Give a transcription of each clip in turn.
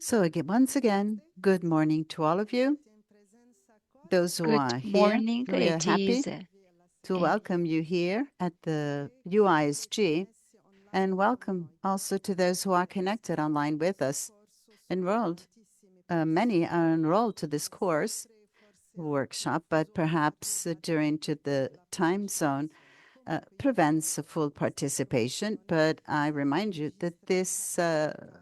So again, once again, good morning to all of you. Those who Good are here, morning. we are It happy is to welcome you here at the UISG, and welcome also to those who are connected online with us. Enrolled, many are enrolled to this course workshop, but perhaps during to the time zone prevents full participation. But I remind you that this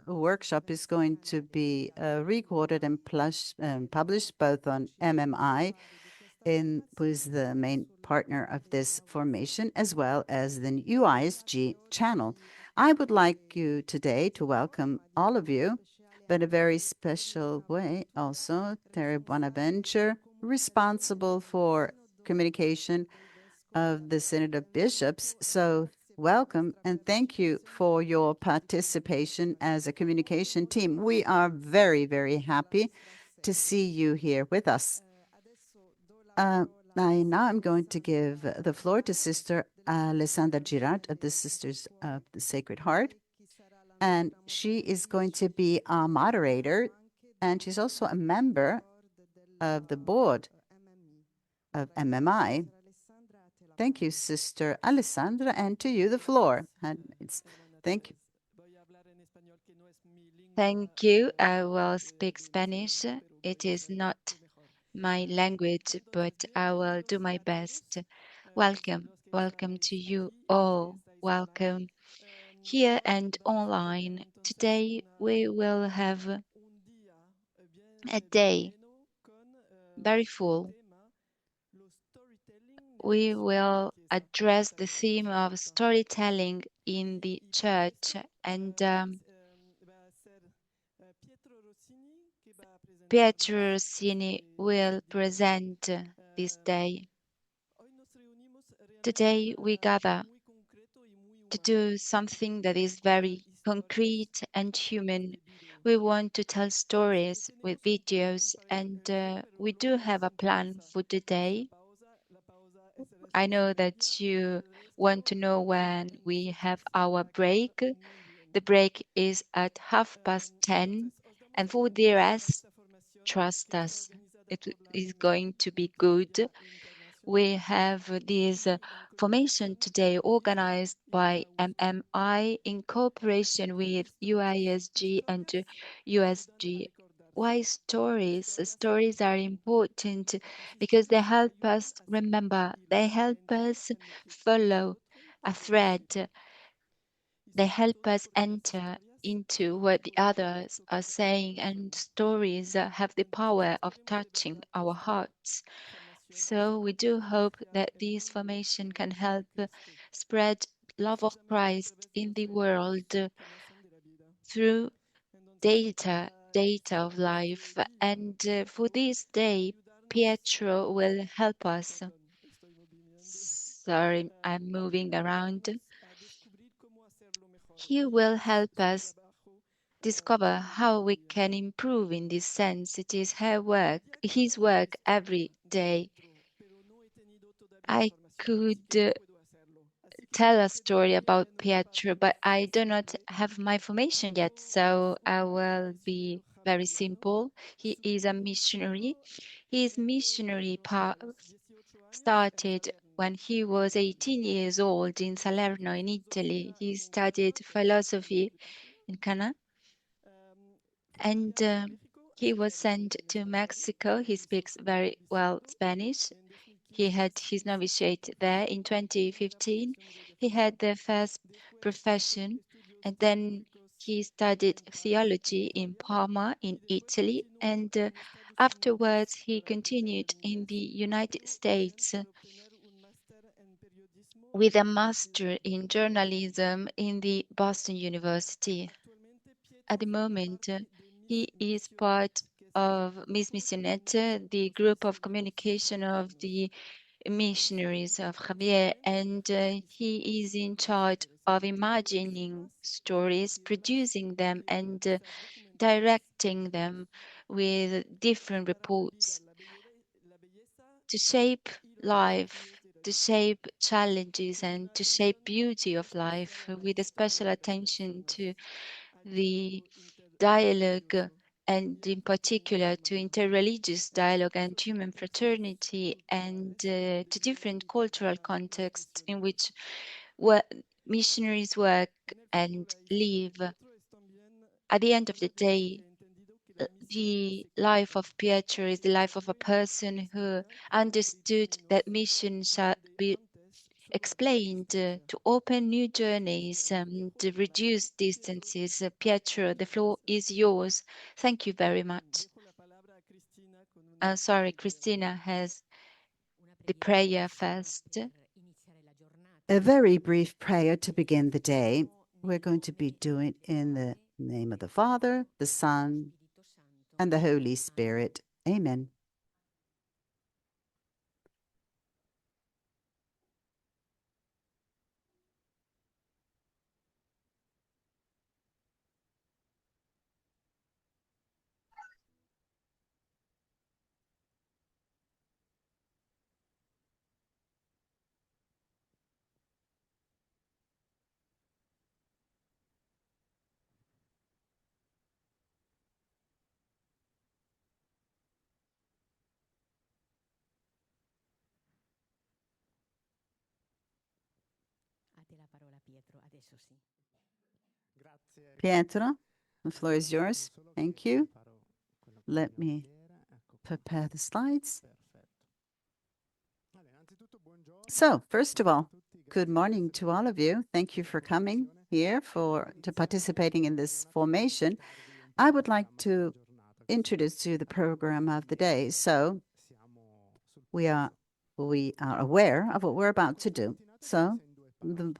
workshop is going to be recorded and published both on MMI, who is the main partner of this formation, as well as the UISG channel. I would like you today to welcome all of you, but in a very special way also Terry Bonaventure, responsible for communication of the Synod of Bishops. So, welcome and thank you for your participation as a communication team. We are very, very happy to see you here with us. Uh, now I'm going to give the floor to Sister Alessandra Girard of the Sisters of the Sacred Heart. And she is going to be our moderator. And she's also a member of the board of MMI. Thank you, Sister Alessandra, and to you the floor. Thank you. Thank you. I will speak Spanish. It is not my language, but I will do my best. Welcome. Welcome to you all. Welcome here and online. Today we will have a day very full. We will address the theme of storytelling in the church, and Pietro Rossini will present this day. Today we gather to do something that is very concrete and human. We want to tell stories with videos, and we do have a plan for today. I know that you want to know when we have our break. The break is at 10:30, and for the rest, trust us, it is going to be good. We have this formation today organized by MMI in cooperation with UISG and USG. Why stories? Stories are important because they help us remember, they help us follow a thread, they help us enter into what the others are saying, and stories have the power of touching our hearts. So we do hope that this formation can help spread love of Christ in the world through data of life. And for this day, Pietro will help us. Sorry, I'm moving around. He will help us discover how we can improve in this sense. It is his work every day. I could tell a story about Pietro, but I do not have my formation yet, so I will be very simple. He is a missionary. His missionary path started when he was 18 years old in Salerno in Italy. He studied philosophy in Cana, and he was sent to Mexico. He speaks very well Spanish. He had his novitiate there in 2015. He had the first profession, and then he studied theology in Parma in Italy, and afterwards he continued in the United States with a master in journalism in the Boston University. At the moment, he is part of Miss Missionette, the group of communication of the missionaries of Javier, and he is in charge of imagining stories, producing them, and directing them with different reports to shape life, to shape challenges, and to shape beauty of life with a special attention to the dialogue, and in particular to interreligious dialogue and human fraternity, and to different cultural contexts in which missionaries work and live. At the end of the day, the life of Pietro is the life of a person who understood that mission shall be explained to open new journeys, to reduce distances. Pietro, the floor is yours. Thank you very much. Sorry, Christina has the prayer first. A very brief prayer to begin the day. We're going to be doing in the name of the Father, the Son, and the Holy Spirit. Amen. Pietro, the floor is yours. Thank you. Let me prepare the slides. So, first of all, good morning to all of you. Thank you for coming here to participating in this formation. I would like to introduce to you the program of the day. So, we are aware of what we're about to do. So,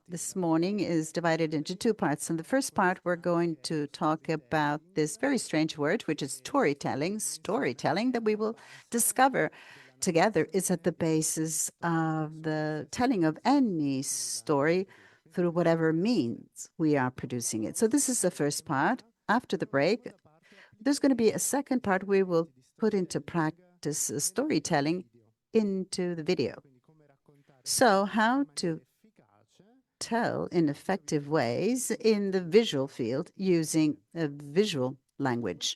this morning is divided into two parts. In the first part, we're going to talk about this very strange word, which is storytelling. Storytelling that we will discover together is at the basis of the telling of any story through whatever means we are producing it. So this is the first part. After the break, there's going to be a second part. We will put into practice storytelling into the video. So how to tell in effective ways in the visual field using a visual language.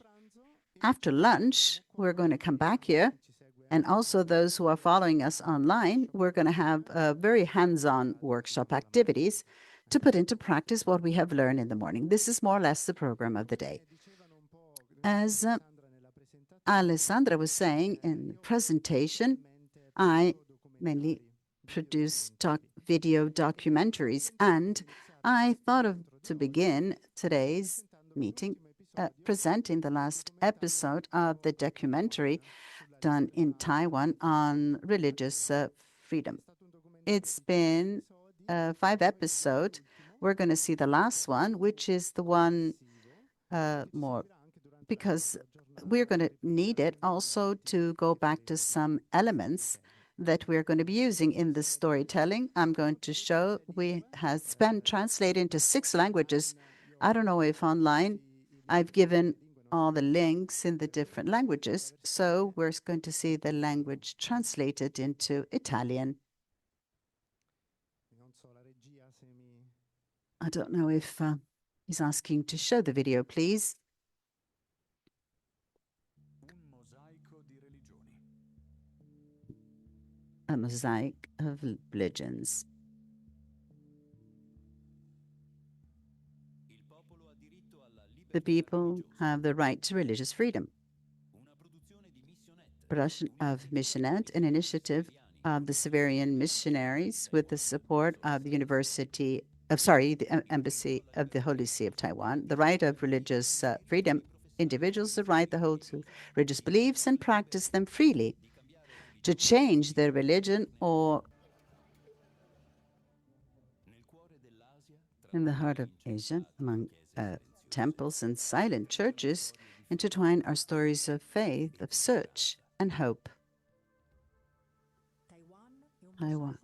After lunch, we're going to come back here. And also those who are following us online, we're going to have very hands-on workshop activities to put into practice what we have learned in the morning. This is more or less the program of the day. As Alessandra was saying in the presentation, I mainly produce video documentaries, and I thought of to begin today's meeting presenting the last episode of the documentary done in Taiwan on religious freedom. It's been 5 episodes. We're going to see the last one, which is the one more because we're going to need it also to go back to some elements that we're going to be using in the storytelling. I'm going to show it's been translated into 6 languages. I don't know if online I've given all the links in the different languages. So we're going to see the language translated into Italian. I don't know if he's asking to show the video, please. A mosaic of religions. The people have the right to religious freedom. Production of Missionet, an initiative of the Severian missionaries with the support of the Embassy of the Holy See of Taiwan. The right of religious freedom. Individuals the right to hold to religious beliefs and practice them freely. To change their religion or in the heart of Asia, among temples and silent churches, intertwine our stories of faith, of search, and hope. Taiwan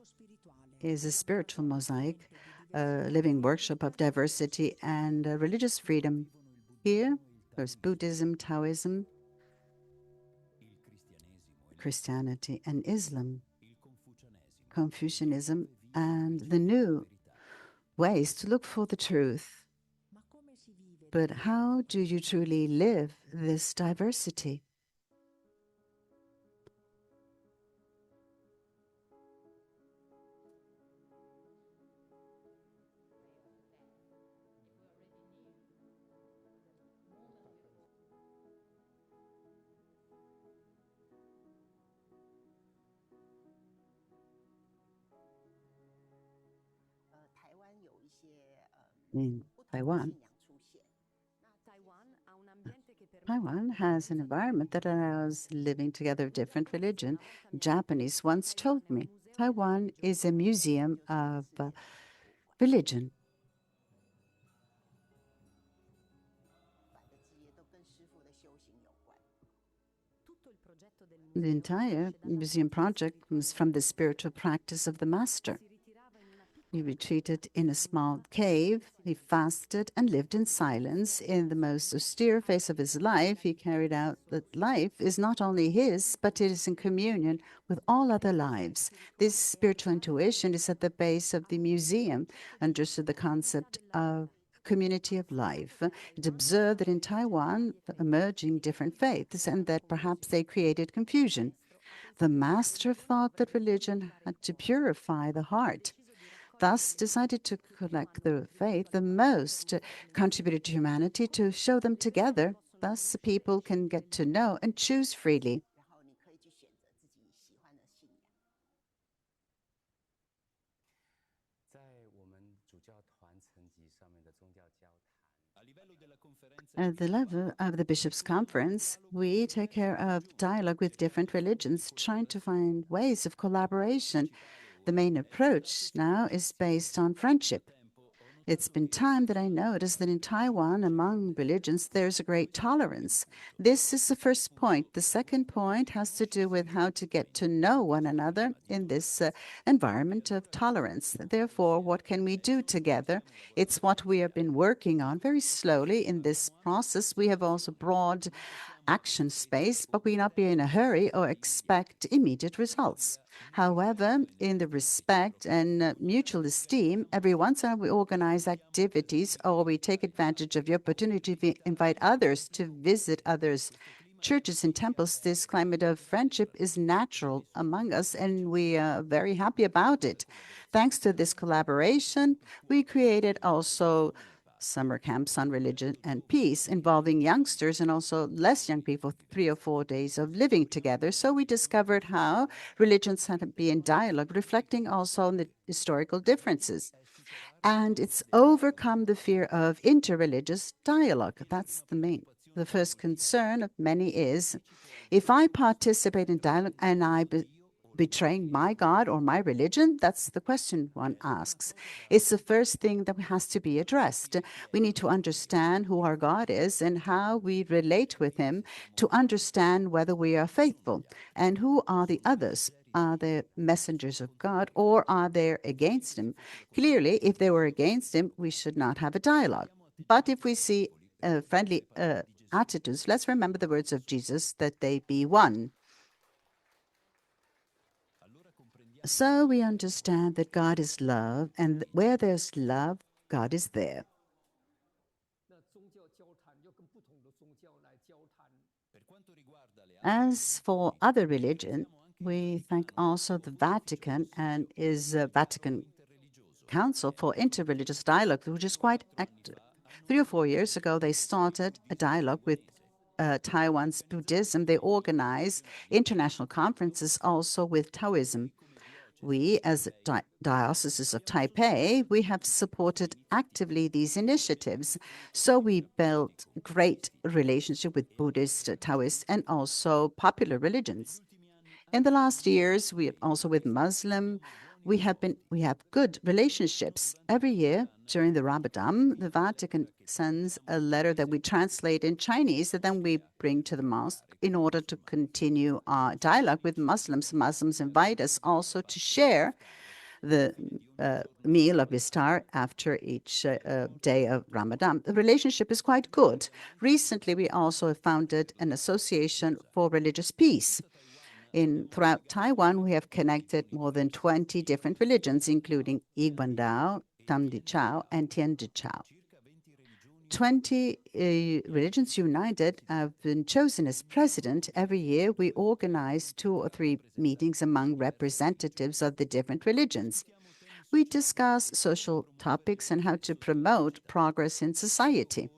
is a spiritual mosaic, a living workshop of diversity and religious freedom. Here, there's Buddhism, Taoism, Christianity, and Islam, Confucianism, and the new ways to look for the truth. but how do you truly live this diversity? In Taiwan, Taiwan has an environment that allows living together of different religion. Japanese once told me Taiwan is a museum of religion. The entire museum project was from the spiritual practice of the master. He retreated in a small cave. He fasted and lived in silence. In the most austere phase of his life, he carried out that life is not only his, but it is in communion with all other lives. This spiritual intuition is at the base of the museum, understood the concept of community of life. It observed that in Taiwan, emerging different faiths, and that perhaps they created confusion. The master thought that religion had to purify the heart, thus decided to collect the faith the most contributed to humanity to show them together. Thus, people can get to know and choose freely. At the level of the Bishops' Conference, we take care of dialogue with different religions, trying to find ways of collaboration. The main approach now is based on friendship. It's been time that I noticed that in Taiwan, among religions, there's a great tolerance. This is the first point. The second point has to do with how to get to know one another in this environment of tolerance. Therefore, what can we do together? It's what we have been working on very slowly in this process. We have also broad action space, but we not be in a hurry or expect immediate results. However, in the respect and mutual esteem, every once in a while we organize activities or we take advantage of the opportunity to invite others to visit others' churches and temples. This climate of friendship is natural among us, and we are very happy about it. Thanks to this collaboration, we created also summer camps on religion and peace involving youngsters and also less young people, 3 or 4 days of living together. So we discovered how religions had to be in dialogue, reflecting also on the historical differences. And it's overcome the fear of interreligious dialogue. That's the first concern of many is if I participate in dialogue and I betraying my God or my religion? That's the question one asks. It's the first thing that has to be addressed. We need to understand who our God is and how we relate with him to understand whether we are faithful. And who are the others? Are they messengers of God or are they against him? Clearly, if they were against him, we should not have a dialogue. But if we see friendly attitudes, let's remember the words of Jesus that they be one. So we understand that God is love, and where there's love, God is there. As for other religion, we thank also the Vatican and is Vatican Council for Interreligious Dialogue, which is quite active. 3 or 4 years ago, they started a dialogue with Taiwan's Buddhism. They organize international conferences also with Taoism. We, as Diocese of Taipei, we have supported actively these initiatives. So we built great relationship with Buddhist, Taoist, and also popular religions. In the last years, we also with Muslim, we have good relationships. Every year during the Ramadan, the Vatican sends a letter that we translate in Chinese that then we bring to the mosque in order to continue our dialogue with Muslims. Muslims invite us also to share the meal of iftar after each day of Ramadan. The relationship is quite good. Recently, we also founded an association for religious peace. Throughout Taiwan, we have connected more than 20 different religions, including Yiguandao, Tamdi Chao, and Tiandi Chao. 20 religions united have been chosen as president. Every year, we organize 2 or 3 meetings among representatives of the different religions. We discuss social topics and how to promote progress in society.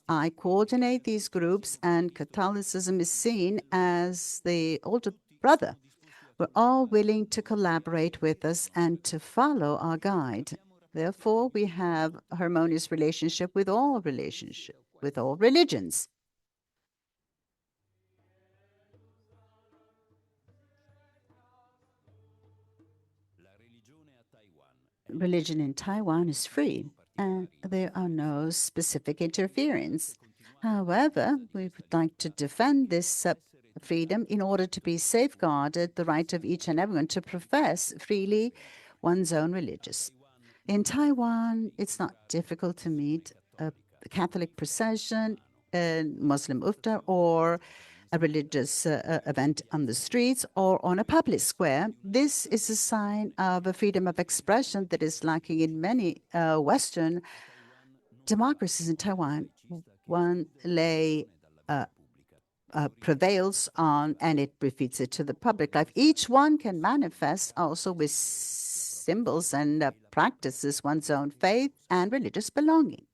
I coordinate these groups, and Catholicism is seen as the older brother. We're all willing to collaborate with us and to follow our guide. Therefore, we have a harmonious relationship with all religions. Religion in Taiwan is free, and there are no specific interference. However, we would like to defend this freedom in order to be safeguarded the right of each and everyone to profess freely one's own religious. In Taiwan, it's not difficult to meet a Catholic procession, a Muslim iftar, or a religious event on the streets or on a public square. This is a sign of a freedom of expression that is lacking in many Western democracies. In Taiwan, one lay prevails on and it refutes it to the public life. Each one can manifest also with symbols and practices one's own faith and religious belonging.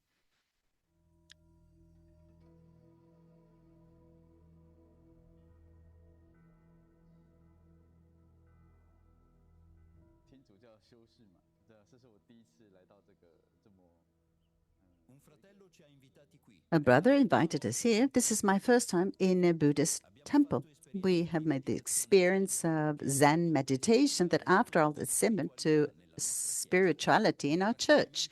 A brother invited us here. This is my first time in a Buddhist temple. We have made the experience of Zen meditation that, after all, is similar to spirituality in our church.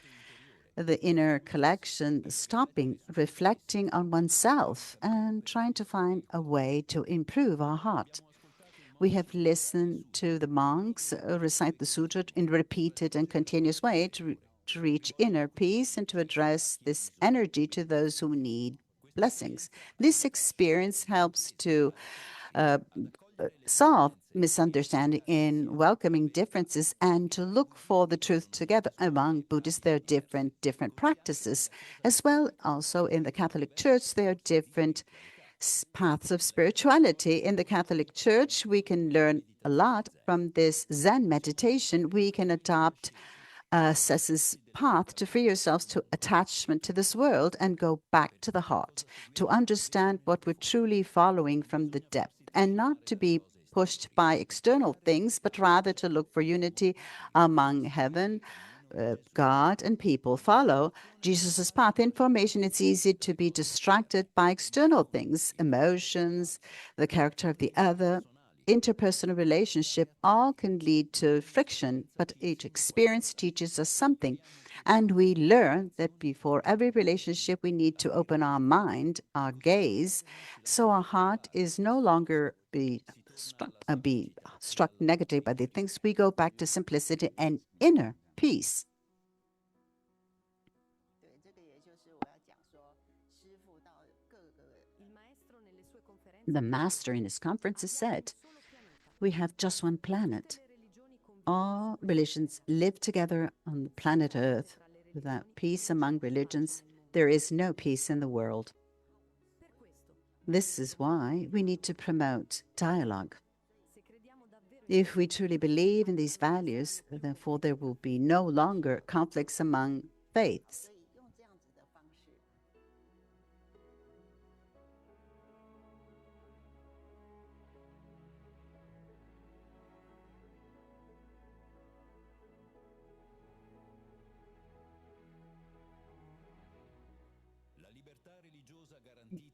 The inner collection, stopping, reflecting on oneself, and trying to find a way to improve our heart. We have listened to the monks recite the sutra in repeated and continuous way to reach inner peace and to address this energy to those who need blessings. This experience helps to solve misunderstanding in welcoming differences and to look for the truth together. Among Buddhists, there are different practices. As well, also in the Catholic Church, there are different paths of spirituality. In the Catholic Church, we can learn a lot from this Zen meditation. We can adopt Sessa's path to free yourselves to attachment to this world and go back to the heart, to understand what we're truly following from the depth, and not to be pushed by external things, but rather to look for unity among heaven, God, and people. Follow Jesus' path. Information, it's easy to be distracted by external things, emotions, the character of the other. Interpersonal relationship all can lead to friction, but each experience teaches us something. And we learn that before every relationship, we need to open our mind, our gaze, so our heart is no longer be struck negative by the things. We go back to simplicity and inner peace. The master in his conferences said, we have just one planet. All religions live together on the planet Earth. Without peace among religions, there is no peace in the world. This is why we need to promote dialogue. If we truly believe in these values, therefore there will be no longer conflicts among faiths.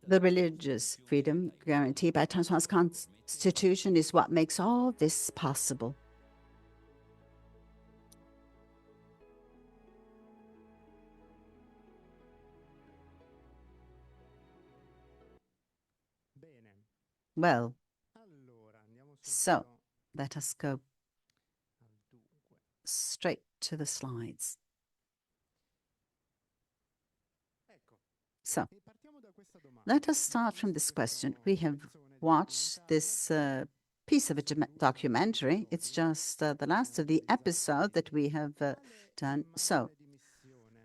The religious freedom guaranteed by Taiwan's constitution is what makes all this possible. Well, so let us go straight to the slides. So, let us start from this question. We have watched this piece of a documentary. It's just the last of the episode that we have done. So,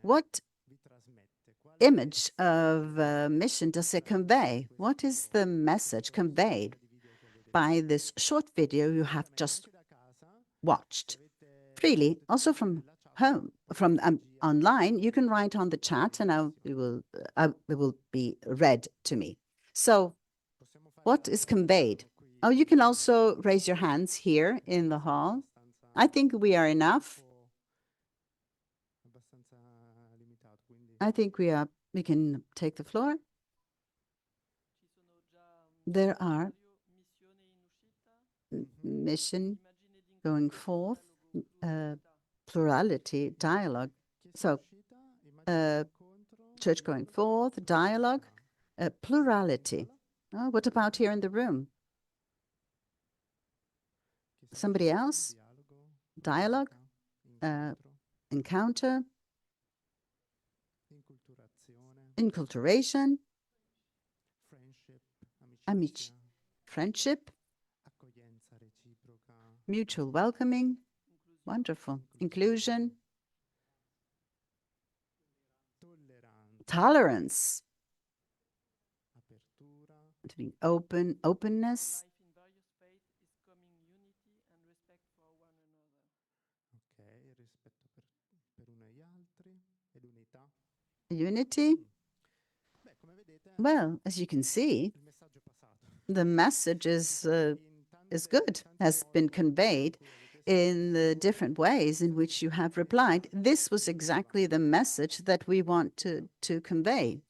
what image of mission does it convey? What is the message conveyed by this short video you have just watched? Freely, also from home, from online, you can write on the chat and it will be read to me. So what is conveyed? Oh, you can also raise your hands here in the hall. I think we are enough. I think we can take the floor. There are mission going forth, plurality, dialogue. So, church going forth, dialogue, plurality. Oh, what about here in the room? Somebody else? Dialogue, encounter, inculturation, amici, friendship, mutual welcoming, wonderful, inclusion, tolerance, to be openness, unity. Well, as you can see, the message is good, has been conveyed in the different ways in which you have replied. This was exactly the message that we want to convey.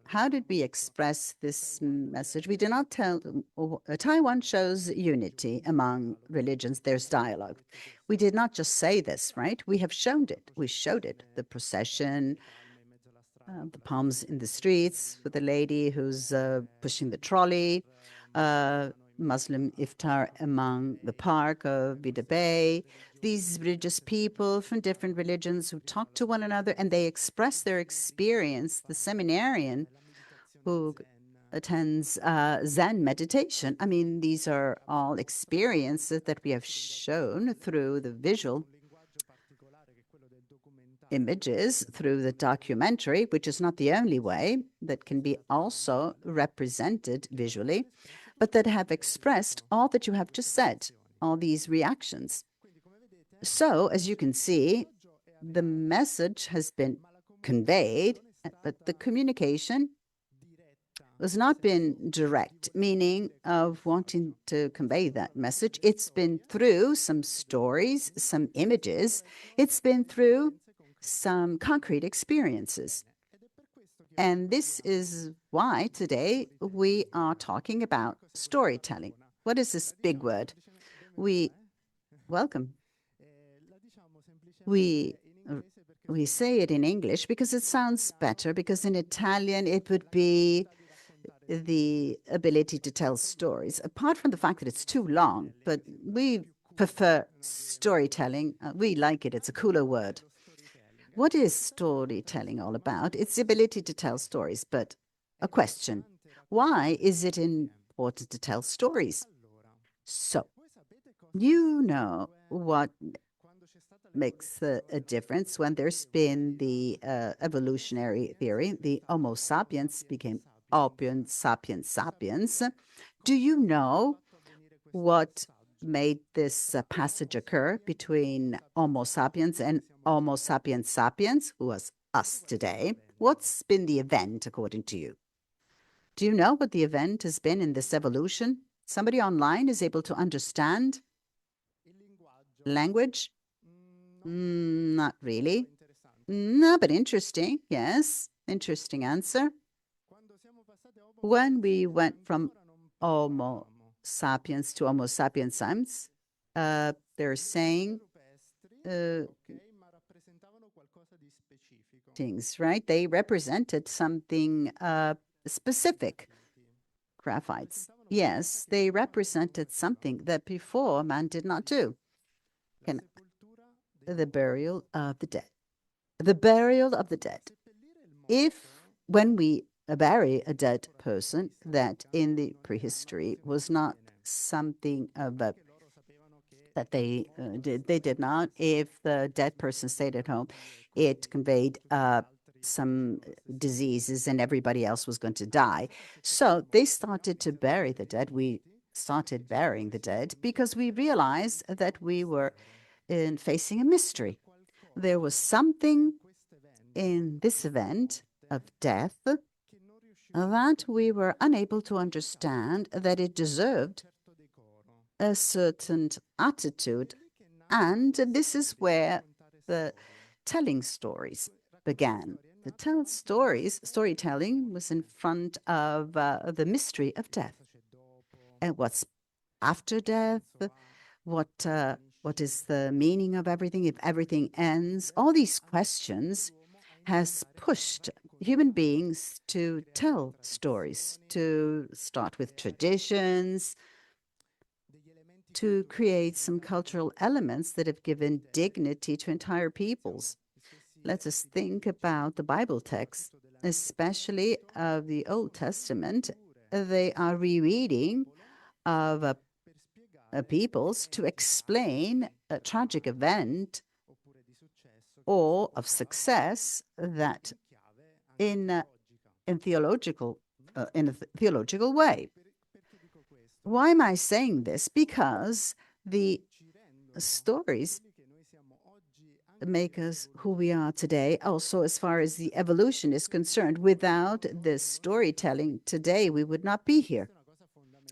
How did we express this message? We did not tell, Taiwan shows unity among religions, there's dialogue. We did not just say this, right? We have shown it. We showed it. The procession, the palms in the streets with the lady who's pushing the trolley, Muslim iftar among the park of Bida Bay. These religious people from different religions who talk to one another and they express their experience. The seminarian who attends Zen meditation. I mean, these are all experiences that we have shown through the visual images, through the documentary, which is not the only way that can be also represented visually, but that have expressed all that you have just said, all these reactions. So, as you can see, the message has been conveyed, but the communication has not been direct, meaning of wanting to convey that message. It's been through some stories, some images. It's been through some concrete experiences. And this is why today we are talking about storytelling. What is this big word? Welcome. We say it in English because it sounds better, because in Italian it would be the ability to tell stories, apart from the fact that it's too long, but we prefer storytelling. We like it. It's a cooler word. What is storytelling all about? It's the ability to tell stories, but a question. Why is it important to tell stories? So, you know what makes a difference when there's been the evolutionary theory, the Homo sapiens became Homo sapiens sapiens. Do you know what made this passage occur between Homo sapiens and Homo sapiens sapiens, who was us today? What's been the event, according to you? Do you know what the event has been in this evolution? Somebody online is able to understand language? Not really. No, but interesting. Yes, interesting answer. When we went from Homo sapiens to Homo sapiens sapiens, they're saying things, right? They represented something specific. Graphites. Yes, they represented something that before man did not do. The burial of the dead. The burial of the dead. When we bury a dead person, that in the prehistory was not something of a that they did. They did not. If the dead person stayed at home, it conveyed some diseases and everybody else was going to die. So they started to bury the dead. We started burying the dead because we realized that we were facing a mystery. There was something in this event of death that we were unable to understand, that it deserved a certain attitude. And this is where the telling stories began. Storytelling was in front of the mystery of death. And what's after death? What is the meaning of everything if everything ends? All these questions has pushed human beings to tell stories, to start with traditions, to create some cultural elements that have given dignity to entire peoples. Let us think about the Bible texts, especially of the Old Testament. They are rereading of peoples to explain a tragic event or of success that in theological in a theological way. Why am I saying this? Because the stories make us who we are today. Also, as far as the evolution is concerned, without this storytelling today, we would not be here.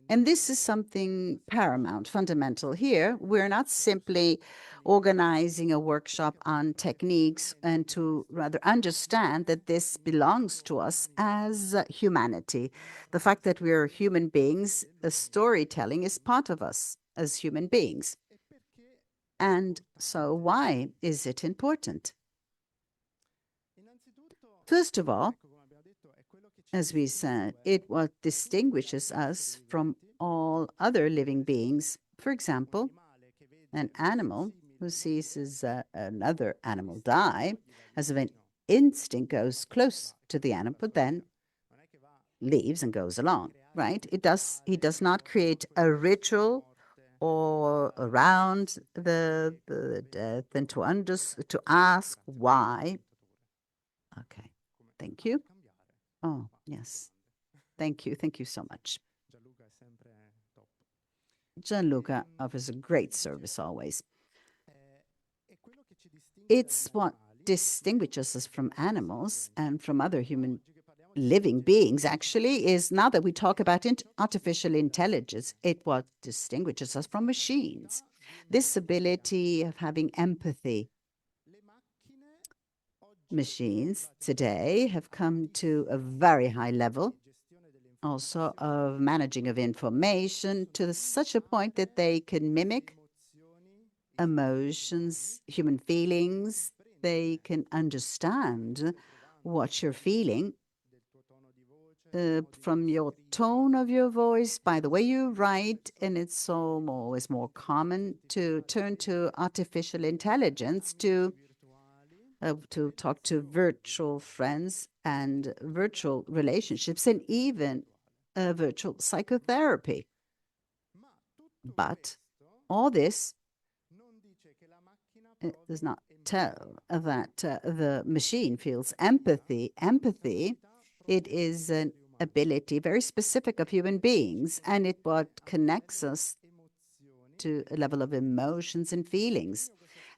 And this is something paramount, fundamental here. We're not simply organizing a workshop on techniques and to rather understand that this belongs to us as humanity. The fact that we're human beings, storytelling is part of us as human beings. And so why is it important? First of all, as we said, it what distinguishes us from all other living beings. For example, an animal who sees another animal die, as of an instinct goes close to the animal, but then leaves and goes along, right? He does not create a ritual or around the death and to ask why. Okay, thank you. Oh, yes. Thank you. Thank you so much. Gianluca offers a great service always. It's what distinguishes us from animals and from other human living beings, actually, is now that we talk about artificial intelligence, it what distinguishes us from machines. This ability of having empathy. Machines today have come to a very high level also of managing of information to such a point that they can mimic emotions, human feelings. They can understand what you're feeling from your tone of your voice, by the way you write, and it's always more common to turn to artificial intelligence to talk to virtual friends and virtual relationships and even virtual psychotherapy. But all this does not tell that the machine feels empathy. Empathy, it is an ability very specific of human beings, and it what connects us to a level of emotions and feelings.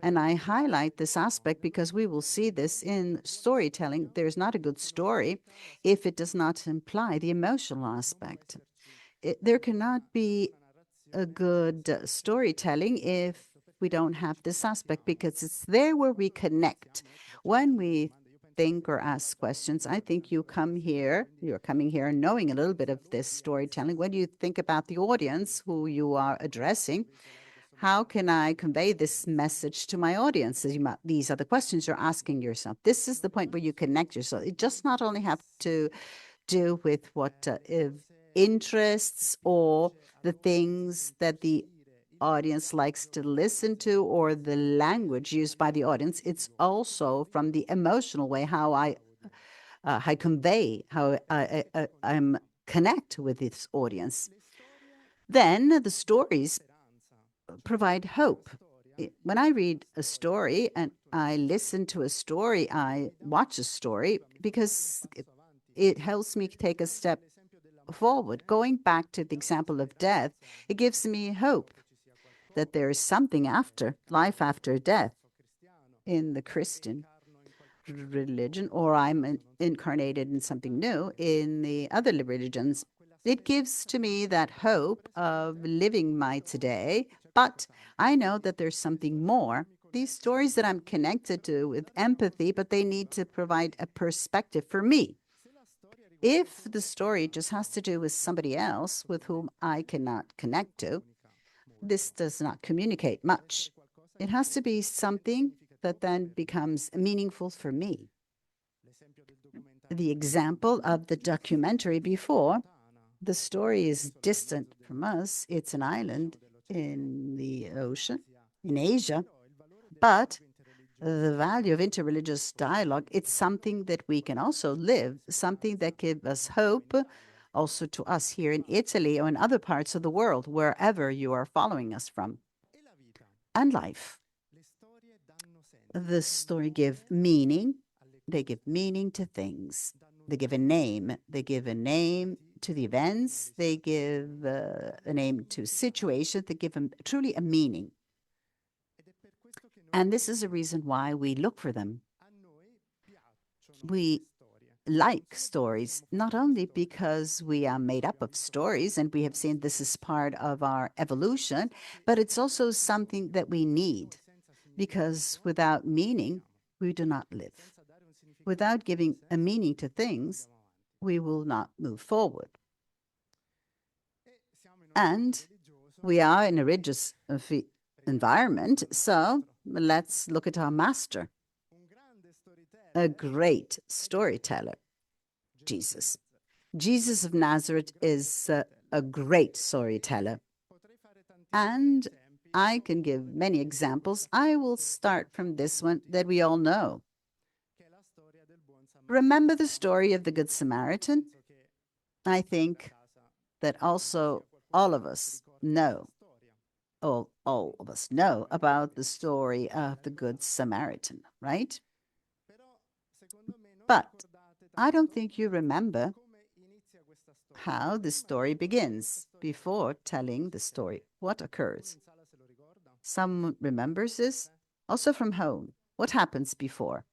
And I highlight this aspect because we will see this in storytelling. There's not a good story if it does not imply the emotional aspect. There cannot be a good storytelling if we don't have this aspect, because it's there where we connect. When we think or ask questions, I think you're coming here knowing a little bit of this storytelling. When you think about the audience who you are addressing, how can I convey this message to my audience? These are the questions you're asking yourself. This is the point where you connect yourself. It just not only have to do with what interests or the things that the audience likes to listen to or the language used by the audience. It's also from the emotional way how I convey, how I'm connect with this audience. Then the stories provide hope. when I read a story and I listen to a story, I watch a story because it helps me take a step forward. Going back to the example of death, it gives me hope that there is something after life after death in the Christian religion, or I'm incarnated in something new in the other religions. It gives to me that hope of living my today, but I know that there's something more. These stories that I'm connected to with empathy, but they need to provide a perspective for me. If the story just has to do with somebody else with whom I cannot connect to, this does not communicate much. It has to be something that then becomes meaningful for me. The example of the documentary before, the story is distant from us. It's an island in the ocean, in Asia, but the value of interreligious dialogue, it's something that we can also live, something that gives us hope, also to us here in Italy or in other parts of the world, wherever you are following us from. And life. The story give meaning. They give meaning to things. They give a name. They give a name to the events. They give a name to situations. They give them truly a meaning. And this is a reason why we look for them. We like stories, not only because we are made up of stories and we have seen this is part of our evolution, but it's also something that we need, because without meaning, we do not live. Without giving a meaning to things, we will not move forward. And we are in a religious environment, so let's look at our master, a great storyteller, Jesus. Jesus of Nazareth is a great storyteller. And I can give many examples. I will start from this one that we all know. Remember the story of the Good Samaritan? I think that also all of us know, all of us know about the story of the Good Samaritan, right? But I don't think you remember how the story begins before telling the story. What occurs? Someone remembers this? Also from home. What happens before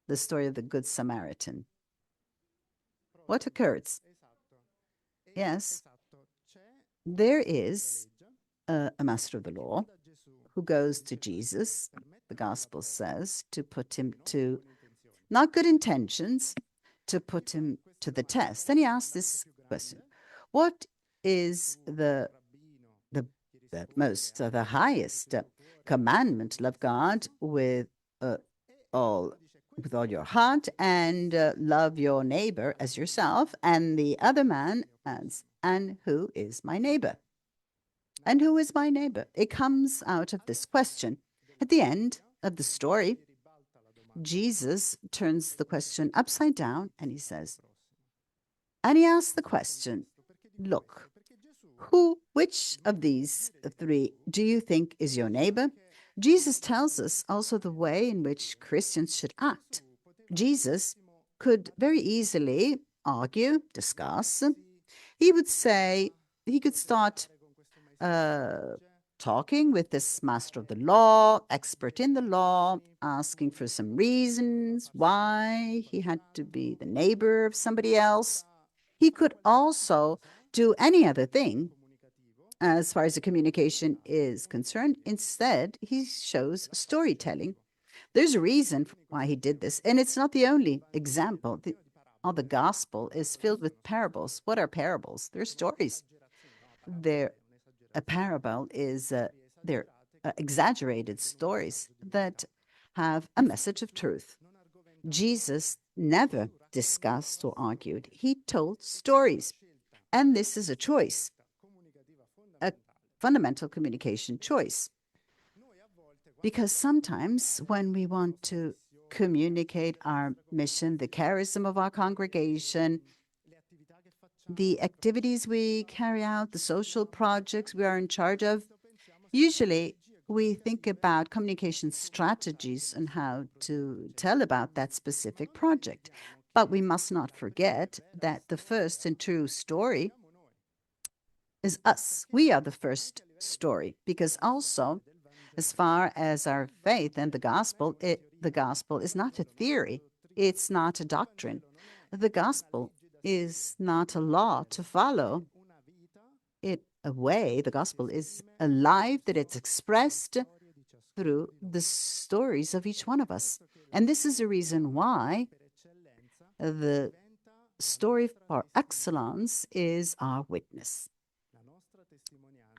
the story of the Good Samaritan? What occurs? Yes, there is a master of the law who goes to Jesus, the gospel says, to put him to not good intentions, to put him to the test. And he asks this question: what is the the highest commandment? Love God all with all your heart, and love your neighbor as yourself. And the other man adds, and who is my neighbor? And who is my neighbor? It comes out of this question. At the end of the story, Jesus turns the question upside down and he says, and he asks the question, look, which of these three do you think is your neighbor? Jesus tells us also the way in which Christians should act. Jesus could very easily argue, discuss. He would say, he could start talking with this master of the law, expert in the law, asking for some reasons why he had to be the neighbor of somebody else. He could also do any other thing as far as the communication is concerned. Instead, he shows storytelling. There's a reason why he did this, and it's not the only example. All the gospel is filled with parables. What are parables? They're stories. A parable is they're exaggerated stories that have a message of truth. Jesus never discussed or argued. He told stories. And this is a choice, a fundamental communication choice. Because sometimes when we want to communicate our mission, the charism of our congregation, the activities we carry out, the social projects we are in charge of, usually we think about communication strategies and how to tell about that specific project. But we must not forget that the first and true story is us. We are the first story, because also, as far as our faith and the gospel is not a theory, it's not a doctrine. The gospel is not a law to follow. The gospel is alive, that it's expressed through the stories of each one of us. And this is the reason why the story par excellence is our witness.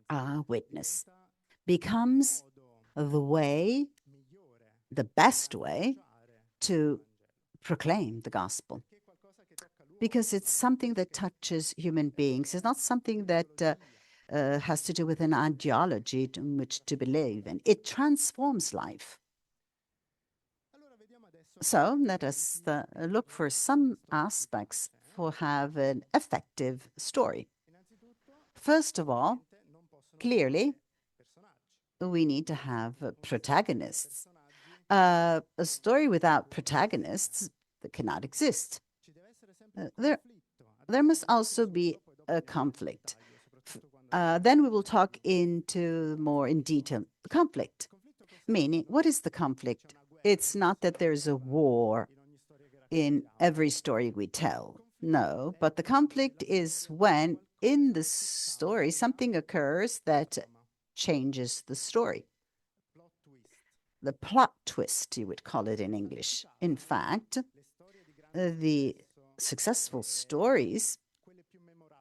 Our witness becomes the way, the best way to proclaim the gospel, because it's something that touches human beings. It's not something that has to do with an ideology in which to believe in. It transforms life. So let us look for some aspects for have an effective story. First of all, clearly, we need to have protagonists. A story without protagonists that cannot exist. There must also be a conflict. Then we will talk into more in detail. Conflict, meaning, what is the conflict? It's not that there's a war in every story we tell. No, but the conflict is when in the story something occurs that changes the story. The plot twist, you would call it in English. In fact, the successful stories,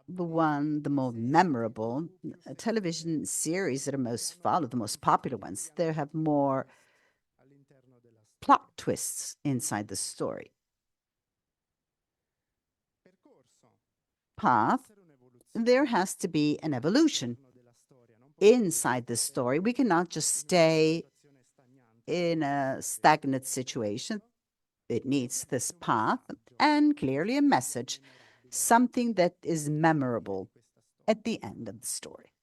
the more memorable television series that are most followed, the most popular ones, they have more plot twists inside the story. Path, there has to be an evolution inside the story. We cannot just stay in a stagnant situation. It needs this path and clearly a message, something that is memorable at the end of the story.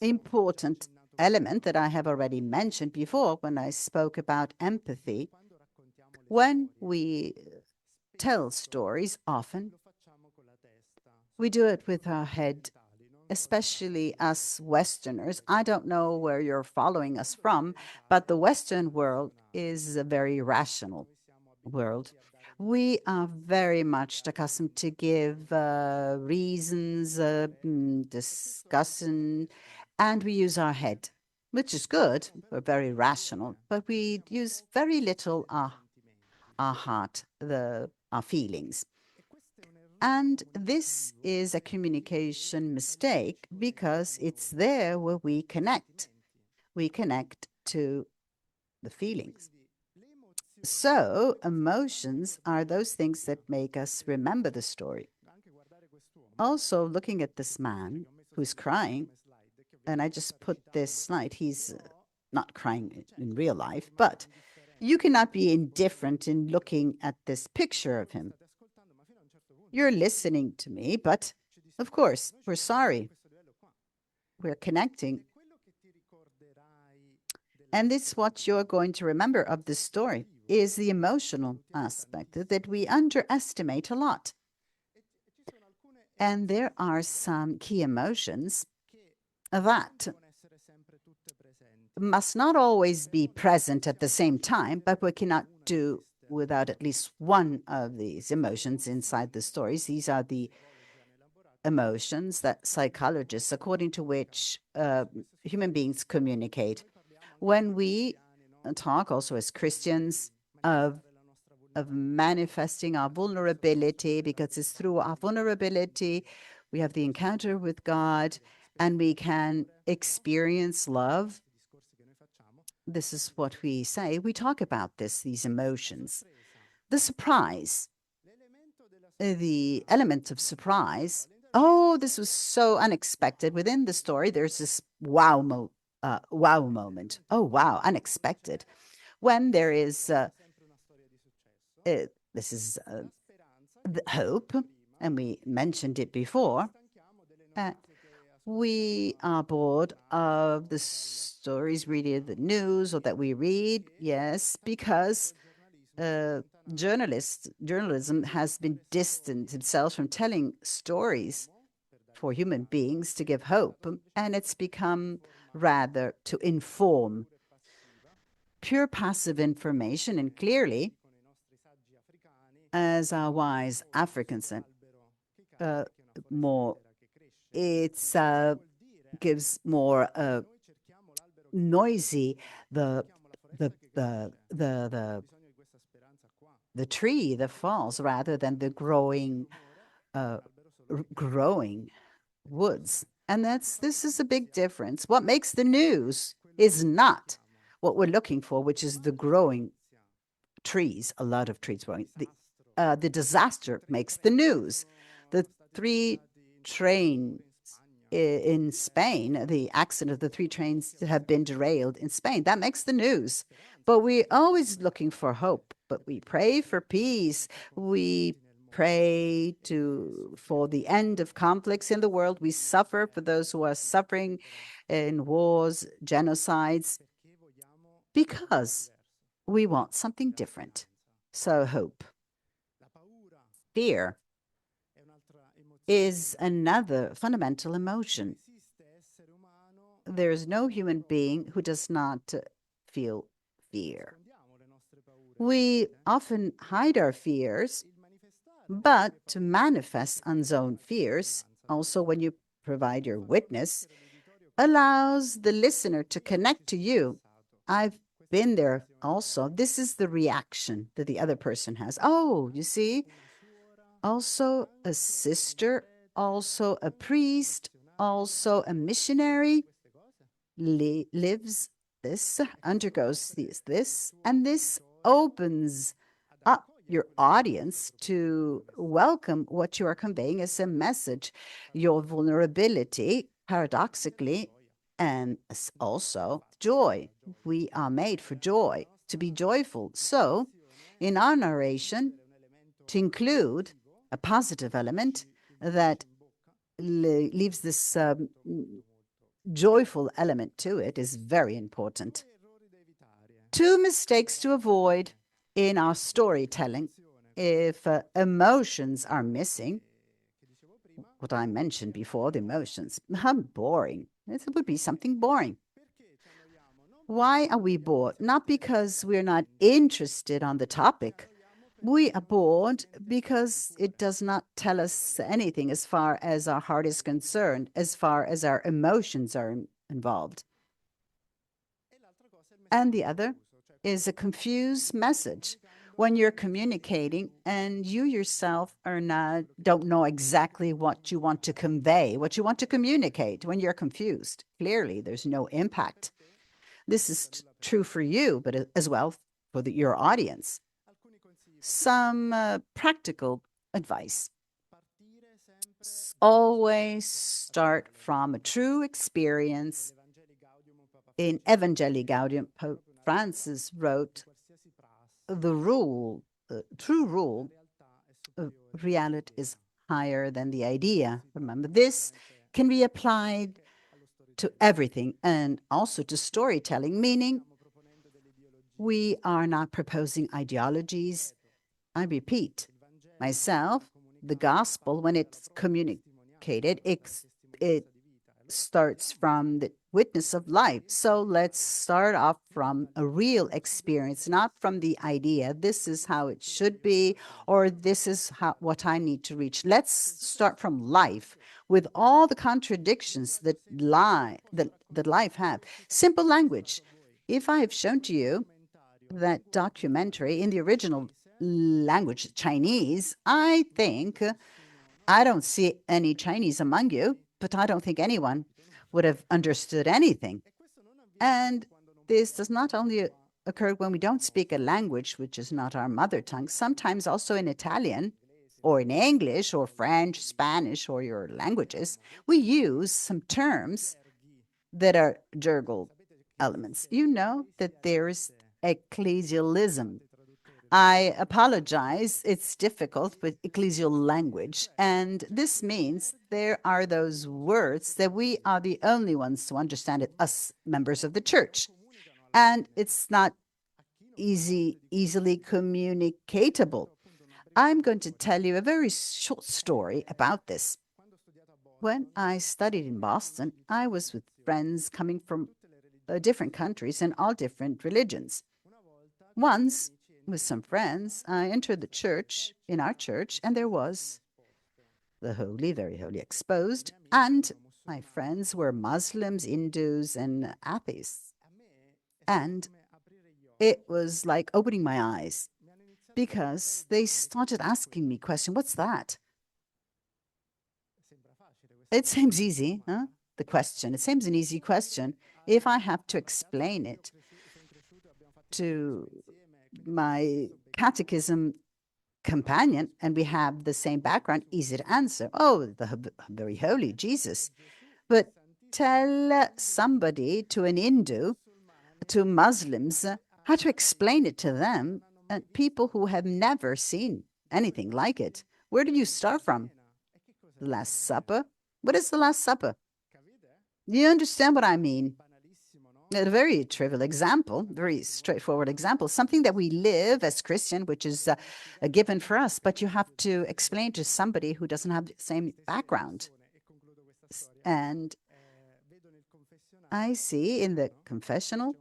Important element that I have already mentioned before when I spoke about empathy. When we tell stories, often we do it with our head, especially us Westerners. I don't know where you're following us from, but the Western world is a very rational world. We are very much accustomed to give reasons, discussing, and we use our head, which is good. We're very rational, but we use very little our heart, our feelings. And this is a communication mistake because it's there where we connect. We connect to the feelings. So emotions are those things that make us remember the story. Also, looking at this man who's crying, and I just put this slide, he's not crying in real life, but you cannot be indifferent in looking at this picture of him. You're listening to me, but of course, we're sorry. We're connecting. And it's what you're going to remember of this story is the emotional aspect that we underestimate a lot. And there are some key emotions that must not always be present at the same time, but we cannot do without at least one of these emotions inside the stories. These are the emotions that psychologists, according to which human beings communicate. When we talk also as Christians of manifesting our vulnerability, because it's through our vulnerability we have the encounter with God and we can experience love. This is what we say. We talk about these emotions. The surprise, the element of surprise. Oh, this was so unexpected. Within the story, there's this wow moment. Oh, wow, unexpected. When there is, this is the hope, and we mentioned it before. We are bored of the stories reading in the news or that we read, yes, because uh, journalism has been distanced itself from telling stories for human beings to give hope, and it's become rather to inform, pure passive information. And clearly, as our wise Africans said, uh, more it's gives more noisy the the tree that falls rather than the uh, growing woods. And this is a big difference. What makes the news is not what we're looking for, which is the growing trees, a lot of trees growing. The disaster makes the news. The three trains in Spain, the accident of the three trains have been derailed in Spain. That makes the news. But we're always looking for hope. But we pray for peace. We pray for the end of conflicts in the world. We suffer for those who are suffering in wars, genocides, because we want something different. So hope. Fear is another fundamental emotion. There is no human being who does not feel fear. We often hide our fears, but to manifest unzoned fears, also when you provide your witness, allows the listener to connect to you. I've been there also. This is the reaction that the other person has. Oh, you see, also a sister, also a priest, also a missionary lives this, undergoes this, and this opens up your audience to welcome what you are conveying as a message, your vulnerability, paradoxically, and also joy. We are made for joy, to be joyful. So, in our narration, to include a positive element that leaves this joyful element to it is very important. Two mistakes to avoid in our storytelling if emotions are missing. What I mentioned before, the emotions. How boring. It would be something boring. Why are we bored? Not because we're not interested on the topic. We are bored because it does not tell us anything as far as our heart is concerned, as far as our emotions are involved. And the other is a confused message when you're communicating and you yourself don't know exactly what you want to convey, what you want to communicate. When you're confused, clearly there's no impact. This is true for you, but as well for your audience. Some practical advice. Always start from a true experience. In Evangelii Gaudium, Pope Francis wrote, the true rule of reality is higher than the idea. Remember, this can be applied to everything and also to storytelling, meaning we are not proposing ideologies. I repeat, myself, the gospel, when it's communicated, it starts from the witness of life. So let's start off from a real experience, not from the idea, this is how it should be, or this is what I need to reach. Let's start from life with all the contradictions that life have. Simple language. If I have shown to you that documentary in the original language, Chinese, I think I don't see any Chinese among you, but I don't think anyone would have understood anything. And this does not only occur when we don't speak a language which is not our mother tongue, sometimes also in Italian or in English or French, Spanish, or your languages, we use some terms that are gergal elements. You know that there's ecclesialism. I apologize. It's difficult with ecclesial language. And this means there are those words that we are the only ones to understand it, us members of the church. And it's not easily communicatable. I'm going to tell you a very short story about this. When I studied in Boston, I was with friends coming from different countries and all different religions. Once, with some friends, I entered the church, in our church, and there was the holy, very holy exposed, and my friends were Muslims, Hindus, and atheists. And it was like opening my eyes because they started asking me questions. What's that? It seems easy, huh? The question. It seems an easy question. If I have to explain it to my catechism companion and we have the same background, easy to answer. Oh, the very holy Jesus. But tell somebody, to an Hindu, to Muslims, how to explain it to them, and people who have never seen anything like it. Where do you start from? The Last Supper? What is the Last Supper? You understand what I mean? A very trivial example, very straightforward example, something that we live as Christian, which is a given for us, but you have to explain to somebody who doesn't have the same background. And I see in the confessional,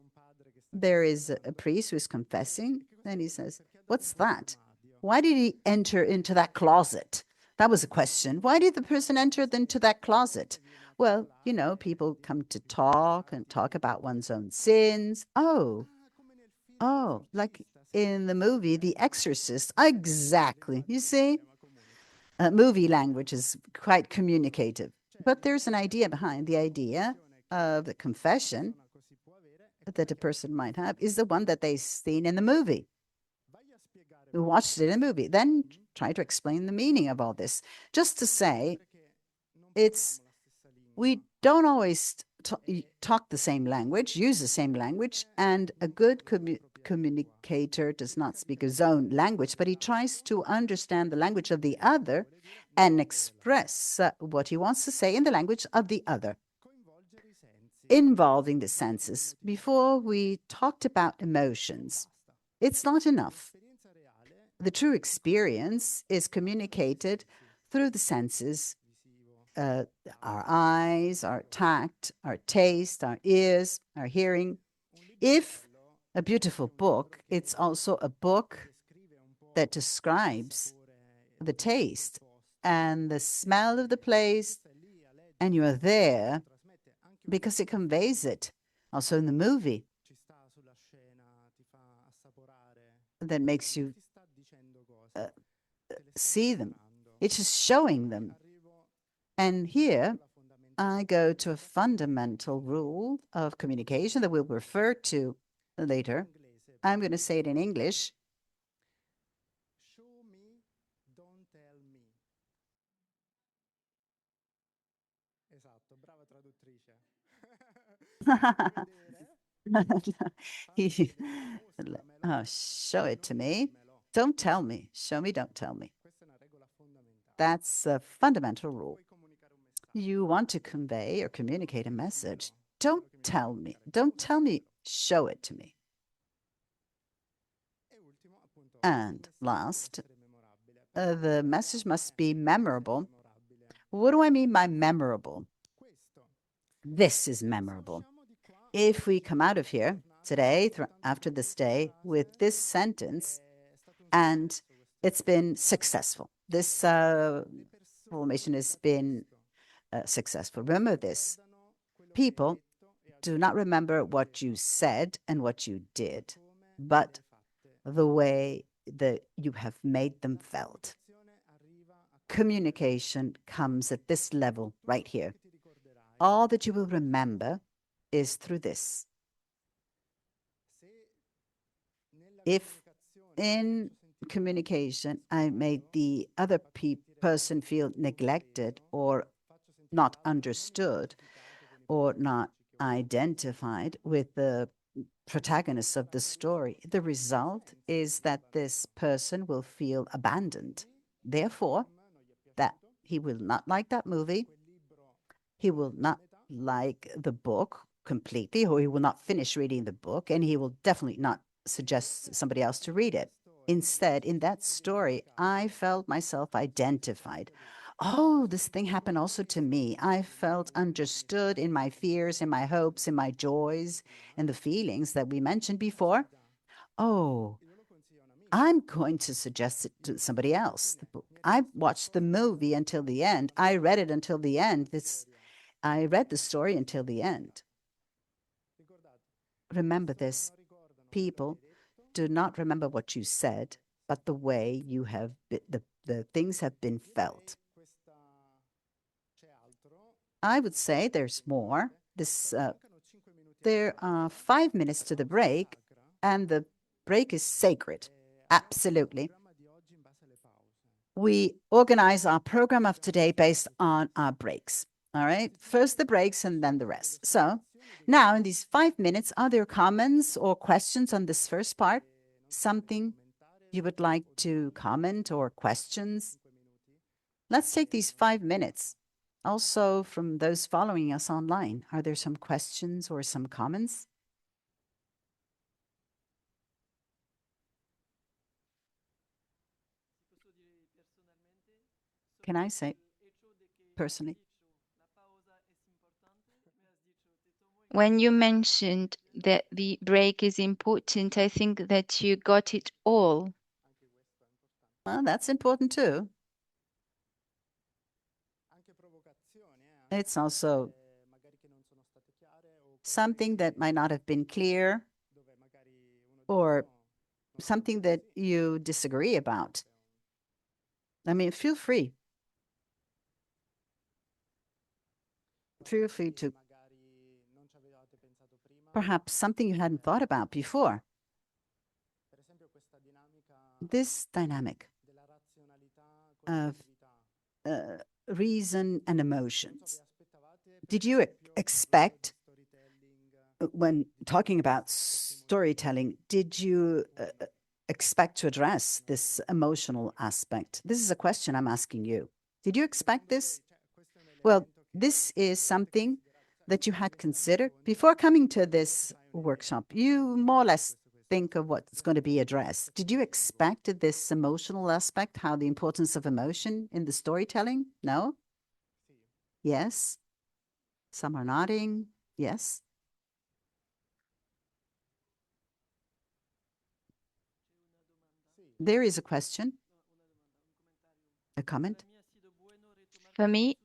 there is a priest who is confessing, and he says, what's that? Why did he enter into that closet? That was a question. Why did the person enter into that closet? Well, people come to talk and talk about one's own sins. Oh, like in the movie The Exorcist. Exactly. You see, movie language is quite communicative. But there's an idea behind the idea of the confession that a person might have is the one that they've seen in the movie, who watched it in the movie. Then try to explain the meaning of all this. Just to say, we don't always talk the same language, use the same language, and a good communicator does not speak his own language, but he tries to understand the language of the other and express what he wants to say in the language of the other, involving the senses. Before, we talked about emotions. It's not enough. The true experience is communicated through the senses, our eyes, our tact, our taste, our ears, our hearing. If a beautiful book, it's also a book that describes the taste and the smell of the place, and you are there because it conveys it. Also in the movie, that makes you see them. It's just showing them. And here I go to a fundamental rule of communication that we'll refer to later. I'm going to say it in English. Don't tell me. Esatto, brava traduttrice. Oh, show it to me. Don't tell me. Show me, don't tell me. That's a fundamental rule. You want to convey or communicate a message. Don't tell me. Don't tell me. Show it to me. And last, the message must be memorable. What do I mean by memorable? This is memorable. If we come out of here today, after this day, with this sentence, and it's been successful, this formation has been successful. Remember this. People do not remember what you said and what you did, but the way that you have made them felt. Communication comes at this level right here. All that you will remember is through this. If in communication I made the other person feel neglected or not understood or not identified with the protagonists of the story. The result is that this person will feel abandoned. Therefore, that he will not like that movie, he will not like the book completely, or he will not finish reading the book, and he will definitely not suggest somebody else to read it. Instead, in that story, I felt myself identified. Oh, this thing happened also to me. I felt understood in my fears, in my hopes, in my joys, and the feelings that we mentioned before. Oh, I'm going to suggest it to somebody else. The book. I watched the movie until the end. I read it until the end. I read the story until the end. Remember this. People do not remember what you said, but the way you have the things have been felt. I would say there's more. There are 5 minutes to the break, and the break is sacred. Absolutely. We organize our program of today based on our breaks. All right. First the breaks and then the rest. So now in these 5 minutes, are there comments or questions on this first part? Something you would like to comment or questions? Let's take these 5 minutes. Also, from those following us online, are there some questions or some comments? Can I say personally? When you mentioned that the break is important, I think that you got it all. Well, that's important too. It's also something that might not have been clear or something that you disagree about. I mean, feel free. Feel free to perhaps something you hadn't thought about before. This dynamic of reason and emotions. Did you expect, when talking about storytelling, did you expect to address this emotional aspect? This is a question I'm asking you. Did you expect this? Well, this is something that you had considered before coming to this workshop. You more or less think of what's going to be addressed. Did you expect this emotional aspect, how the importance of emotion in the storytelling? No? Yes? Some are nodding. Yes? There is a question, a comment. For me,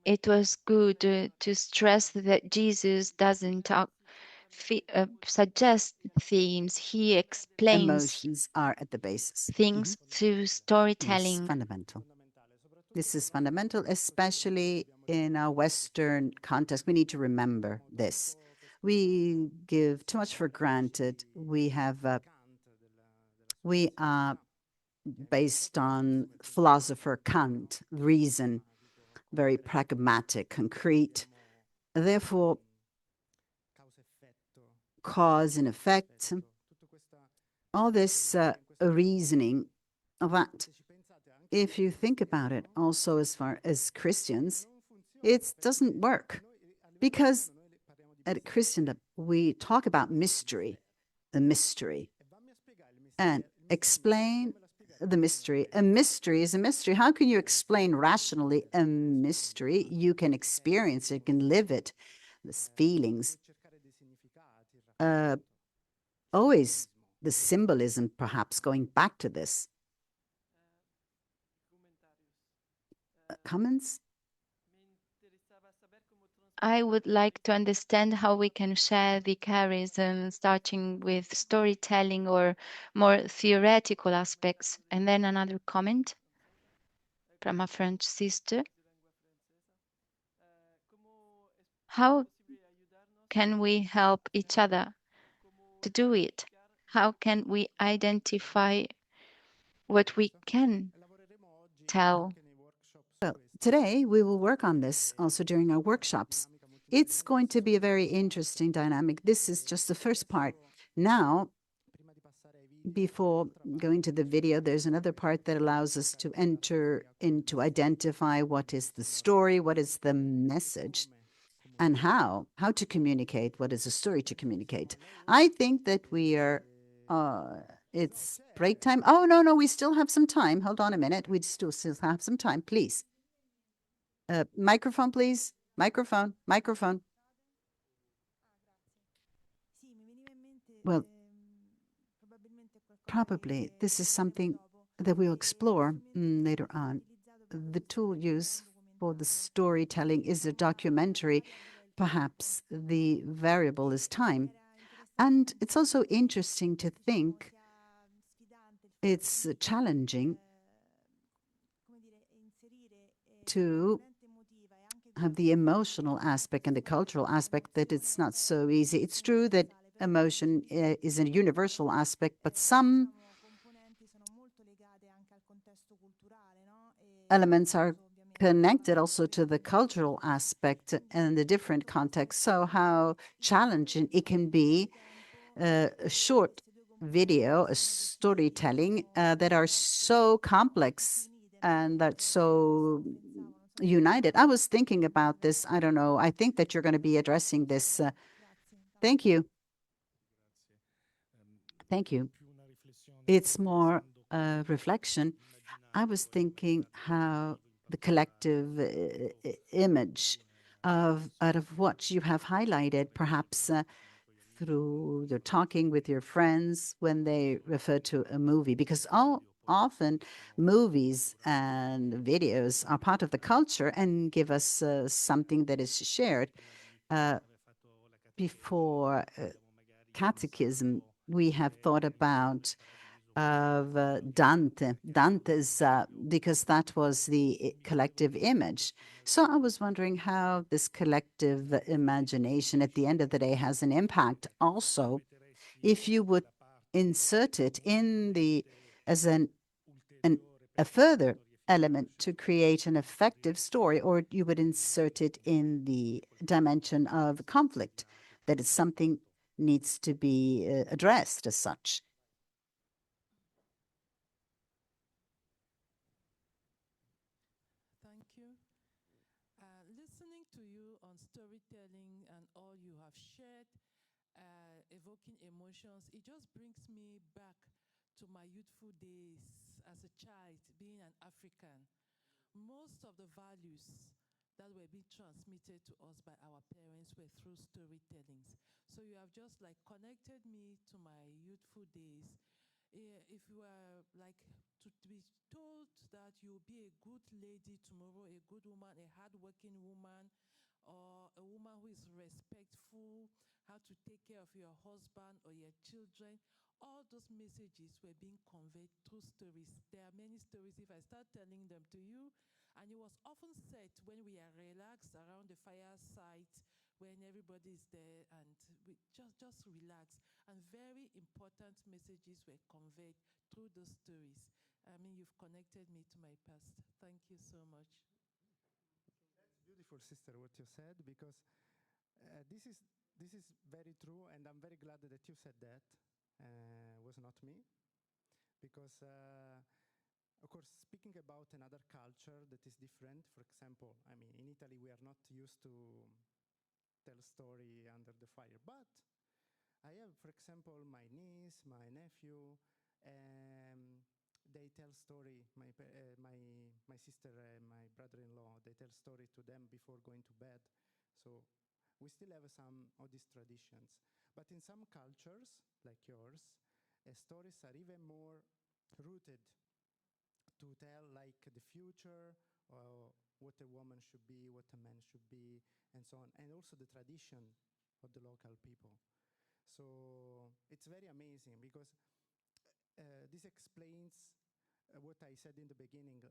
it was good to stress that Jesus doesn't suggest themes, he explains Emotions are at the basis. things through Yes, storytelling. fundamental. This is fundamental, especially in our Western context. We need to remember this. We give too much for granted. We are based on philosopher Kant, reason, very pragmatic, concrete. Therefore, cause and effect, all this reasoning of that. If you think about it, also as far as Christians, it doesn't work because at Christendom we talk about mystery, the mystery, and explain the mystery. A mystery is a mystery. How can you explain rationally a mystery? You can experience it, you can live it, these feelings. Always the symbolism, perhaps going back to this. Comments? I would like to understand how we can share the charism, starting with storytelling or more theoretical aspects. And then another comment from a French sister. How can we help each other to do it? How can we identify what we can tell? Well, today we will work on this also during our workshops. It's going to be a very interesting dynamic. This is just the first part. Now, before going to the video, there's another part that allows us to enter into identify what is the story, what is the message, and how to communicate what is a story to communicate. I think that we are, it's break time. Oh, no, we still have some time. Hold on a minute. We still have some time, please. Microphone, please. Microphone. Well, probably this is something that we'll explore later on. The tool used for the storytelling is a documentary. Perhaps the variable is time. And it's also interesting to think it's challenging to have the emotional aspect and the cultural aspect, that it's not so easy. It's true that emotion is a universal aspect, but some elements are connected also to the cultural aspect and the different context. So how challenging it can be, a short video, a storytelling that are so complex and that's so united. I was thinking about this. I don't know. I think that you're going to be addressing this. Thank you. Thank you. It's more reflection. I was thinking how the collective image of out of what you have highlighted, perhaps through the talking with your friends when they refer to a movie, because often movies and videos are part of the culture and give us something that is shared. Before catechism, we have thought about of Dante's, because that was the collective image. So I was wondering how this collective imagination at the end of the day has an impact. Also, if you would insert it in the as a further element to create an effective story, or you would insert it in the dimension of conflict, that is something needs to be addressed as such. Thank you. Listening to you on storytelling and all you have shared, evoking emotions, it just brings me back to my youthful days as a child, being an African. Most of the values that were being transmitted to us by our parents were through storytellings. So you have just like connected me to my youthful days. If you are like to be told that you'll be a good lady tomorrow, a good woman, a hardworking woman, or a woman who is respectful, how to take care of your husband or your children, all those messages were being conveyed through stories. There are many stories if I start telling them to you, and it was often said when we are relaxed around the fireside, when everybody is there and we just relax. And very important messages were conveyed through those stories. I mean, you've connected me to my past. Thank you so much. That's beautiful, sister, what you said, because this is very true, and I'm very glad that you said that. Was not me, because of course, speaking about another culture that is different. For example, I mean, in Italy we are not used to tell story under the fire, but I have, for example, my niece, my nephew, they tell story. My sister and my brother-in-law, they tell story to them before going to bed. So we still have some of these traditions. But in some cultures, like yours, stories are even more rooted to tell like the future, or what a woman should be, what a man should be, and so on, and also the tradition of the local people. So it's very amazing, because this explains what I said in the beginning.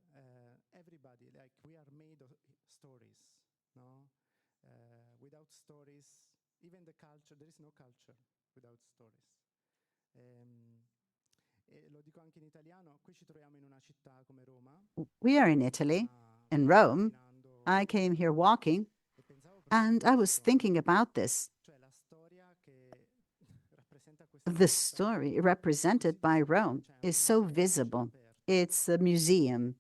Everybody, like, we are made of stories, no? Without stories, even the culture, there is no culture without stories. E lo dico anche in italiano, qui ci troviamo in una città come Roma. We are in Italy, in Rome. I came here walking, And I was thinking about this. The story represented by Rome is so visible. It's a museum.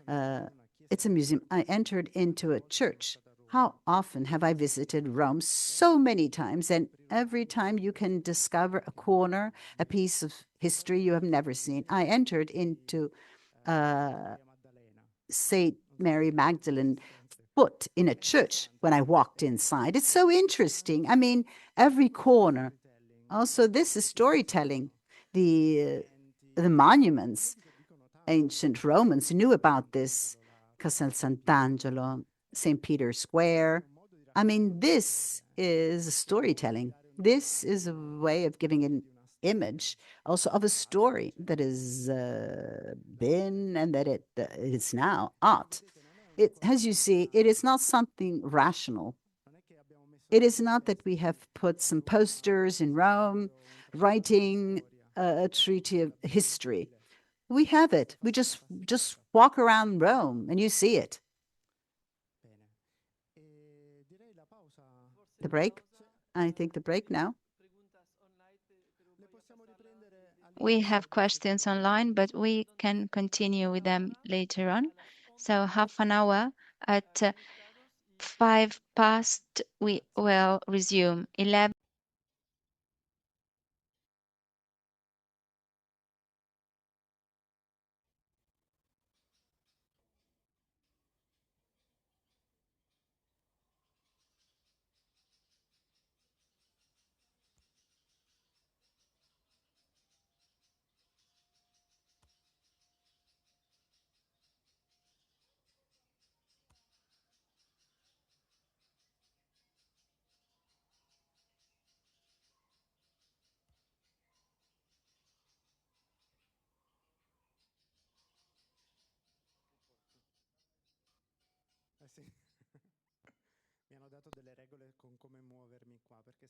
Uh, it's a museum. I entered into a church. How often have I visited Rome? So many times. And every time you can discover a corner, a piece of history you have never seen. I entered into St. Mary Magdalene foot in a church when I walked inside. It's so interesting. I mean, every corner. Also, this is storytelling. The monuments, ancient Romans knew about this. Castel Sant'Angelo, St. Peter's Square. I mean, this is storytelling. This is a way of giving an image also of a story that has been and that it is now art. It, as you see, it is not something rational. It is not that we have put some posters in Rome writing a treaty of history. We have it. We just walk around Rome and you see it. The break? I think the break now. We have questions online, but we can continue with them later on. So half an hour at 5 past, we will resume. 11.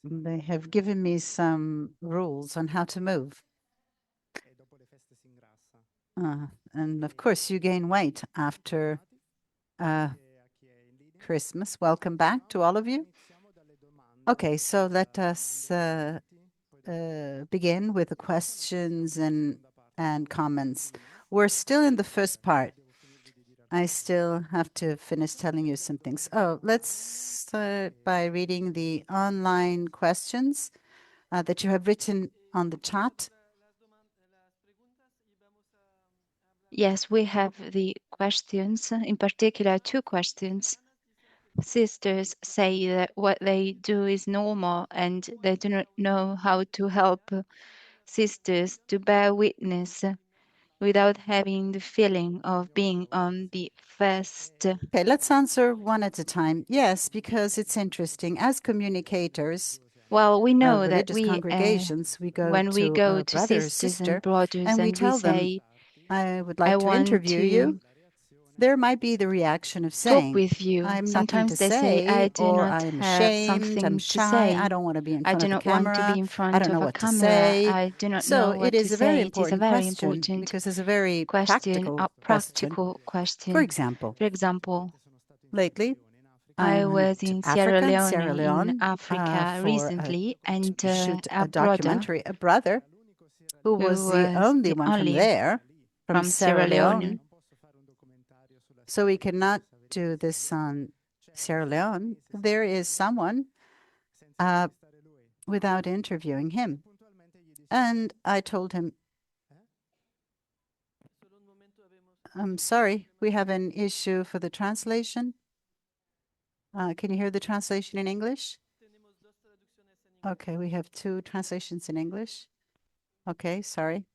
They have given me some rules on how to move. And of course, you gain weight after Christmas. Welcome back to all of you. Okay, so let us begin with the questions and comments. We're still in the first part. I still have to finish telling you some things. Oh, let's start by reading the online questions that you have written on the chat. Yes, we have the questions, in particular, two questions. Sisters say that what they do is normal and they do not know how to help sisters to bear witness without having the feeling of being on the first. Okay, let's answer one at a time. Yes, because it's interesting. As communicators, Well, we know that religious congregations, we go when we to go a to brother or sisters and sister, brothers and we and we tell them, say, I would I like to want interview you. to There might be the reaction of talk saying, with you. I'm nothing to Sometimes they say, I say, do or not I'm have ashamed, I'm something to shy, I say. don't want to be in I front do of the not want to be camera, in I front don't of know a what to camera. say. I do not So know it what to is a very say. It is a important very question important because it's a very question, practical a question. practical For question. example, For example, lately, I I went was to in Africa, Sierra Sierra Leone in Leone, Africa for recently, to and shoot a a brother documentary. A brother who who was the was only the one from only there, from from Sierra Sierra Leone. Leone. So we cannot do this on Sierra Leone. There is someone without interviewing him. And I told him, I'm sorry, we have an issue for the translation. Can you hear the translation in English? Okay, we have two translations in English. Okay, sorry.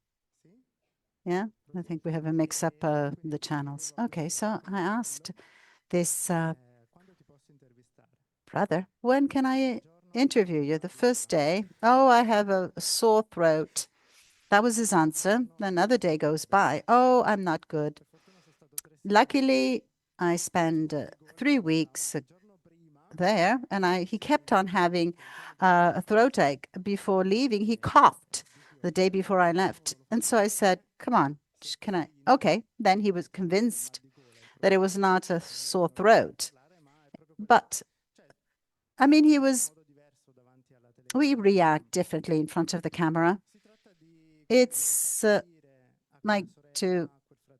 Yeah, I think we have a mix up the channels. Okay, so I asked this brother, when can I interview you? The first day. Oh, I have a sore throat. That was his answer. Another day goes by. Oh, I'm not good. Luckily, I spent 3 weeks there, and he kept on having a throat ache. Before leaving, he coughed the day before I left. And so I said, come on, can I? Okay. Then he was convinced that it was not a sore throat. But I mean, we react differently in front of the camera. It's like to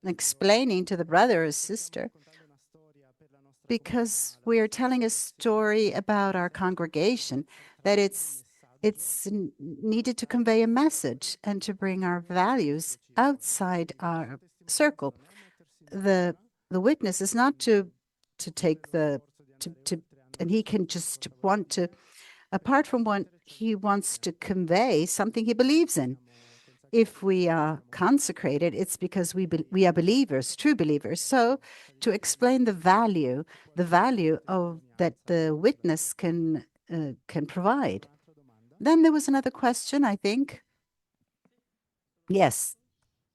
explaining to the brother or sister, because we are telling a story about our congregation, that it's needed to convey a message and to bring our values outside our circle. The witness is not to take the to and he can just want to, apart from what he wants to convey, something he believes in. If we are consecrated, it's because we are believers, true believers. So to explain the value of that the witness can provide. Then there was another question, I think. Yes.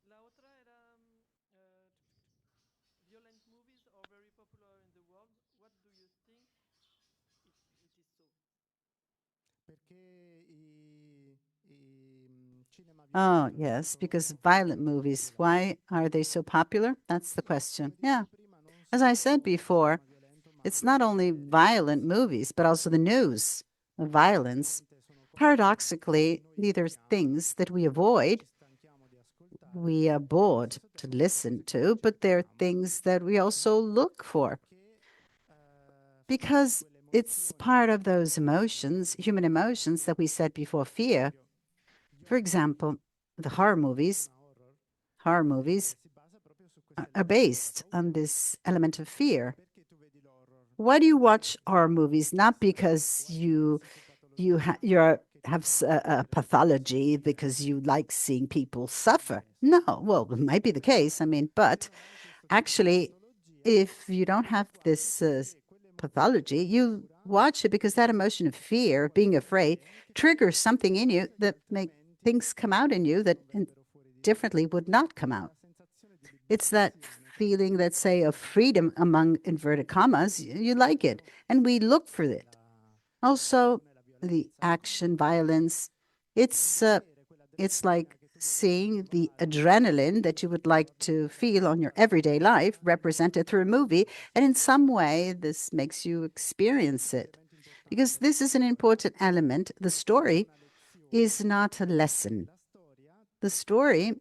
La otra era violent movies are very popular in the world. What do you think if it is so? Oh, yes, because violent movies, why are they so popular? That's the question. Yeah. As I said before, it's not only violent movies, but also the news of violence. Paradoxically, these are things that we avoid, we are bored to listen to, but they're things that we also look for because it's part of those emotions, human emotions that we said before, fear. For example, the horror movies are based on this element of fear. Why do you watch horror movies? Not because have a pathology, because you like seeing people suffer. No, well, it might be the case. I mean, but actually, if you don't have this pathology, you watch it because that emotion of fear, of being afraid, triggers something in you that make things come out in you that differently would not come out. It's that feeling, let's say, of freedom among inverted commas. You like it, and we look for it. Also, the action, violence. It's like seeing the adrenaline that you would like to feel on your everyday life represented through a movie, and in some way, this makes you experience it. Because this is an important element. The story is not a lesson. The story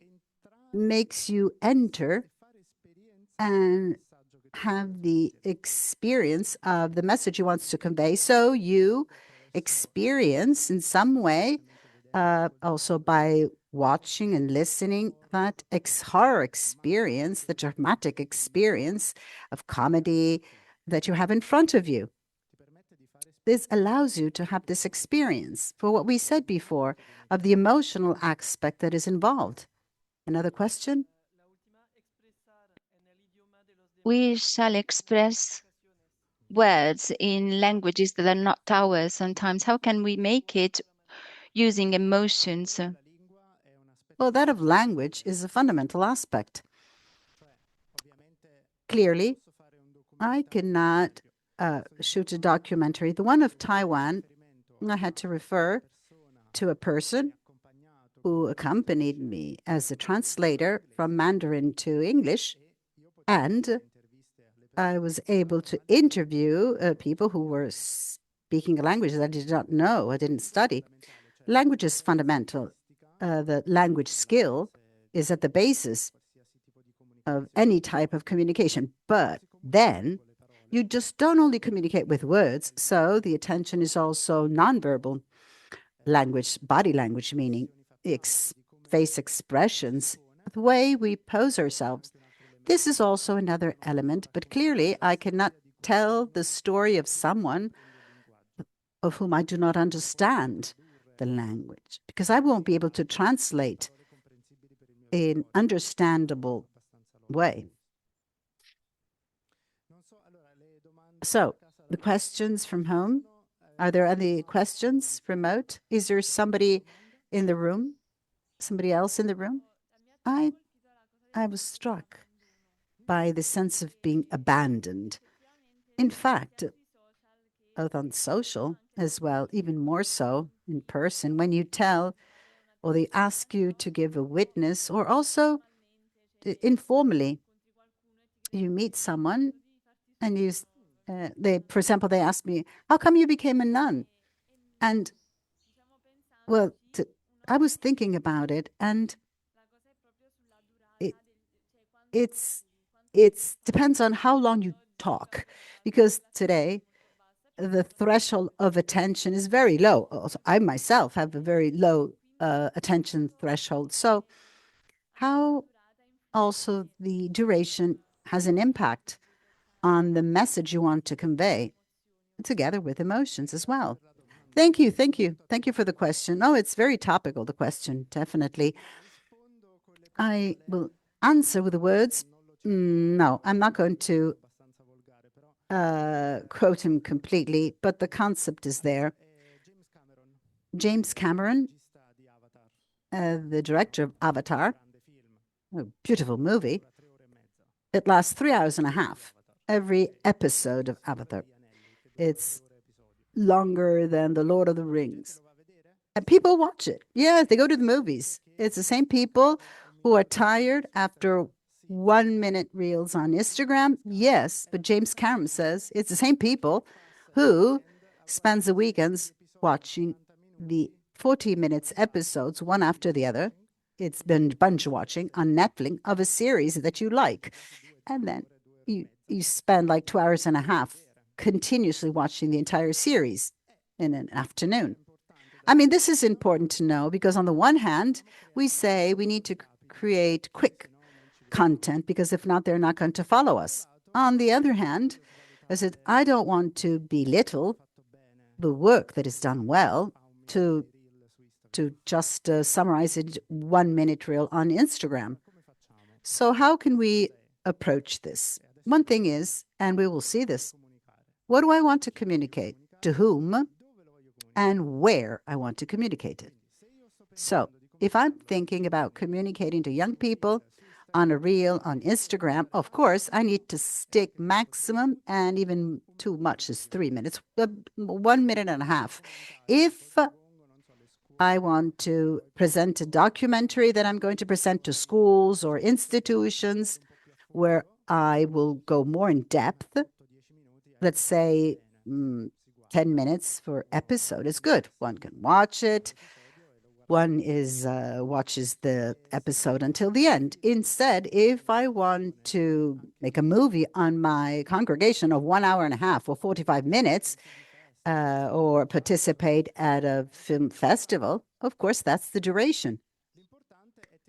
makes you enter and have the experience of the message he wants to convey. So you experience in some way, also by watching and listening, that horror experience, the dramatic experience of comedy that you have in front of you. This allows you to have this experience for what we said before of the emotional aspect that is involved. Another question? We shall express words in languages that are not ours sometimes. How can we make it using emotions? Well, that of language is a fundamental aspect. Clearly, I cannot shoot a documentary. The one of Taiwan, I had to refer to a person who accompanied me as a translator from Mandarin to English, and I was able to interview people who were speaking a language that I did not know, I didn't study. Language is fundamental. The language skill is at the basis of any type of communication. But then you just don't only communicate with words, so the attention is also nonverbal language, body language, meaning face expressions, the way we pose ourselves. This is also another element, but clearly I cannot tell the story of someone of whom I do not understand the language, because I won't be able to translate in understandable way. So the questions from home, are there any questions remote? Is there somebody in the room? Somebody else in the room? I was struck by the sense of being abandoned. In fact, both on social as well, even more so in person, when you tell or they ask you to give a witness, or also informally, you meet someone and for example, they asked me, how come you became a nun? And well, I was thinking about it, and it, it's depends on how long you talk, because today the threshold of attention is very low. Also, I myself have a very low attention threshold. So how also the duration has an impact on the message you want to convey, together with emotions as well. Thank you, thank you, thank you for the question. Oh, it's very topical, the question, definitely. I will answer with the words, no, I'm not going to quote him completely, but the concept is there. James Cameron, the director of Avatar, a beautiful movie, it lasts 3 hours and a half, every episode of Avatar. It's longer than The Lord of the Rings. And people watch it. Yeah, they go to the movies. It's the same people who are tired after 1 minute reels on Instagram. Yes, but James Cameron says it's the same people who spends the weekends watching the 40 minutes episodes one after the other. It's been binge watching on Netflix of a series that you like. And then you spend like 2 hours and a half continuously watching the entire series in an afternoon. I mean, this is important to know because on the one hand, we say we need to create quick content because if not, they're not going to follow us. On the other hand, I said, I don't want to belittle the work that is done well to just summarize it 1 minute reel on Instagram. So how can we approach this? One thing is, and we will see this, what do I want to communicate? To whom? And where I want to communicate it. So if I'm thinking about communicating to young people on a reel on Instagram, of course, I need to stick maximum, and even too much is 3 minutes, 1 minute and a half. If I want to present a documentary that I'm going to present to schools or institutions where I will go more in depth, let's say 10 minutes per episode is good. One can watch it. One watches the episode until the end. Instead, if I want to make a movie on my congregation of 1 hour and a half or 45 minutes, or participate at a film festival, of course, that's the duration.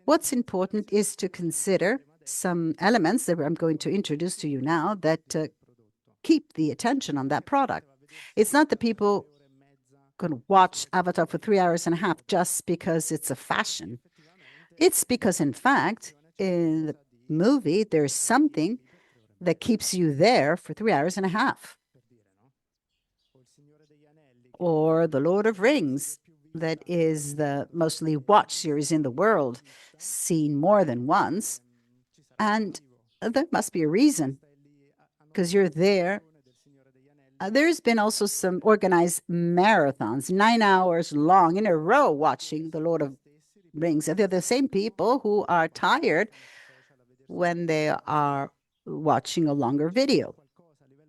What's important is to consider some elements that I'm going to introduce to you now that keep the attention on that product. It's not that people going to watch Avatar for 3 hours and a half just because it's a fashion. It's because, in fact, in the movie, there's something that keeps you there for 3 hours and a half. Or The Lord of Rings, that is the mostly watched series in the world, seen more than once. And there must be a reason, because you're there. There's been also some organized marathons, 9 hours long in a row, watching The Lord of Rings. And they're the same people who are tired when they are watching a longer video.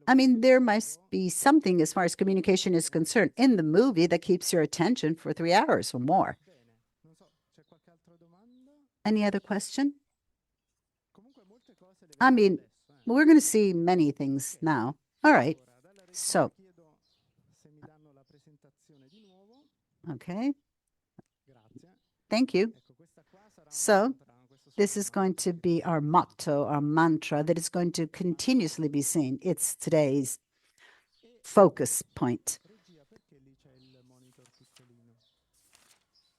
I mean, there must be something as far as communication is concerned in the movie that keeps your attention for 3 hours or more. Any other question? I mean, we're going to see many things now. All right. So, okay. Thank you. So, this is going to be our motto, our mantra that is going to continuously be seen. It's today's focus point.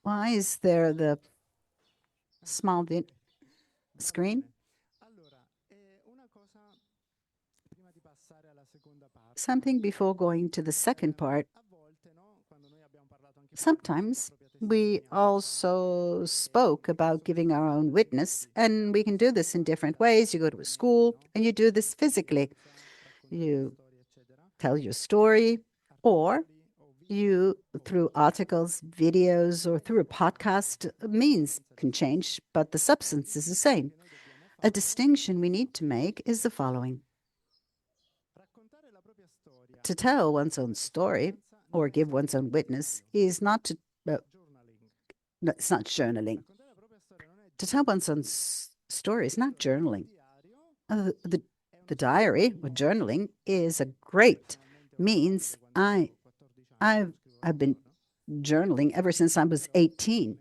Why is there the small screen? Something before going to the second part. Sometimes we also spoke about giving our own witness, and we can do this in different ways. You go to a school and you do this physically. You tell your story, or you, through articles, videos, or through a podcast, means can change, but the substance is the same. A distinction we need to make is the following. to tell one's own story or give one's own witness is not to, no, it's not journaling. To tell one's own story is not journaling. The diary or journaling is a great means. I've been journaling ever since I was 18,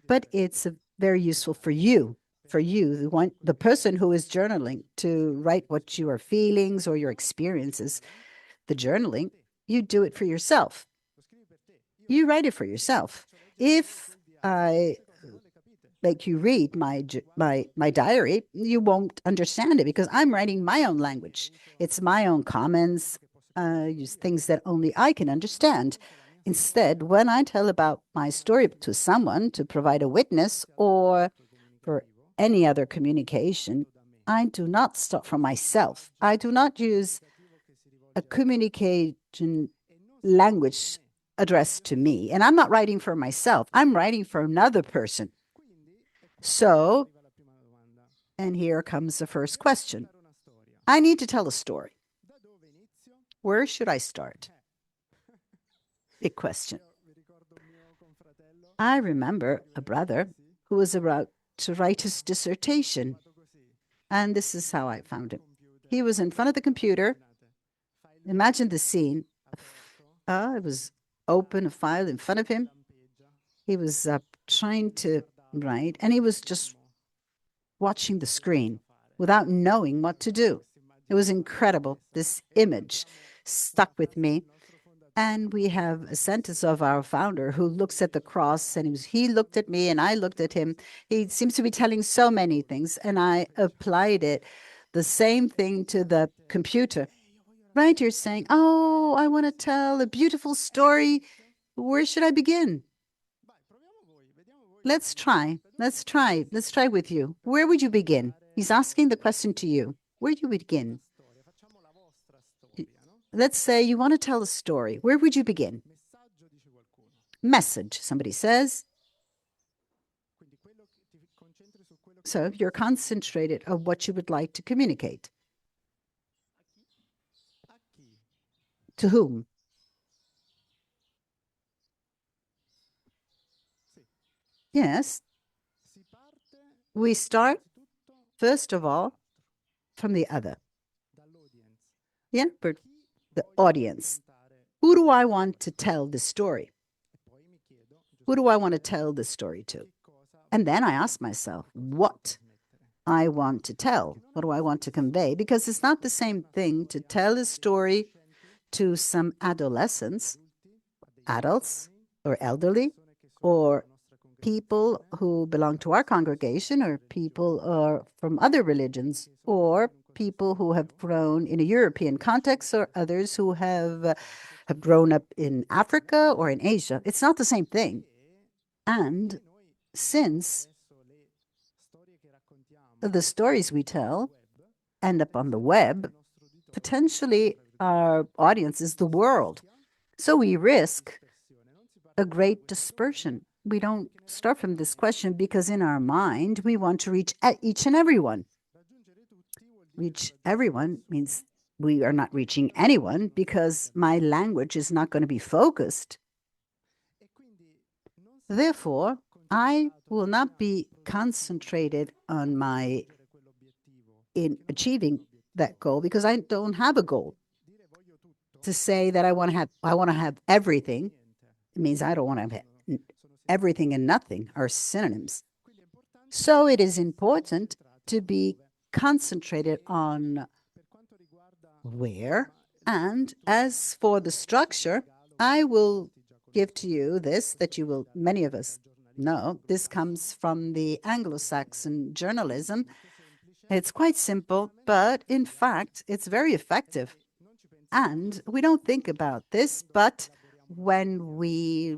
but it's very useful for you, the person who is journaling, to write what your feelings or your experiences. The journaling, you do it for yourself. You write it for yourself. If I make you read my diary, you won't understand it because I'm writing my own language. It's my own comments, use things that only I can understand. Instead, when I tell about my story to someone to provide a witness or for any other communication, I do not start from myself. I do not use a communication language addressed to me. And I'm not writing for myself, I'm writing for another person. So, and here comes the first question. I need to tell a story. Where should I start? Big question. I remember a brother who was about to write his dissertation, and this is how I found him. He was in front of the computer. Imagine the scene. It was open, a file in front of him. He was trying to write, and he was just watching the screen without knowing what to do. It was incredible. This image stuck with me. And we have a sentence of our founder who looks at the cross, and he looked at me and I looked at him. He seems to be telling so many things, and I applied it, the same thing to the computer. Right? You're saying, oh, I want to tell a beautiful story. Where should I begin? Let's try. Let's try. Let's try with you. Where would you begin? He's asking the question to you. Where do you begin? Let's say you want to tell a story. Where would you begin? Message, somebody says. So you're concentrated on what you would like to communicate. To whom? Yes. We start, first of all, from the other. Yeah, but the audience. Who do I want to tell this story? Who do I want to tell this story to? And then I ask myself, what I want to tell? What do I want to convey? Because it's not the same thing to tell a story to some adolescents, adults, or elderly, or people who belong to our congregation, or people from other religions, or people who have grown in a European context, or others who have grown up in Africa or in Asia. It's not the same thing. And since the stories we tell end up on the web, potentially our audience is the world. So we risk a great dispersion. We don't start from this question because in our mind, we want to reach each and everyone. Reach everyone means we are not reaching anyone because my language is not going to be focused. Therefore, I will not be concentrated on in achieving that goal because I don't have a goal. To say that I want to have everything, it means I don't want to have everything and nothing are synonyms. So it is important to be concentrated on where. And as for the structure, I will give to you this that you will, many of us know. This comes from the Anglo-Saxon journalism. It's quite simple, but in fact, it's very effective. And we don't think about this, but when we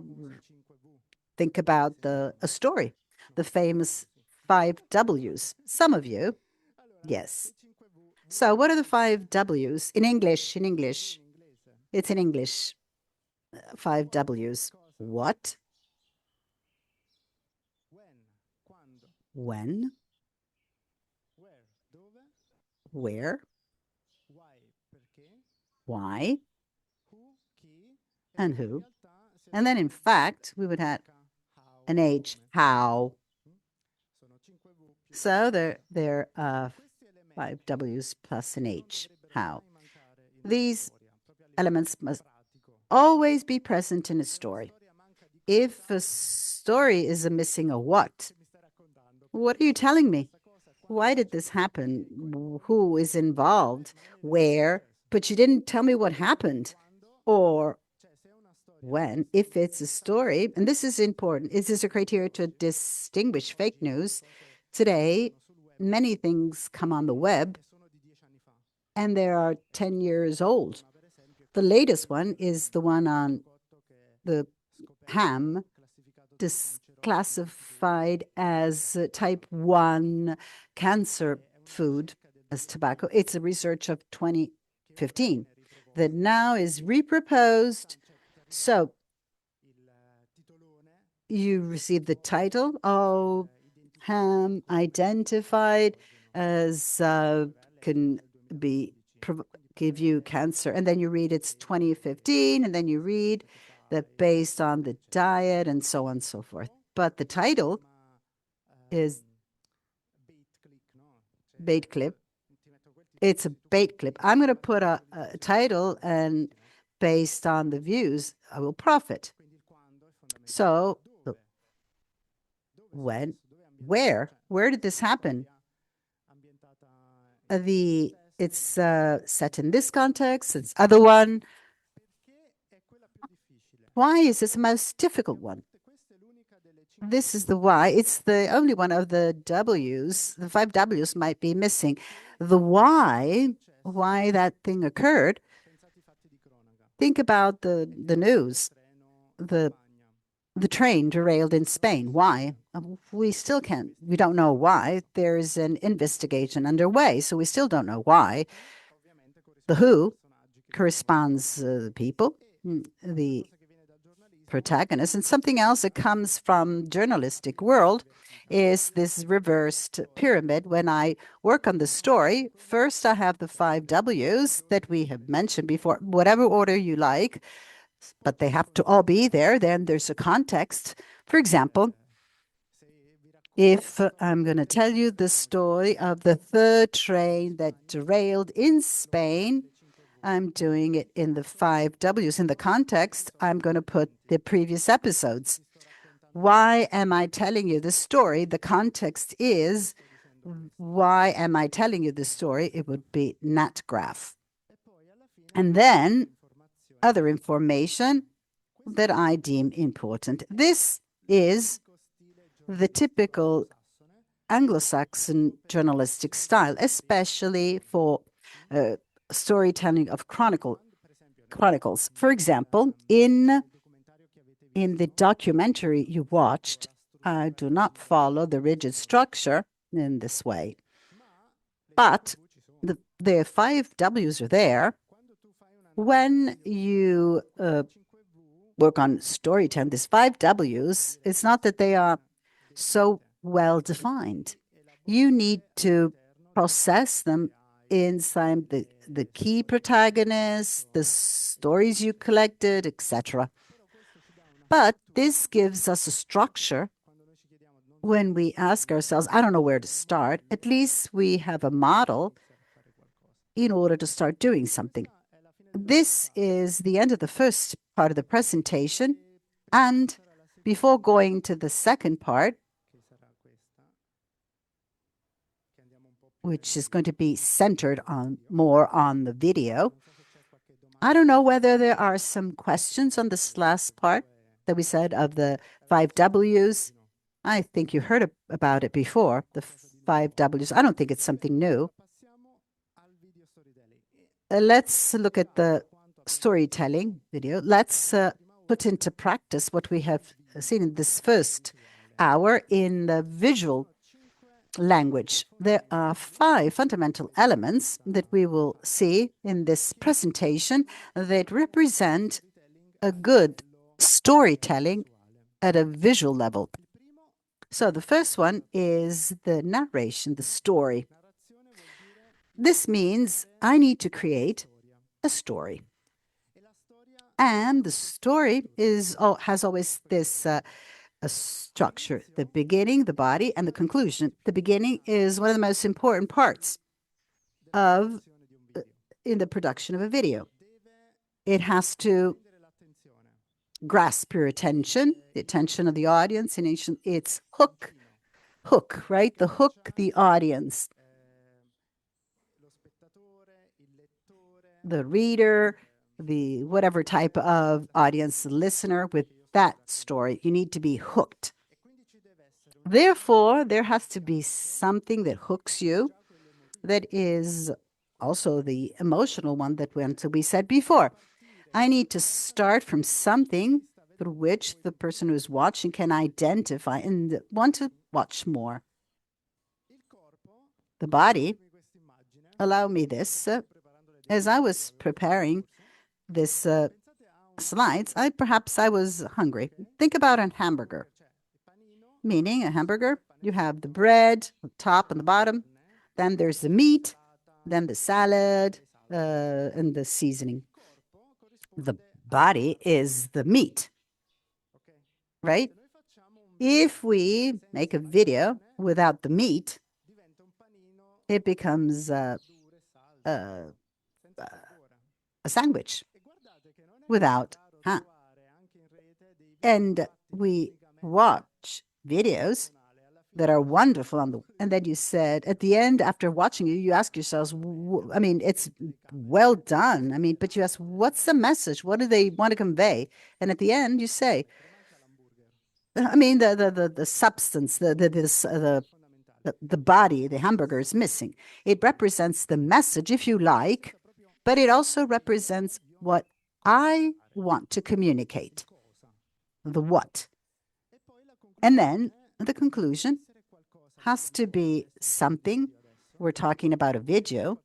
think about a story, the famous 5 Ws. Some of you, yes. So what are the 5 Ws in English? In English, it's in English. 5 Ws. What? When? Where? Why? and who. And then, in fact, we would have an H, how. So there are 5 W's plus an H, how. These elements must always be present in a story. If a story is missing a what are you telling me? Why did this happen? Who is involved? Where? But you didn't tell me what happened or when. If it's a story, and this is important, is this a criteria to distinguish fake news? Today, many things come on the web and they are 10 years old. The latest one is the one on the ham, classified as type 1 cancer food as tobacco. It's a research of 2015 that now is reproposed. So you receive the title, oh, ham identified as can be give you cancer. And then you read it's 2015, and then you read that based on the diet and so on and so forth. But the title is bait clip. It's a bait clip. I'm going to put a title, and based on the views, I will profit. So when, where did this happen? It's set in this context, it's other one. Why is this the most difficult one? This is the why. It's the only one of the W's. The 5 W's might be missing. The why that thing occurred. Think about the news. The train derailed in Spain. Why? We still can't. We don't know why. There's an investigation underway, so we still don't know why. The who corresponds the people, the protagonist, and something else that comes from journalistic world is this reversed pyramid. When I work on the story, first I have the 5 W's that we have mentioned before, whatever order you like, but they have to all be there. Then there's a context. For example, if I'm going to tell you the story of the 3rd train that derailed in Spain, I'm doing it in the 5 W's. In the context, I'm going to put the previous episodes. Why am I telling you the story? The context is, why am I telling you the story? It would be nat graph. And then other information that I deem important. This is the typical Anglo-Saxon journalistic style, especially for storytelling of chronicles. For example, in the documentary you watched, I do not follow the rigid structure in this way. But the 5 W's are there. When you work on storytelling, these 5 W's, it's not that they are so well defined. You need to process them inside the key protagonists, the stories you collected, etc. But this gives us a structure. When we ask ourselves, I don't know where to start, at least we have a model in order to start doing something. This is the end of the first part of the presentation. And before going to the second part, which is going to be centered more on the video, I don't know whether there are some questions on this last part that we said of the 5 W's. I think you heard about it before, the 5 W's. I don't think it's something new. Let's look at the storytelling video. Let's put into practice what we have seen in this first hour in the visual language. There are 5 fundamental elements that we will see in this presentation that represent a good storytelling at a visual level. So the first one is the narration, the story. This means I need to create a story. And the story has always this a structure: the beginning, the body, and the conclusion. The beginning is one of the most important parts of in the production of a video. It has to grasp your attention, the attention of the audience, and it's hook, right? The hook, the audience, the reader, the whatever type of audience, the listener with that story. You need to be hooked. Therefore, there has to be something that hooks you, that is also the emotional one that we said before. I need to start from something through which the person who's watching can identify and want to watch more. The body allowed me this. As I was preparing this slides, perhaps I was hungry. Think about a hamburger. Meaning a hamburger, you have the bread, the top and the bottom, then there's the meat, then the salad, and the seasoning. The body is the meat, right? If we make a video without the meat, it becomes a sandwich without ham. And we watch videos that are wonderful and then you said at the end, after watching you ask yourselves, I mean, it's well done. I mean, but you ask, what's the message? What do they want to convey? And at the end, you say, I mean, the substance, the body, the hamburger is missing. It represents the message, if you like, but it also represents what I want to communicate, the what. And then the conclusion has to be something. We're talking about a video,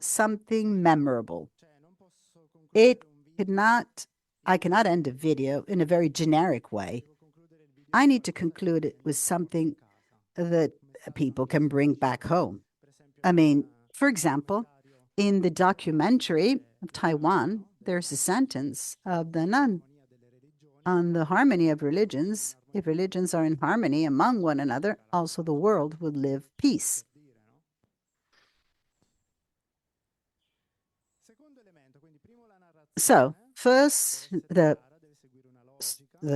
something memorable. I cannot end a video in a very generic way. I need to conclude it with something that people can bring back home. I mean, for example, in the documentary of Taiwan, there's a sentence of the nun on the harmony of religions. If religions are in harmony among one another, also the world will live peace. So, first, the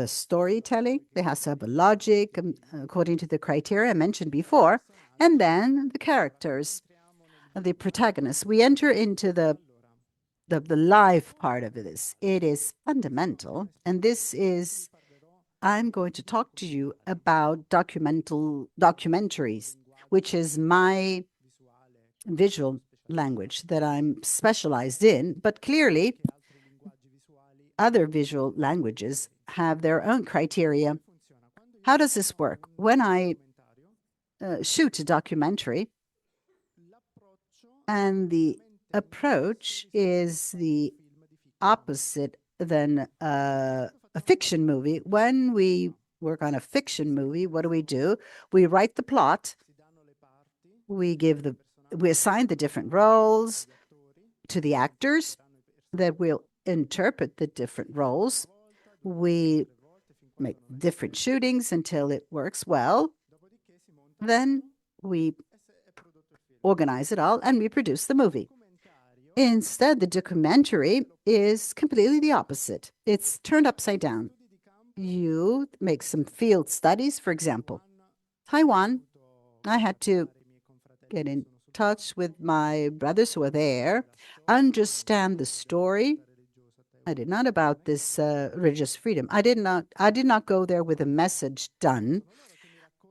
storytelling, they has to have a logic according to the criteria I mentioned before, and then the characters, the protagonists. We enter into the live part of this. It is fundamental, and I'm going to talk to you about documentaries, which is my visual language that I'm specialized in, but clearly other visual languages have their own criteria. How does this work? When I shoot a documentary, and the approach is the opposite than a fiction movie. When we work on a fiction movie, what do? We write the plot. We assign the different roles to the actors that will interpret the different roles. We make different shootings until it works well. Then we organize it all and we produce the movie. Instead, the documentary is completely the opposite. It's turned upside down. You make some field studies, for example. Taiwan, I had to get in touch with my brothers who were there, understand the story. I did not about this religious freedom. I did not go there with a message done.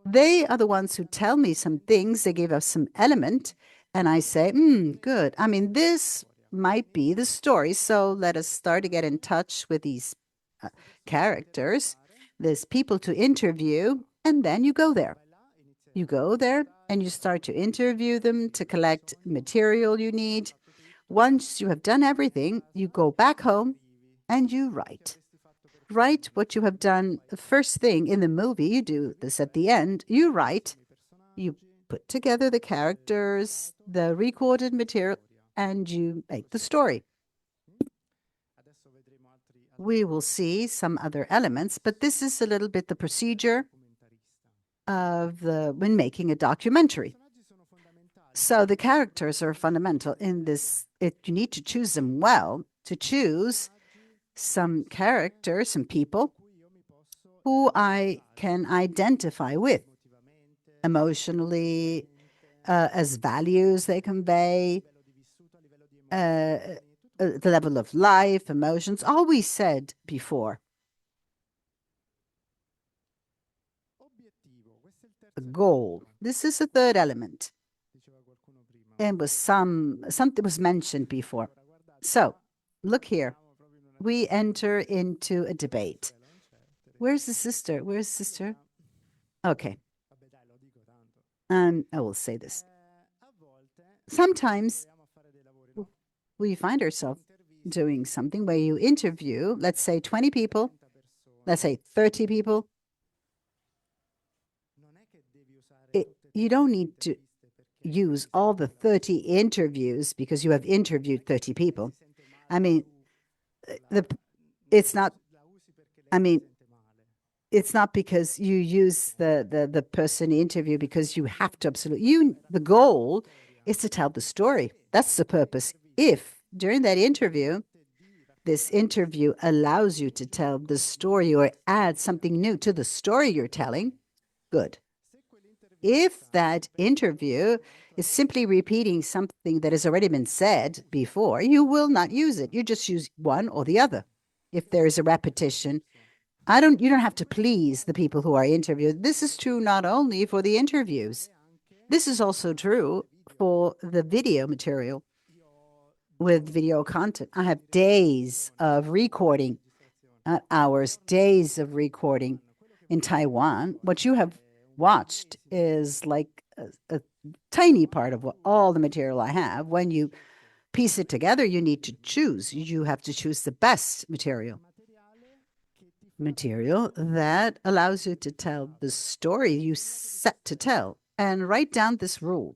They are the ones who tell me some things. They give us some element, and I say, good. I mean, this might be the story. So let us start to get in touch with these characters. There's people to interview, and then you go there. You go there and you start to interview them to collect material you need. Once you have done everything, you go back home and you write. Write what you have done. The first thing in the movie, you do this at the end. You write, you put together the characters, the recorded material, and you make the story. we will see some other elements, but this is a little bit the procedure of when making a documentary. So the characters are fundamental in this. You need to choose them well, to choose some characters, some people who I can identify with emotionally, as values they convey, the level of life, emotions, all we said before. A goal. This is the third element. And was something was mentioned before. So look here. We enter into a debate. Where's the sister? Where's the sister? Okay. I will say this. Sometimes we find ourselves doing something where you interview, let's say 20 people, let's say 30 people. You don't need to use all the 30 interviews because you have interviewed 30 people. I mean, it's not, I mean, it's not because you use the person interview because you have to absolutely, the goal is to tell the story. That's the purpose. If during that interview, this interview allows you to tell the story or add something new to the story you're telling, good. If that interview is simply repeating something that has already been said before, you will not use it. You just use one or the other. If there is a repetition, you don't have to please the people who are interviewed. This is true not only for the interviews. This is also true for the video material with video content. I have days of recording, not hours, days of recording in Taiwan. What you have watched is like a tiny part of all the material I have. When you piece it together, you need to choose. You have to choose the best material that allows you to tell the story you set to tell. And write down this rule.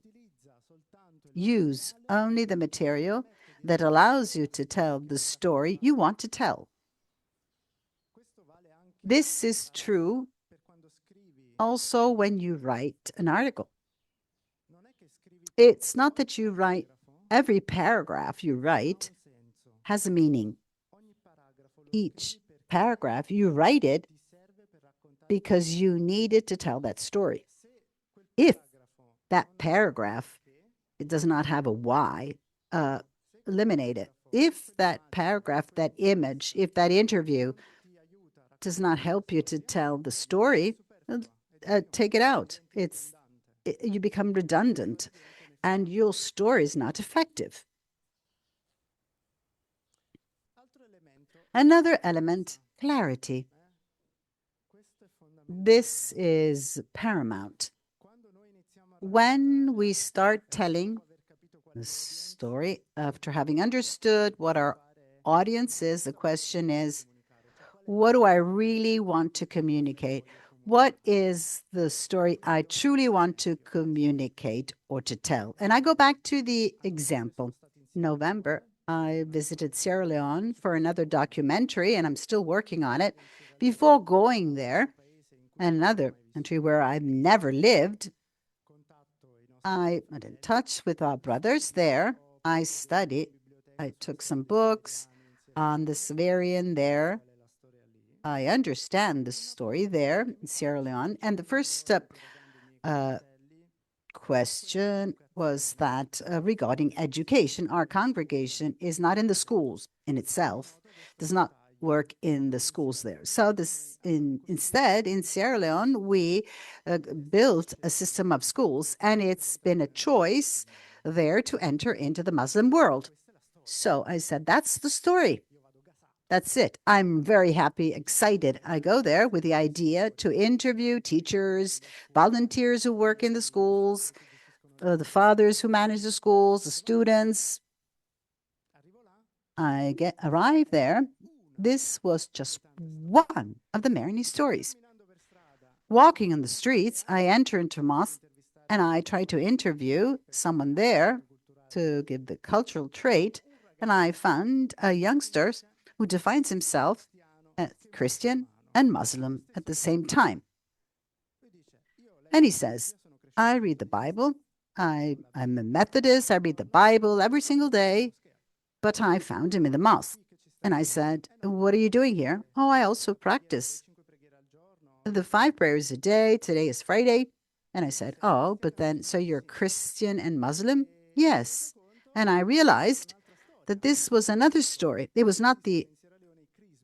Use only the material that allows you to tell the story you want to tell. This is true also when you write an article. It's not that you write, every paragraph you write has a meaning. Each paragraph, you write it because you needed to tell that story. If that paragraph, it does not have a why, eliminate it. If that paragraph, that image, if that interview does not help you to tell the story, take it out. You become redundant and your story is not effective. Another element, clarity. This is paramount. When we start telling the story, after having understood what our audience is, the question is, what do I really want to communicate? What is the story I truly want to communicate or to tell? And I go back to the example. In November, I visited Sierra Leone for another documentary, and I'm still working on it. Before going there, another country where I've never lived, I got in touch with our brothers there. I studied. I took some books on the Siberian there. I understand the story there in Sierra Leone. And the first question was that regarding education, our congregation is not in the schools in itself, does not work in the schools there. So instead, in Sierra Leone, we built a system of schools, and it's been a choice there to enter into the Muslim world. So I said, that's the story. That's it. I'm very happy, excited. I go there with the idea to interview teachers, volunteers who work in the schools, the fathers who manage the schools, the students. I arrive there. This was just one of the many stories. Walking on the streets, I enter into a mosque and I try to interview someone there to give the cultural trait. And I found youngsters who defines himself as Christian and Muslim at the same time. And he says, I read the Bible. I'm a Methodist. I read the Bible every single day, but I found him in the mosque. And I said, what are you doing here? Oh, I also practice the 5 prayers a day. Today is Friday. And I said, oh, but then, so you're Christian and Muslim? Yes. And I realized that this was another story. It was not the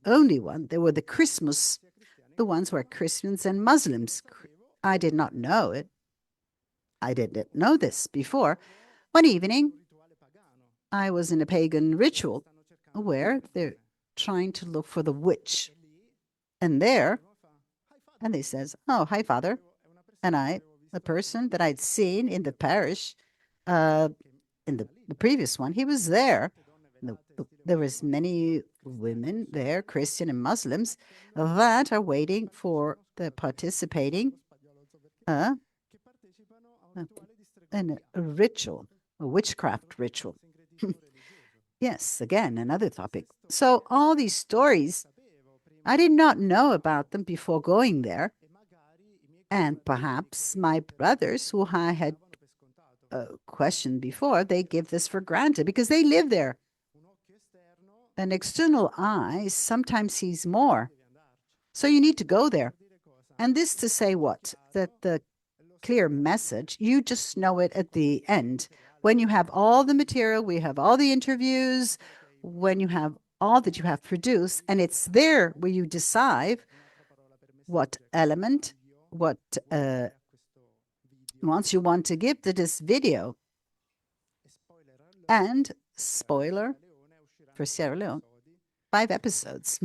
only one. There were the Christmas, the ones where Christians and Muslims. I did not know it. I didn't know this before. One evening, I was in a pagan ritual where they're trying to look for the witch. And there, and they says, oh, hi, Father. And I, a person that I'd seen in the parish, in the previous one, he was there. There was many women there, Christian and Muslims, that are waiting for the participating in a ritual, a witchcraft ritual. Yes, again, another topic. So all these stories, I did not know about them before going there. And perhaps my brothers, who I had questioned before, they give this for granted because they live there. An external eye sometimes sees more. So you need to go there. And this to say what? That the clear message, you just know it at the end. When you have all the material, we have all the interviews, when you have all that you have produced, and it's there where you decide what element, what once you want to give to this video. And spoiler for Sierra Leone, 5 episodes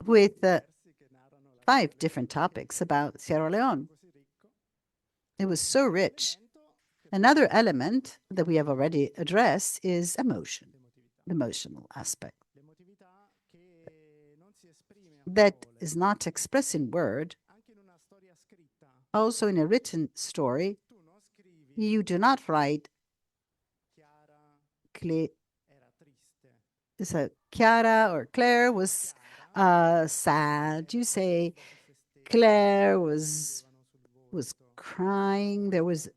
with 5 different topics about Sierra Leone. It was so rich. Another element that we have already addressed is emotion, the emotional aspect. That is not expressed in word. Also in a written story, you do not write so Chiara or Claire was sad. You say Claire was crying. There was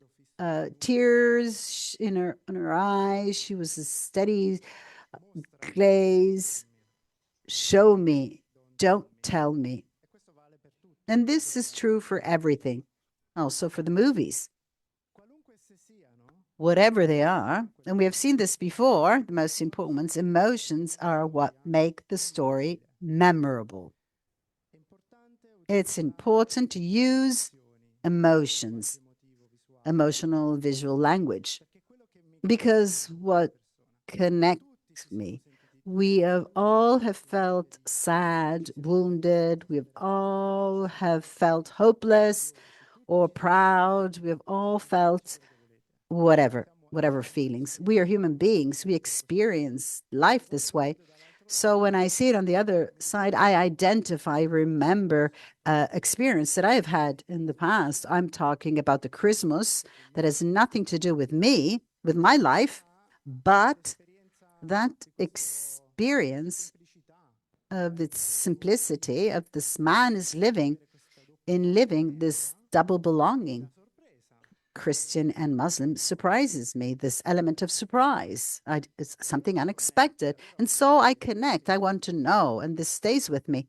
tears in her eyes. She was a steady glaze. Show me, don't tell me. And this is true for everything, also for the movies. Whatever they are, and we have seen this before, the most important ones, emotions are what make the story memorable. It's important to use emotions, emotional visual language, because what connects me, we all have felt sad, wounded, we all have felt hopeless or proud, we have all felt whatever feelings. We are human beings. We experience life this way. So when I see it on the other side, I identify, remember experience that I have had in the past. I'm talking about the Christmas that has nothing to do with me, with my life, but that experience of its simplicity, of this man is living this double belonging. Christian and Muslim surprises me, this element of surprise. It's something unexpected. And so I connect. I want to know, and this stays with me.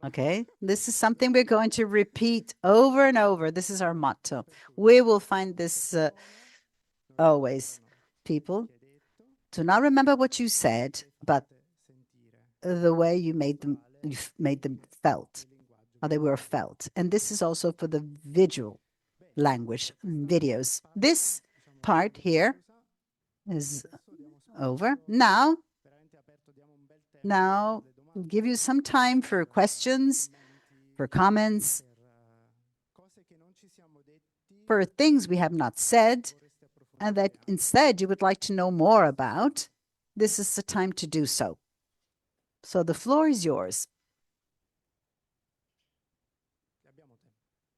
Okay, this is something we're going to repeat over and over. This is our motto. We will find this always. People, do not remember what you said, but the way you made them felt, how they were felt. And this is also for the visual language videos. This part here is over. Now we'll give you some time for questions, for comments, for things we have not said, and that instead you would like to know more about. This is the time to do so. So the floor is yours.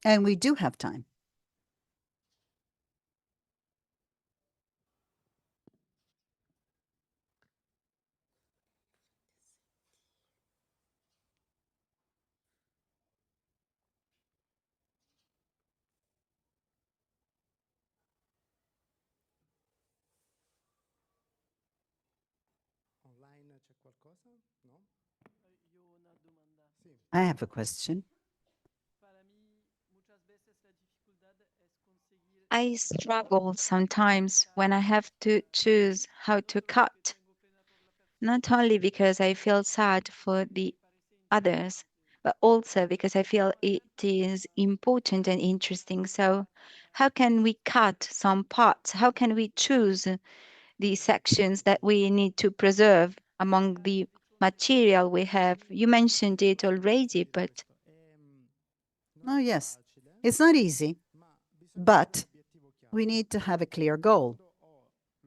And we do have time. c'è qualcosa? No? I have a question. I struggle sometimes when I have to choose how to cut, not only because I feel sad for the others, but also because I feel it is important and interesting. So, how can we cut some parts? How can we choose the sections that we need to preserve among the material we have? You mentioned it already, but Oh, yes. It's not easy, but we need to have a clear goal.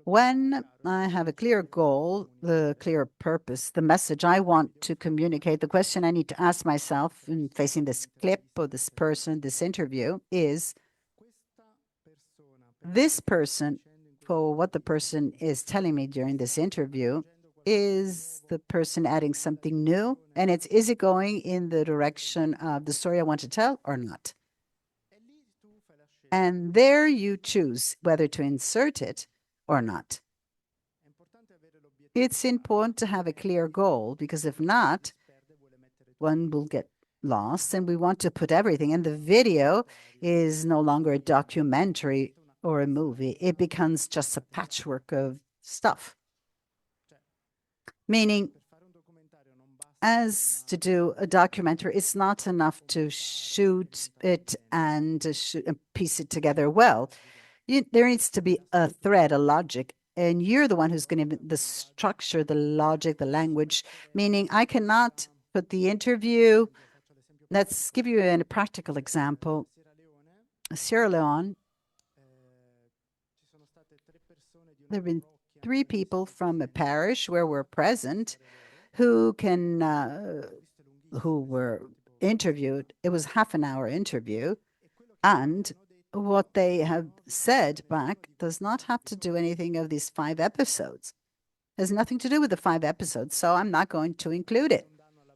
When I have a clear goal, the clear purpose, the message I want to communicate, the question I need to ask myself in facing this clip or this person, this interview is this person, for what the person is telling me during this interview, is the person adding something new? And is it going in the direction of the story I want to tell or not? And there you choose whether to insert it or not. It's important to have a clear goal because if not, one will get lost and we want to put everything. And the video is no longer a documentary or a movie, it becomes just a patchwork of stuff. Meaning, as to do a documentary, it's not enough to shoot it and piece it together well. There needs to be a thread, a logic, and you're the one who's going to the structure, the logic, the language. Meaning, I cannot put the interview. Let's give you a practical example. Sierra Leone, there have been 3 people from a parish where we're present who were interviewed. It was half an hour interview, and what they have said back does not have to do anything of these 5 episodes. Has nothing to do with the 5 episodes, so I'm not going to include it.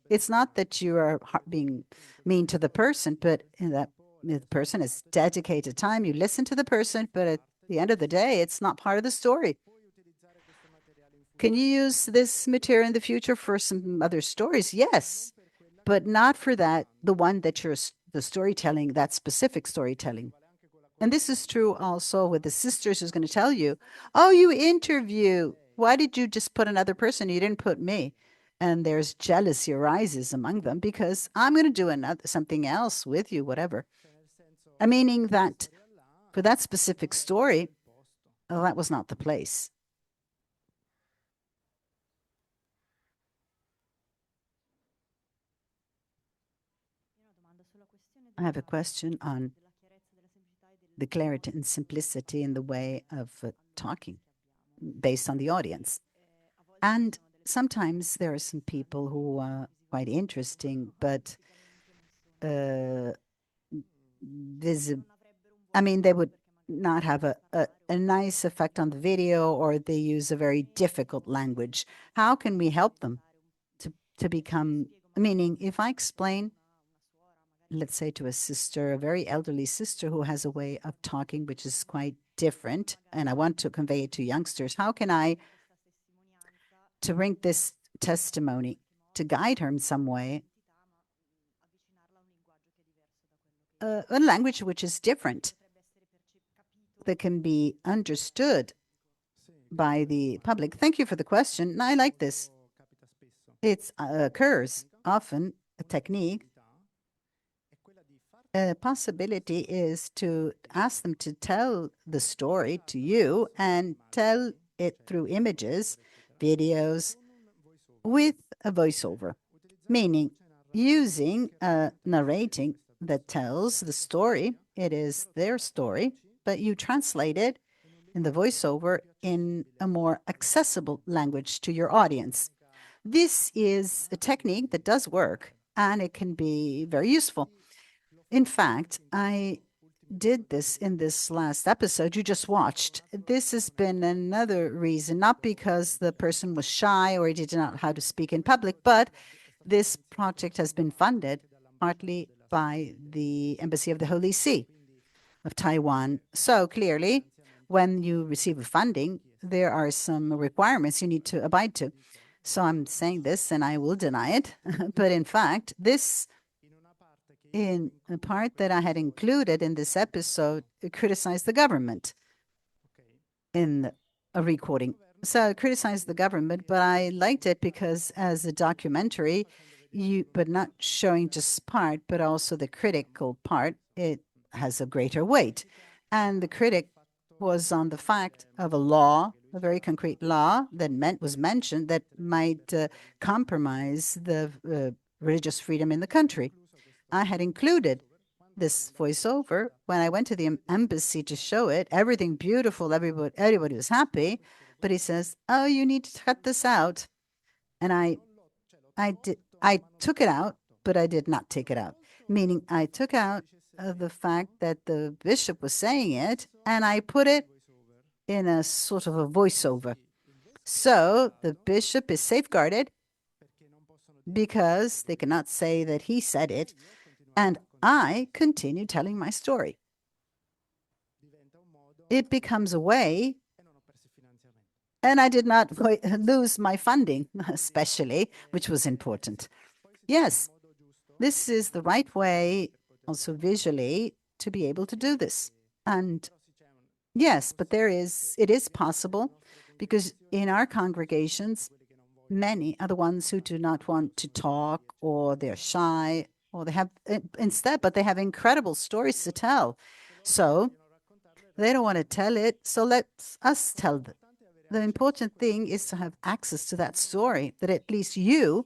It's not that you are being mean to the person, but that the person has dedicated time. You listen to the person, but at the end of the day, it's not part of the story. Can you use this material in the future for some other stories? Yes, but not for that, the one that you're the storytelling, that specific storytelling. And this is true also with the sisters who's going to tell you, oh, you interview. Why did you just put another person? You didn't put me. And there's jealousy arises among them because I'm going to do something else with you, whatever. I meaning that for that specific story, well, that was not the place. I have a question on the clarity and simplicity in the way of talking based on the audience. And sometimes there are some people who are quite interesting, but they would not have a nice effect on the video, or they use a very difficult language. How can we help them to become, meaning if I explain, let's say to a sister, a very elderly sister who has a way of talking which is quite different, and I want to convey it to youngsters, how can I to bring this testimony to guide her in some way, a language which is different, that can be understood by the public? Thank you for the question. I like this. It occurs often, a technique. A possibility is to ask them to tell the story to you and tell it through images, videos, with a voiceover, meaning using narrating that tells the story. It is their story, but you translate it in the voiceover in a more accessible language to your audience. This is a technique that does work, and it can be very useful. In fact, I did this in this last episode you just watched. This has been another reason, not because the person was shy or he didn't know how to speak in public, but this project has been funded partly by the Embassy of the Holy See of Taiwan. So clearly, when you receive funding, there are some requirements you need to abide to. So I'm saying this and I will deny it. But in fact, this, in a part that I had included in this episode, criticized the government in a recording. So I criticized the government, but I liked it because as a documentary, but not showing just part, but also the critical part, it has a greater weight. And the critic was on the fact of a law, a very concrete law that was mentioned that might compromise the religious freedom in the country. I had included this voiceover when I went to the embassy to show it. Everything beautiful, everybody was happy, but he says, "Oh, you need to cut this out," and I took it out, but I did not take it out. Meaning, I took out the fact that the bishop was saying it, and I put it in a sort of a voiceover. So the bishop is safeguarded because they cannot say that he said it, and I continue telling my story. It becomes a way, and I did not lose my funding, especially, which was important. Yes, this is the right way, also visually, to be able to do this. And yes, but it is possible because in our congregations, many are the ones who do not want to talk or they're shy or they have instead, but they have incredible stories to tell. So they don't want to tell it. So let us tell them. The important thing is to have access to that story, that at least you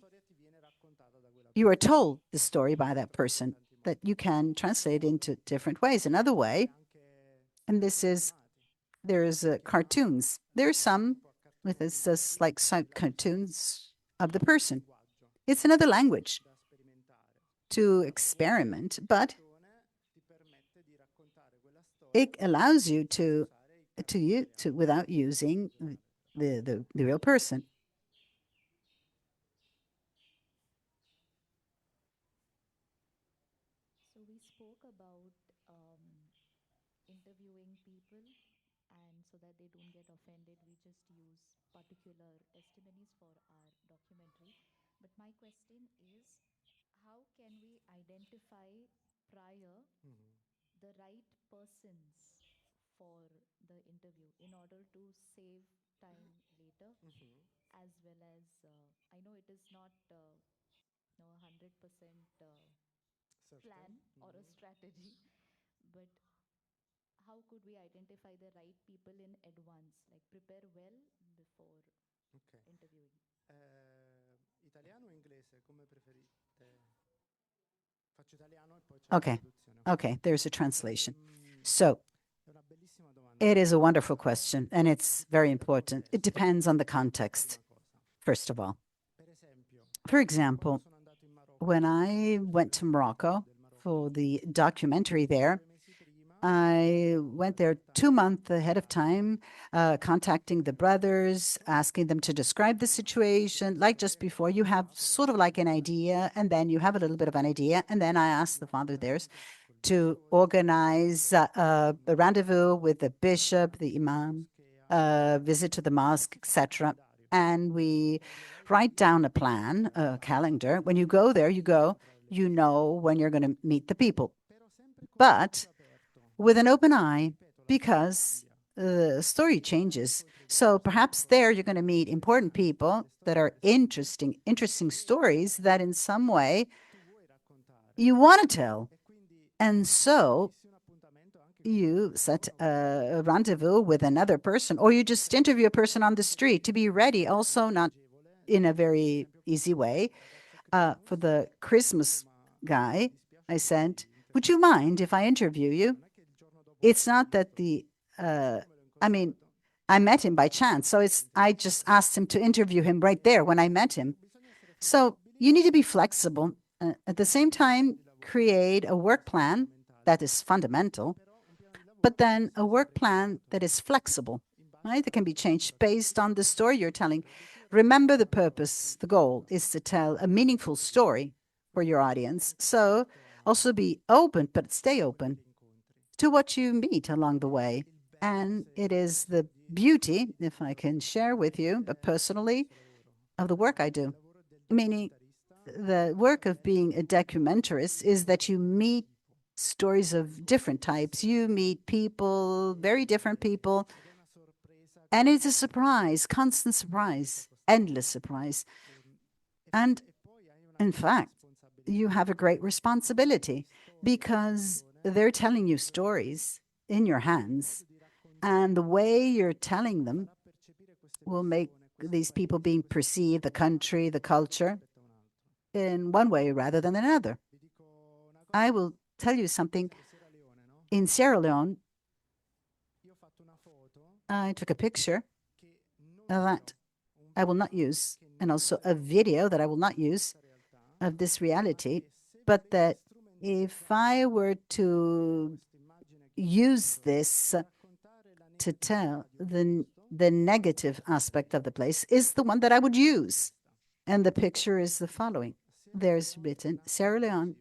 are told the story by that person, that you can translate into different ways. Another way, and this is, there's cartoons. There's some with it's just like cartoons of the person. It's another language to experiment, but it allows you to without using the real person. So we spoke about interviewing people, and so that they don't get offended, we just use particular testimonies for our documentary. But my question is, how can we identify prior the right persons for the interview in order to save time later, as well as I know it is not no 100% plan or a strategy, but how could we identify the right people in advance, like prepare well before interviewing? Italiano o inglese, come preferite? Faccio italiano e poi c'è Okay. traduzione. Okay, there's a translation. So it is a wonderful question, and it's very important. It depends on the context, first of all. For example, when I went to Morocco for the documentary there, I went there 2 months ahead of time, contacting the brothers, asking them to describe the situation. Like just before, you have sort of like an idea, and then you have a little bit of an idea, and then I asked the father theirs to organize a rendezvous with the bishop, the imam, a visit to the mosque, etc. And we write down a plan, a calendar. When you go there, you know when you're going to meet the people. But with an open eye, because the story changes. So perhaps there you're going to meet important people that are interesting stories that in some way you want to tell. And so you set a rendezvous with another person, or you just interview a person on the street to be ready, also not in a very easy way. For the Christmas guy, I said, "Would you mind if I interview you?" It's not that I mean, I met him by chance. So I just asked him to interview him right there when I met him. So you need to be flexible. At the same time, create a work plan that is fundamental, but then a work plan that is flexible, right? That can be changed based on the story you're telling. Remember the purpose, the goal is to tell a meaningful story for your audience. So also be open, but stay open to what you meet along the way. And it is the beauty, if I can share with you, but personally, of the work I do. Meaning, the work of being a documentarist is that you meet stories of different types. You meet people, very different people, and it's a surprise, constant surprise, endless surprise. And in fact, you have a great responsibility because they're telling you stories in your hands, and the way you're telling them will make these people being perceived, the country, the culture, in one way rather than another. I will tell you something. In Sierra Leone, I took a picture that I will not use, and also a video that I will not use of this reality, but that if I were to use this to tell the negative aspect of the place, is the one that I would use. And the picture is the following. There's written Sierra Leone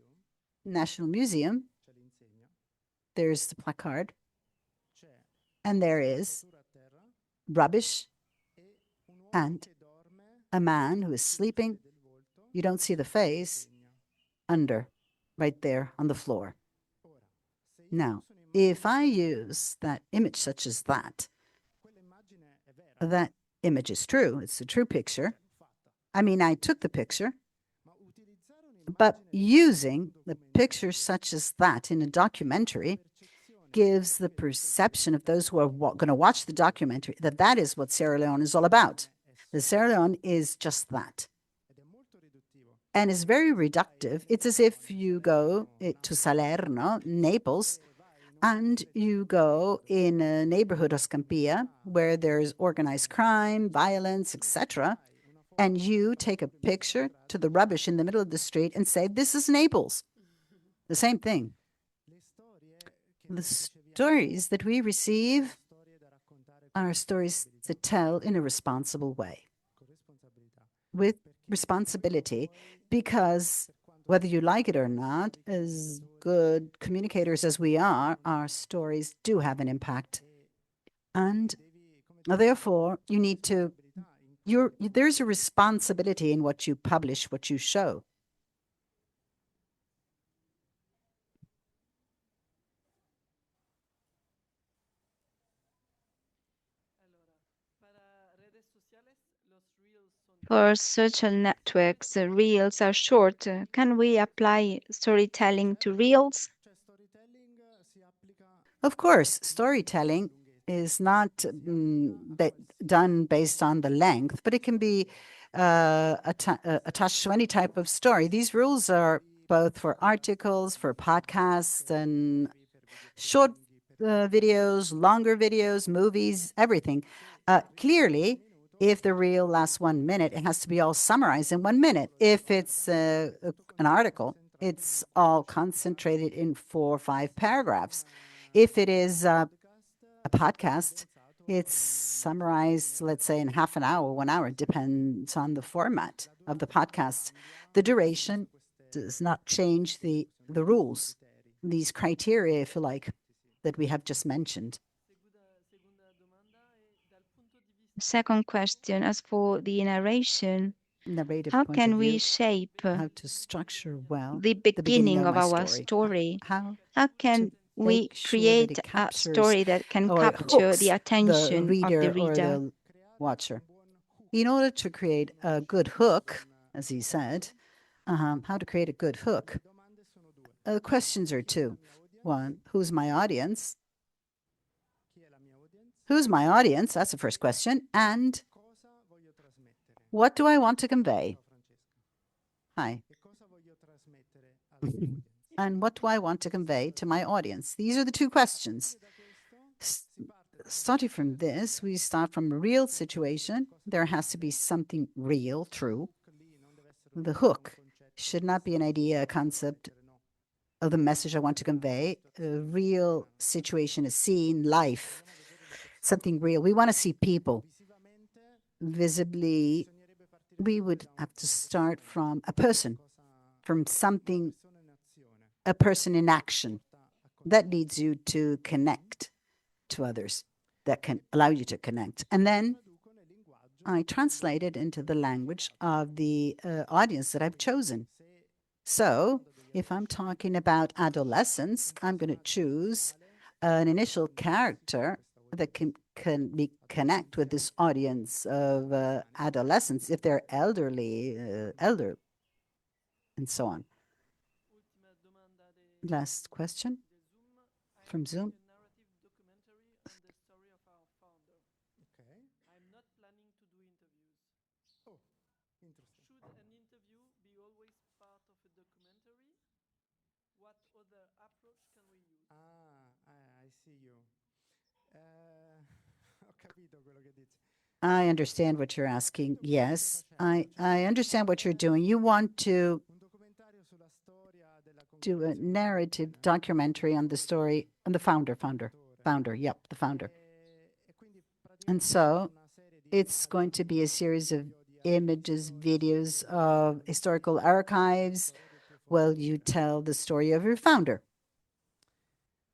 National Museum. There's the placard. And there is rubbish and a man who is sleeping. You don't see the face under, right there on the floor. Now, if I use that image such as that, that image is true. It's a true picture. I mean, I took the picture, but using the picture such as that in a documentary gives the perception of those who are going to watch the documentary that that is what Sierra Leone is all about. The Sierra Leone is just that. And it's very reductive. It's as if you go to Salerno, Naples, and you go in a neighborhood of Scampia where there's organized crime, violence, etc., and you take a picture to the rubbish in the middle of the street and say, this is Naples. The same thing. The stories that we receive are stories to tell in a responsible way, with responsibility, because whether you like it or not, as good communicators as we are, our stories do have an impact. And therefore, you need to, there's a responsibility in what you publish, what you show. For social networks, reels are short. Can we apply storytelling to reels? Of course, storytelling is not done based on the length, but it can be attached to any type of story. These rules are both for articles, for podcasts, and short videos, longer videos, movies, everything. Clearly, if the reel lasts 1 minute, it has to be all summarized in 1 minute. If it's an article, it's all concentrated in 4 or 5 paragraphs. If it is a podcast, it's summarized, let's say, in half an hour, 1 hour. It depends on the format of the podcast. The duration does not change the rules, these criteria, if you like, that we have just mentioned. Second question, as for the narration, Narrative how point of can we view, shape how to structure well the the beginning beginning of of my our story. story? How How to can we make sure that create it a captures story that can or capture hooks the the attention of the reader or reader? the watcher? In order to create a good hook, as he said, how to create a good hook, questions are two. One, who's my audience? Who's my audience? That's the first question. And what do I want to convey? Hi. And what do I want to convey to my audience? These are the two questions. Starting from this, we start from a real situation. There has to be something real, true. The hook should not be an idea, a concept of the message I want to convey. A real situation, a scene, life, something real. We want to see people. Visibly, we would have to start from a person, from something, a person in action. That leads you to connect to others, that can allow you to connect. And then I translate it into the language of the audience that I've chosen. So if I'm talking about adolescents, I'm going to choose an initial character that can connect with this audience of adolescents if they're elderly, elder, and so on. Last question from Zoom. Okay. I'm not planning to do interviews. Oh, interesting. Should an interview be always part of a documentary? What other approach can we use? I see you. Ho capito quello che dici. I understand what you're asking. Yes, I understand what you're doing. You want to Un documentario sulla storia della do a congregazione narrative cattolica documentary on the story, on the founder, yep, the founder. E quindi And praticamente so una serie di it's going to be a series of images, videos of historical archives. Well, you tell the story of your founder.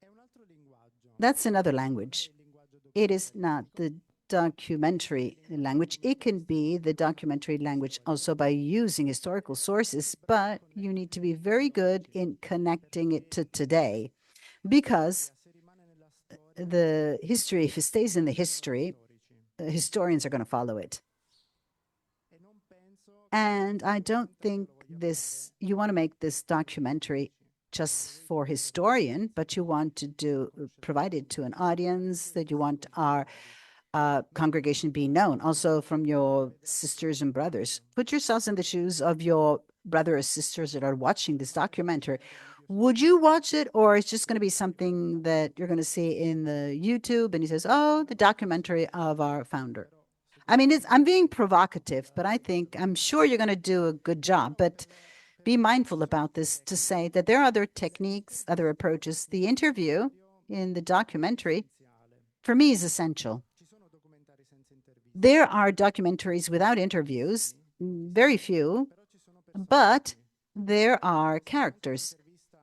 È un altro linguaggio. That's another Non è language. il linguaggio It is not documentaristico. the documentary language. It can be the documentary language also by using historical sources, but you need to be very good in connecting it to today because Se rimane nella storia the history, if it stays in the history, storici. historians are going to follow it. E non penso che And I don't documentario think lo voglia this, fare you want to make this documentary just for historian, but you want to provide it to an audience that you want our congregation be known, also from your sisters and brothers. Put yourselves in the shoes of your brother or sisters that are watching this documentary. Would you watch it, or it's just going to be something that you're going to see in the YouTube and he says, oh, the documentary of our founder? I mean, I'm being provocative, but I'm sure you're going to do a good job. But be mindful about this to say that there are other techniques, other approaches. The interview in the documentary, for me, is essential. Ci sono documentari senza interviste. There are documentaries without interviews, very few, but there are characters.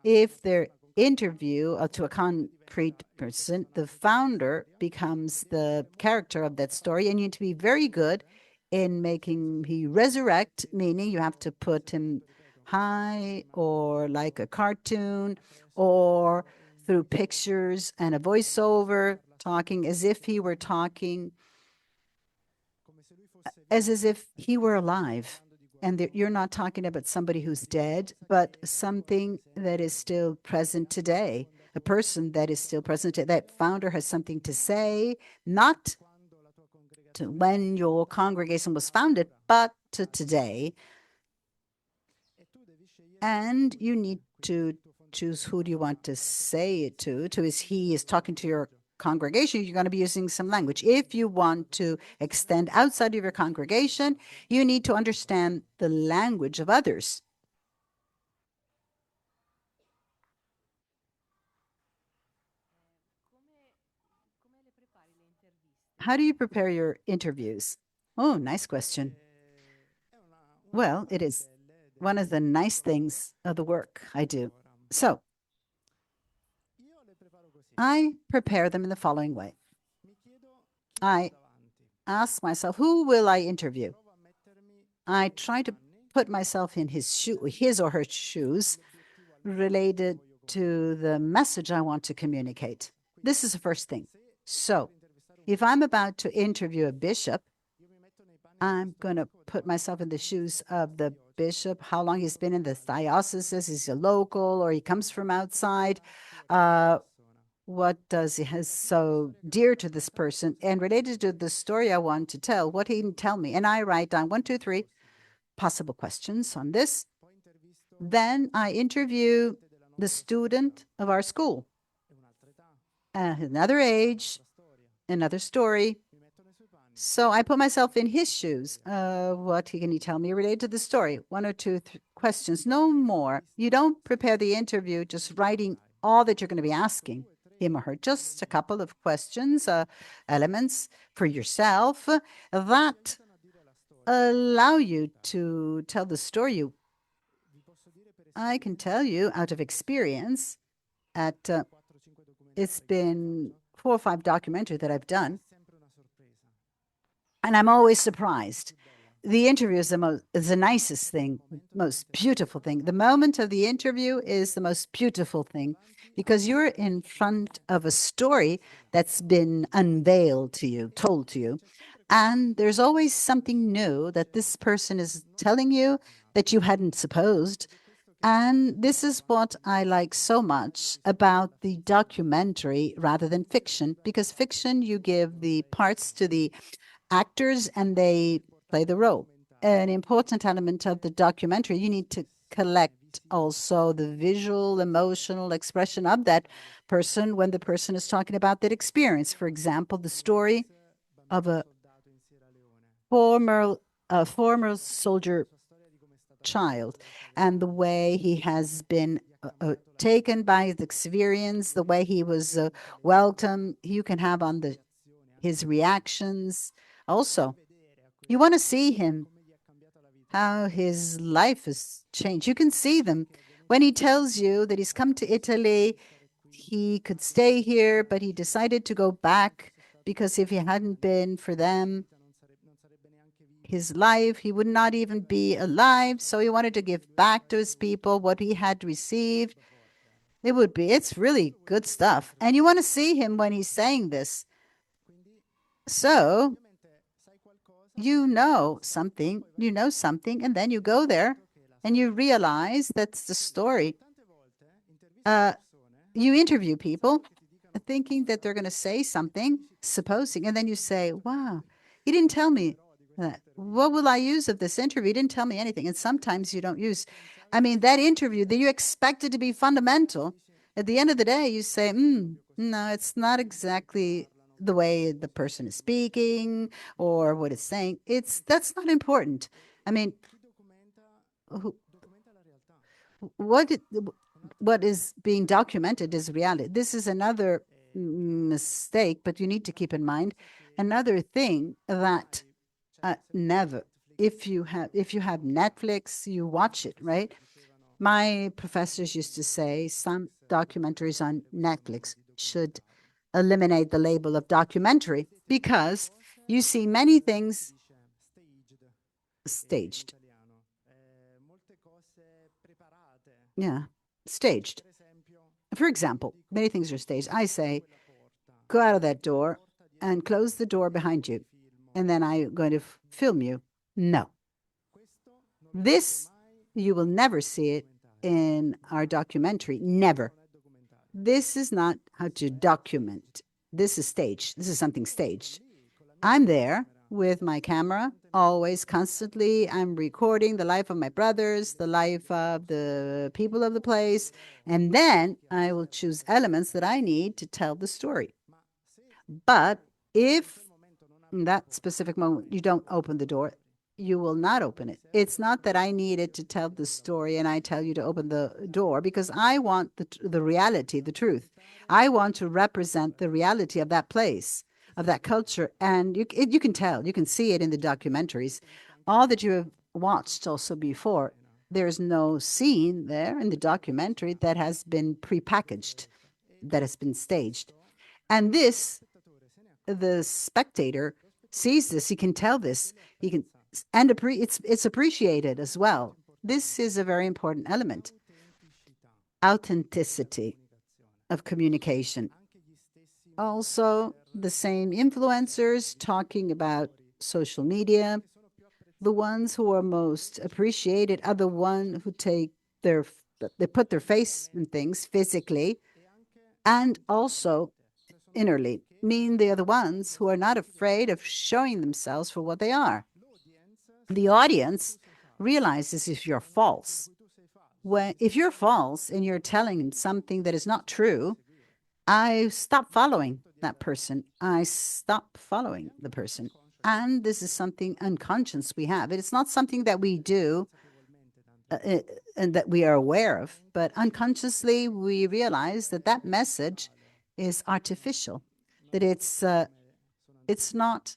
If they're interview to a concrete person, the founder becomes the character of that story, and you need to be very good in making he resurrect, meaning you have to put him high or like a cartoon or through pictures and a voiceover talking as if he were talking Come se lui fosse as if he were alive. And that you're not talking about somebody who's dead, but something that is still present today, a person that is still present today. That founder has something to say, not quando la tua congregazione to when your congregation was founded, but to today. e tu devi scegliere And you need to choose who do you want to say it to. Is he is talking to your congregation, you're going to be using some language. If you want to extend outside of your congregation, you need to understand the language of others. How do you prepare your interviews? Oh, nice question. è una Well, it is one of the nice things of the work I do. So io le preparo così. I prepare them in the following way. Mi chiedo chi I ho davanti. ask myself, who will I interview? Provo a mettermi I try to put myself in his or her shoes related to the message I want to communicate. This is the first thing. So if I'm about to interview a bishop, io mi metto nei panni I'm going to put myself in the shoes of the bishop, how long he's been in the diocese, is he a local or he comes from outside? What does he has so dear to this person? And related to the story I want to tell, what he can tell me. And I write down 1, 2, 3 possible questions on this. poi intervisto Then I interview the student of our school, e un'altra età, another age, storia. another story. Mi metto nei suoi panni. So I put myself in his shoes. What can he tell me related to the story? 1 or 2 questions, no more. You don't prepare the interview just writing all that you're going to be asking him or her. Just a couple of questions, elements for yourself that allow you to tell the story. Vi posso dire per I can tell you out of experience at 4-5 documenti it's been 4 or 5 documentaries that I've done. sempre una sorpresa. And I'm always surprised. The interview is the nicest thing, most beautiful thing. The moment of the interview is the most beautiful thing because you're in front of a story that's been unveiled to you, told to you. And there's always something new that this person is telling you that you hadn't supposed. And this is what I like so much about the documentary rather than fiction, because fiction, you give the parts to the actors and they play the role. An important element of the documentary, you need to collect also the visual, emotional expression of that person when the person is talking about that experience. For example, the story of former a former soldier child and the way he has been taken by his experience, the way he was welcomed. You can have on his reactions. Also, you want to see him, how his life has changed. You can see them when he tells you that he's come to Italy. He could stay here, but he decided to go back because if he hadn't been for them, his life, he would not even be alive. So he wanted to give back to his people what he had received. It's really good stuff. And you want to see him when he's saying this. So you know something, and then you go there and you realize that's the story. You interview people thinking that they're going to say something, supposing, and then you say, wow, he didn't tell me that. What will I use of this interview? He didn't tell me anything. And sometimes you don't use, I mean, that interview that you expect it to be fundamental. At the end of the day, you say, no, it's not exactly the way the person is speaking or what it's saying. That's not important. I mean, who, what it, what is being documented is reality. This is another mistake, but you need to keep in mind another thing that never. If you have Netflix, you watch it, right? My professors used to say some documentaries on Netflix should eliminate the label of documentary because you see many things staged. Yeah, staged. For example, many things are staged. I say, go out of that door and close the door behind you, and then I'm going to film you. No, this, you will never see it in our documentary. Never. This is not how to document. This is staged. This is something staged. I'm there with my camera, always, constantly. I'm recording the life of my brothers, the life of the people of the place, and then I will choose elements that I need to tell the story. But if in that specific moment you don't open the door, you will not open it. It's not that I needed to tell the story and I tell you to open the door because I want the reality, the truth. I want to represent the reality of that place, of that culture. And you can tell, you can see it in the documentaries. All that you have watched also before, there's no scene there in the documentary that has been prepackaged, that has been staged. And this, the spectator sees this, he can tell this, he can, and it's appreciated as well. This is a very important element. Authenticity of communication. Also, the same influencers talking about social media. The ones who are most appreciated are the ones who they put their face in things physically and also innerly, mean they are the ones who are not afraid of showing themselves for what they are. The audience realizes if you're false. If you're false and you're telling something that is not true, I stop following that person. I stop following the person. And this is something unconscious we have. It's not something that we do and that we are aware of, but unconsciously we realize that that message is artificial, that it's not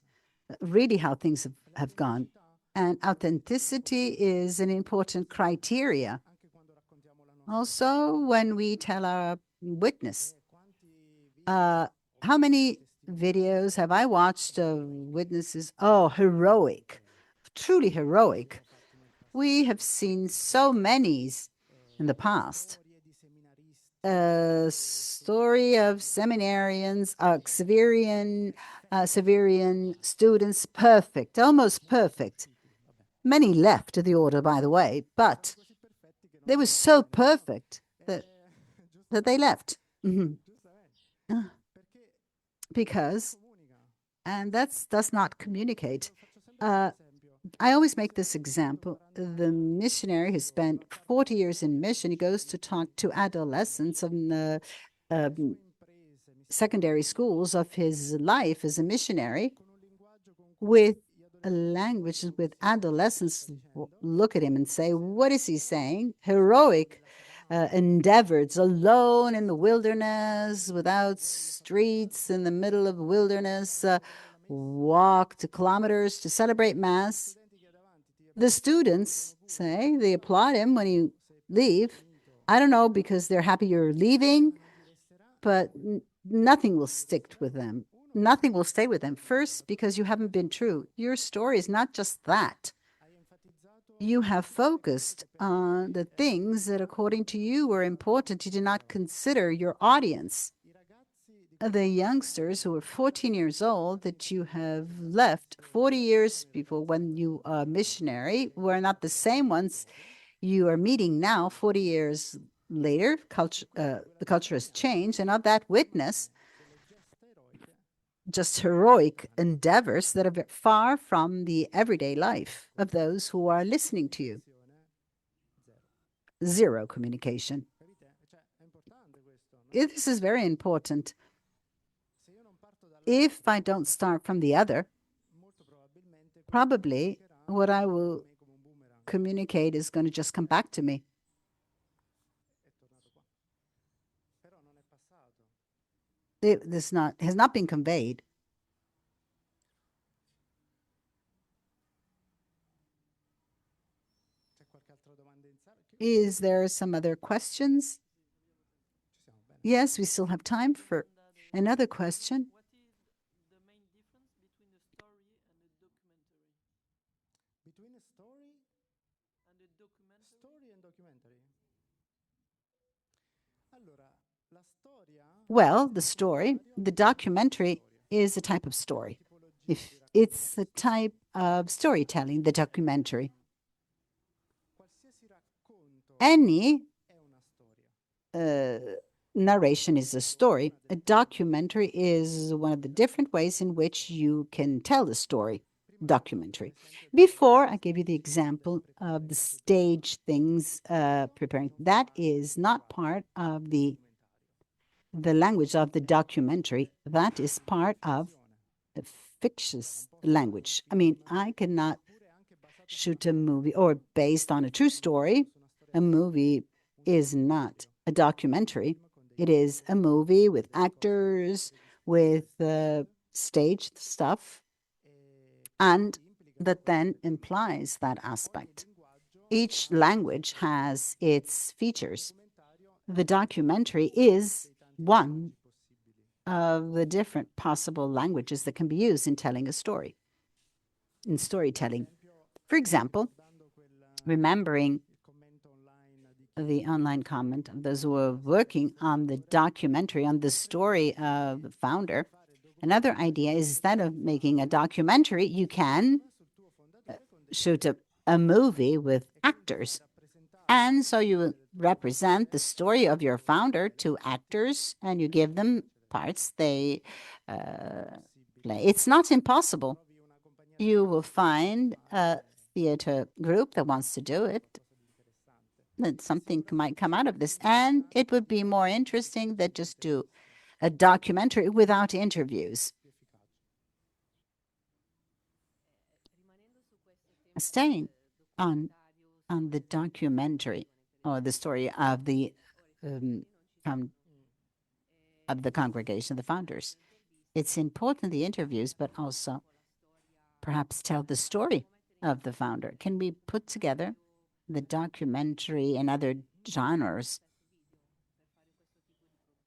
really how things have gone. And authenticity is an important criteria. Also, when we tell our witness, how many videos have I watched of witnesses? Oh, heroic, truly heroic. We have seen so many in the past. A story of seminarians, Xaverian students, perfect, almost perfect. Many left the order, by the way, but they were so perfect that they left. Because, and that's does not communicate. I always make this example. The missionary who spent 40 years in mission, he goes to talk to adolescents in the secondary schools of his life as a missionary with a language with adolescents look at him and say, what is he saying? Heroic endeavors alone in the wilderness, without streets, in the middle of wilderness, walked kilometers to celebrate Mass. The students say they applaud him when you leave. I don't know because they're happy you're leaving, but nothing will stick with them. Nothing will stay with them. First, because you haven't been true. Your story is not just that. You have focused on the things that, according to you, were important. You did not consider your audience. The youngsters who were 14 years old that you have left 40 years before when you are missionary were not the same ones you are meeting now 40 years later. The culture has changed, and of that witness, just heroic endeavors that are far from the everyday life of those who are listening to you. Zero communication. This is very important. If I don't start from the other, probably what I will communicate is going to just come back to me. This has not been conveyed. Is there some other questions? Yes, we still have time for another question. What is the main difference between a story and a documentary? Between a story And a documentary? and documentary. Allora, la storia Well, the story, the documentary is a type of story. If it's a type of storytelling, the documentary. qualsiasi racconto Any è una storia. narration is a story. A documentary is one of the different ways in which you can tell the story. Documentary. Before I gave you the example of the stage things preparing, that is not part of the language of the documentary. That is part of the fictitious language. I mean, I cannot shoot a movie or based on a true story. A movie is not a documentary. It is a movie with actors, with staged stuff, and that then implies that aspect. Each language has its features. The documentary is one of the different possible languages that can be used in telling a story, in storytelling. For example, remembering the online comment of those who are working on the documentary, on the story of the founder. Another idea is instead of making a documentary, you can shoot a movie with actors. And so you represent the story of your founder to actors and you give them parts they play. It's not impossible. You will find a theater group that wants to do it. That something might come out of this. And it would be more interesting than just do a documentary without interviews. Staying on the documentary or the story of the congregation, the founders. It's important the interviews, but also perhaps tell the story of the founder. Can we put together the documentary and other genres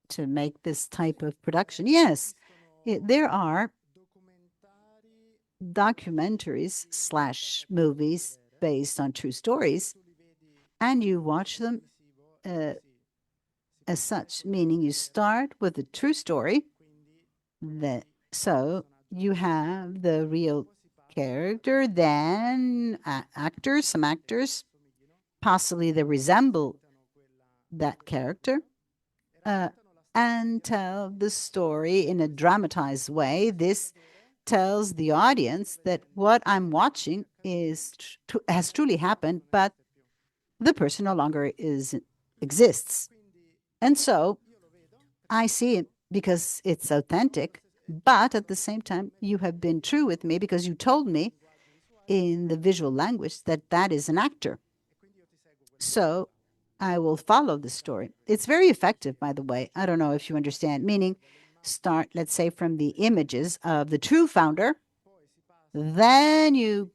to make this type of production? Yes, There are documentaries / movies based on true stories, and you watch them as such, meaning you start with a true story. So you have the real character, then actors, some actors, possibly they resemble that character, uh, and tell the story in a dramatized way. This tells the audience that what I'm watching has truly happened, but the person no longer exists. And so I see it because it's authentic, but at the same time, you have been true with me because you told me in the visual language that that is an actor. So I will follow the story. It's very effective, by the way. I don't know if you understand, meaning start, let's say, from the images of the true founder, then you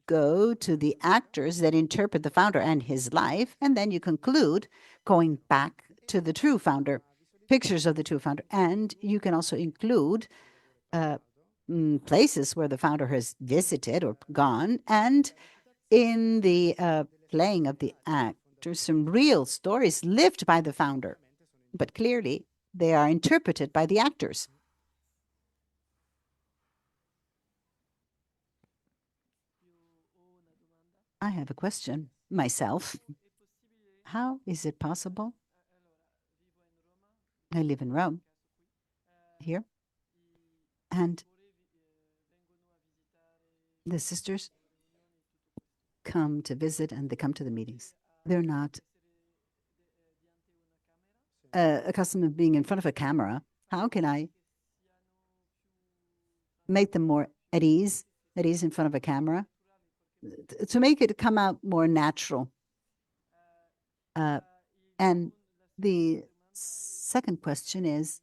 go to the actors that interpret the founder and his life, and then you conclude going back to the true founder, pictures of the true founder. And you can also include places where the founder has visited or gone, and in the playing of the actors, some real stories lived by the founder, but clearly they are interpreted by the actors. I have a question myself. How is it possible? I live in Rome here, and the sisters come to visit and they come to the meetings. They're not accustomed to being in front of a camera. How can I make them more at ease in front of a camera, to make it come out more natural? And the second question is,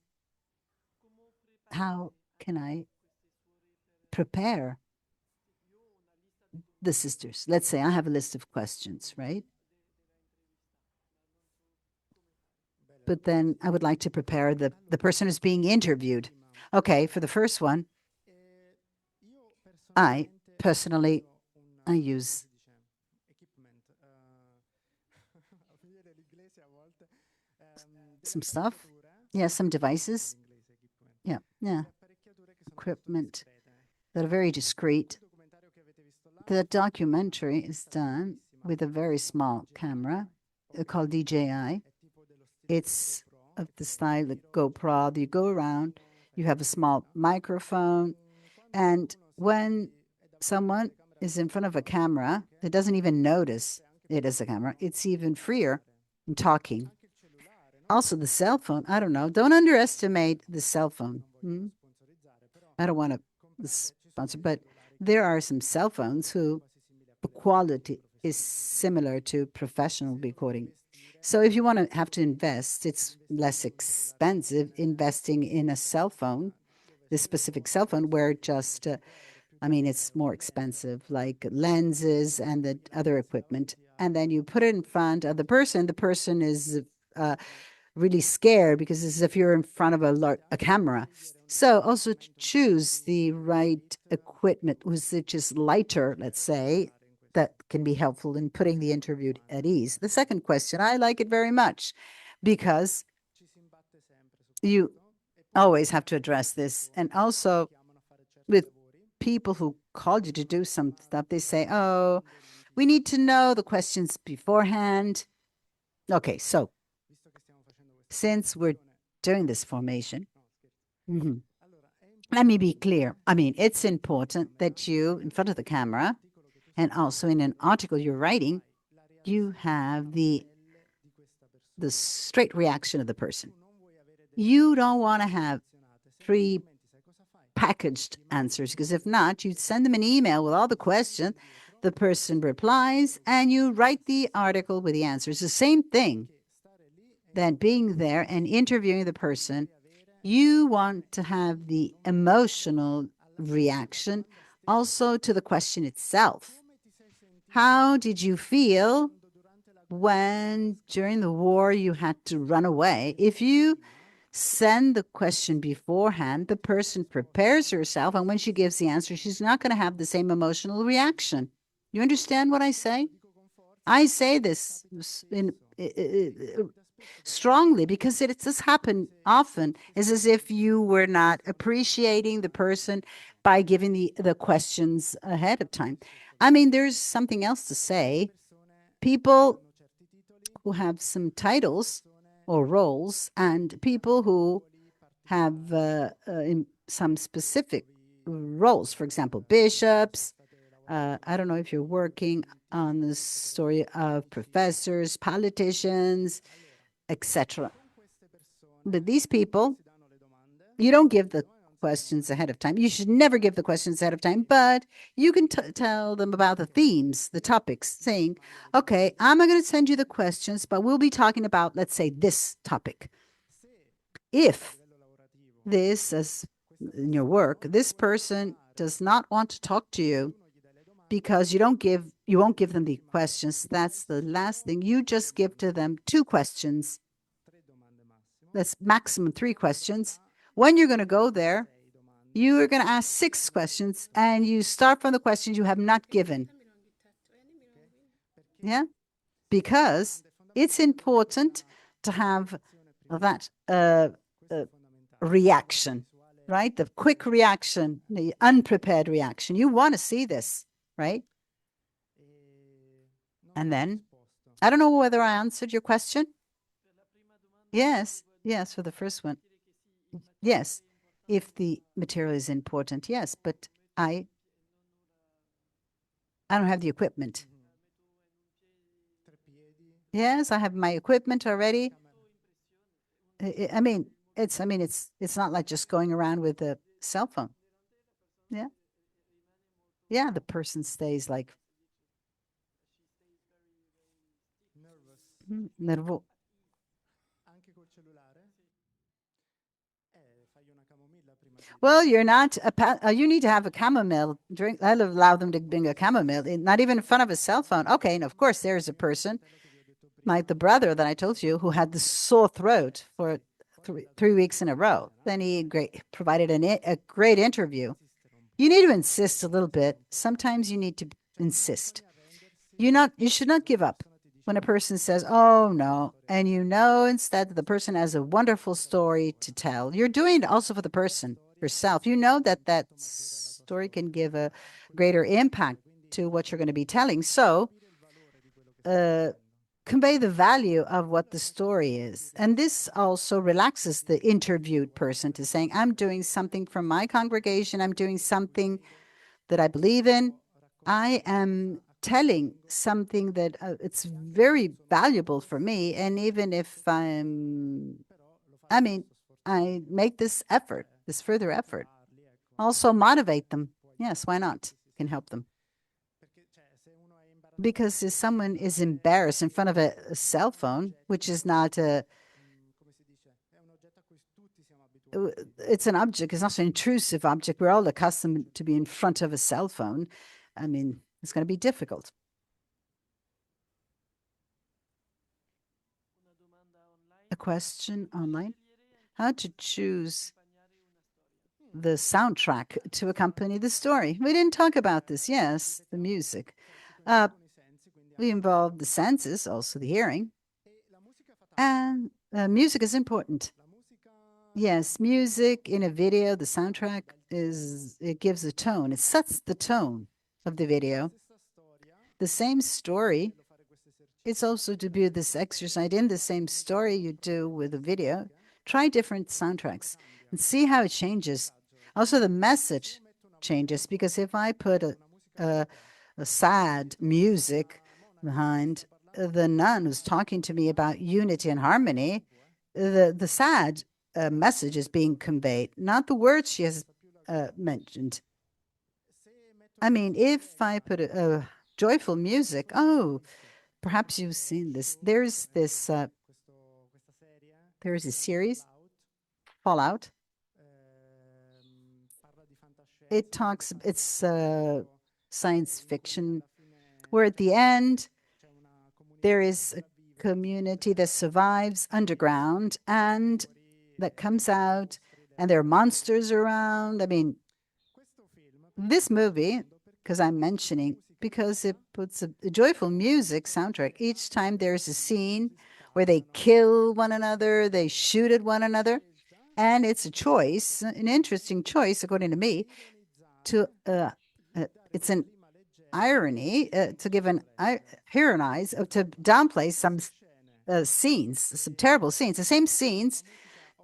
how can I prepare the sisters? Let's say I have a list of questions, right? But then I would like to prepare the person who's being interviewed. Okay, for the first one, I personally, I use some stuff. Yeah, some devices. Yeah, equipment that are very discreet. The documentary is done with a very small camera called DJI. It's of the style of GoPro. You go around, you have a small microphone, and when someone is in front of a camera, it doesn't even notice it as a camera. It's even freer in talking. Also, the cell phone, I don't know. Don't underestimate the cell phone. I don't want to sponsor, but there are some cell phones who the quality is similar to professional recording. So if you want to have to invest, it's less expensive investing in a cell phone, this specific cell phone, where just, I mean, it's more expensive, like lenses and the other equipment. And then you put it in front of the person is really scared because it's as if you're in front of a camera. So also choose the right equipment, which is lighter, let's say, that can be helpful in putting the interviewed at ease. The second question, I like it very much because you always have to address this. And also with people who called you to do some stuff, they say, oh, we need to know the questions beforehand. Okay, so since we're doing this formation, let me be clear. I mean, it's important that you, in front of the camera, and also in an article you're writing, you have the straight reaction of the person. You don't want to have pre-packaged answers, because if not, you send them an email with all the questions, the person replies, and you write the article with the answers. The same thing. Then being there and interviewing the person, you want to have the emotional reaction also to the question itself. How did you feel when during the war you had to run away? If you send the question beforehand, the person prepares herself, and when she gives the answer, she's not going to have the same emotional reaction. You understand what I say? I say this strongly because it does happen often. It's as if you were not appreciating the person by giving the questions ahead of time. I mean, there's something else to say. People who have some titles or roles and people who have in some specific roles, for example, bishops. I don't know if you're working on the story of professors, politicians, etc. But these people, you don't give the questions ahead of time. You should never give the questions ahead of time, but you can tell them about the themes, the topics, saying, okay, I'm not going to send you the questions, but we'll be talking about, let's say, this topic. If this, as in your work, this person does not want to talk to you because you won't give them the questions, that's the last thing. You just give to them 2 questions. That's maximum 3 questions. When you're going to go there, you are going to ask 6 questions and you start from the questions you have not given. Yeah? Because it's important to have that reaction, right? The quick reaction, the unprepared reaction. You want to see this, right? And then, I don't know whether I answered your question. Yes, yes, for the first one. Yes, if the material is important, yes, but I don't have the equipment. Yes, I have my equipment already. I mean, it's not like just going around with a cell phone. Yeah. Yeah, the person stays like nervo. Well, you're not you need to have a chamomile drink. I'll allow them to bring a chamomile, not even in front of a cell phone. Okay, and of course there's a person like the brother that I told you who had the sore throat for 3 weeks in a row. Then he provided a great interview. You need to insist a little bit. Sometimes you need to insist. You should not give up when a person says, "Oh no," and you know instead that the person has a wonderful story to tell. You're doing it also for the person herself. You know that that story can give a greater impact to what you're going to be telling. So, convey the value of what the story is. And this also relaxes the interviewed person to saying, I'm doing something from my congregation, I'm doing something that I believe in. I am telling something that it's very valuable for me. And even if I mean, I make this effort, this further effort, also motivate them. Yes, why not? Can help them. Because if someone is embarrassed in front of a cell phone, which is not it's an object, it's not an intrusive object. We're all accustomed to be in front of a cell phone. I mean, it's going to be difficult. A question online: how to choose the soundtrack to accompany the story? We didn't talk about this. Yes, the music. We involve the senses, also the hearing, and music is important. Yes, music in a video, the soundtrack it gives a tone. It sets the tone of the video. The same story, it's also to do this exercise in the same story you do with a video. Try different soundtracks and see how it changes. Also, the message changes because if I put a sad music behind the nun who's talking to me about unity and harmony, the sad message is being conveyed, not the words she has mentioned. I mean, if I put a joyful music, oh, perhaps you've seen this. There's a series, Fallout. It's science fiction, where at the end, there is a community that survives underground, and that comes out and there are monsters around. I mean, this movie, because I'm mentioning, because it puts a joyful music soundtrack. Each time there's a scene where they kill one another, they shoot at one another, and it's a choice, an interesting choice, according to me, to it's an irony to give an ironize to downplay some scenes, some terrible scenes, the same scenes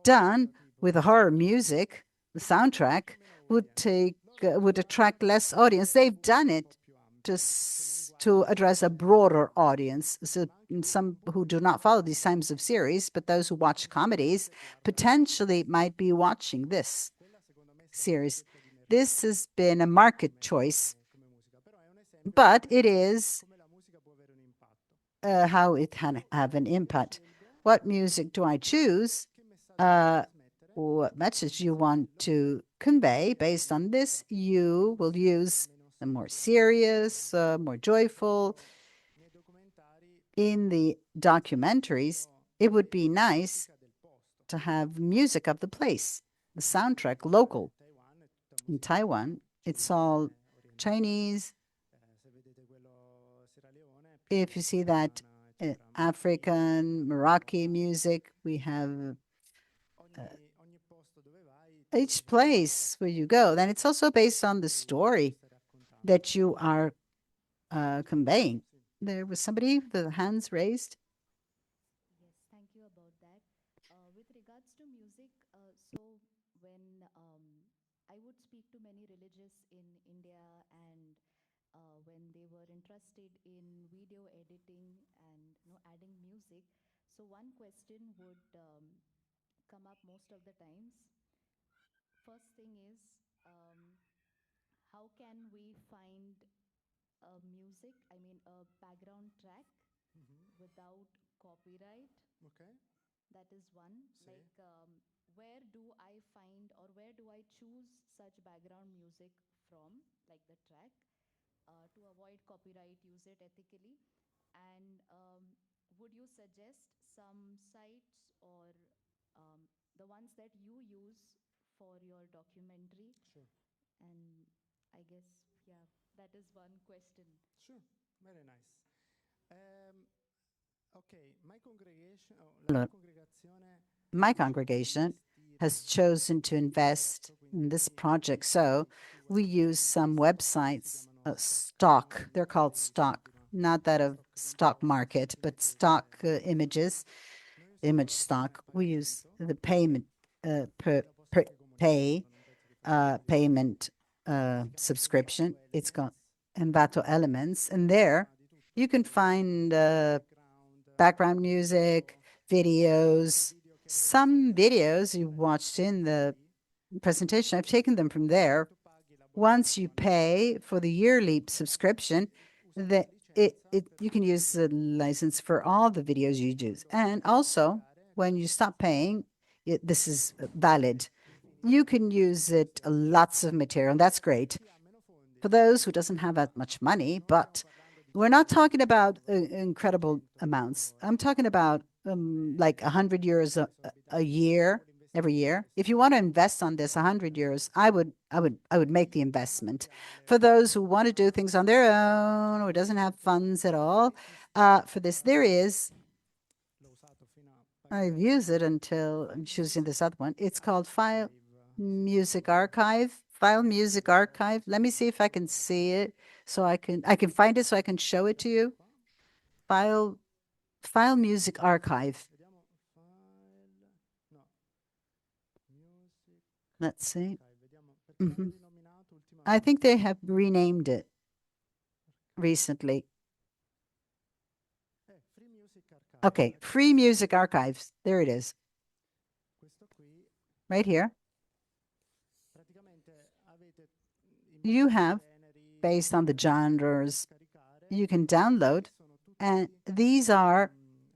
done with the horror music, the soundtrack would attract less audience. They've done it to address a broader audience. So some who do not follow these types of series, but those who watch comedies potentially might be watching this series. This has been a market choice, but it is how it can have an impact. What music do I choose? What message you want to convey based on this? You will use the more serious, more joyful. In the documentaries, it would be nice to have music of the place, the soundtrack, local. In Taiwan, it's all Chinese. If you see that African, Moroccan music, we have each place where you go. Then it's also based on the story that you are conveying. There was somebody with the hands raised. Yes, thank you about that. With regards to music, so when I would speak to many religious in India, and when they were interested in video editing and adding music, so one question would come up most of the times. First thing is, how can we find a music, I mean a background track without copyright? Okay. That is one. Sì. Like, where do I find or where do I choose such background music from, like the track, to avoid copyright, use it ethically? And would you suggest some sites or the ones that you use for your documentary? Sure. And I guess, yeah, that is one question. Sure. Very nice. Ok, my congregation, la mia Look, congregazione my congregation has chosen to invest in this project. So we use some websites, stock, they're called stock, not that of stock market, but stock images, image stock. We use the payment per pay payment subscription. It's called Envato Elements, and there you can find background music, videos. Some videos you watched in the presentation, I've taken them from there. Once you pay for the yearly subscription, that you can use the license for all the videos you use. And also, when you stop paying, this is valid. You can use it lots of material, and that's great for those who doesn't have that much money. But we're not talking about incredible amounts. I'm talking about like 100 euros a year, every year. If you want to invest on this 100 euros, I would make the investment. For those who want to do things on their own or doesn't have funds at all, for this there is. I've used it until I'm choosing this other one. It's called File Music Archive. File Music Archive. Let me see if I can see it, so I can find it so I can show it to you. File Music Archive. Vediamo file. No. Music. Let's see. Vediamo perché l'hanno Mhm. rinominato I ultimamente. think they have renamed it recently. Free Music Archive. Okay, Free Music Archives. There it is, Questo qui right here. praticamente avete You have, based on the genres, you can download, and these are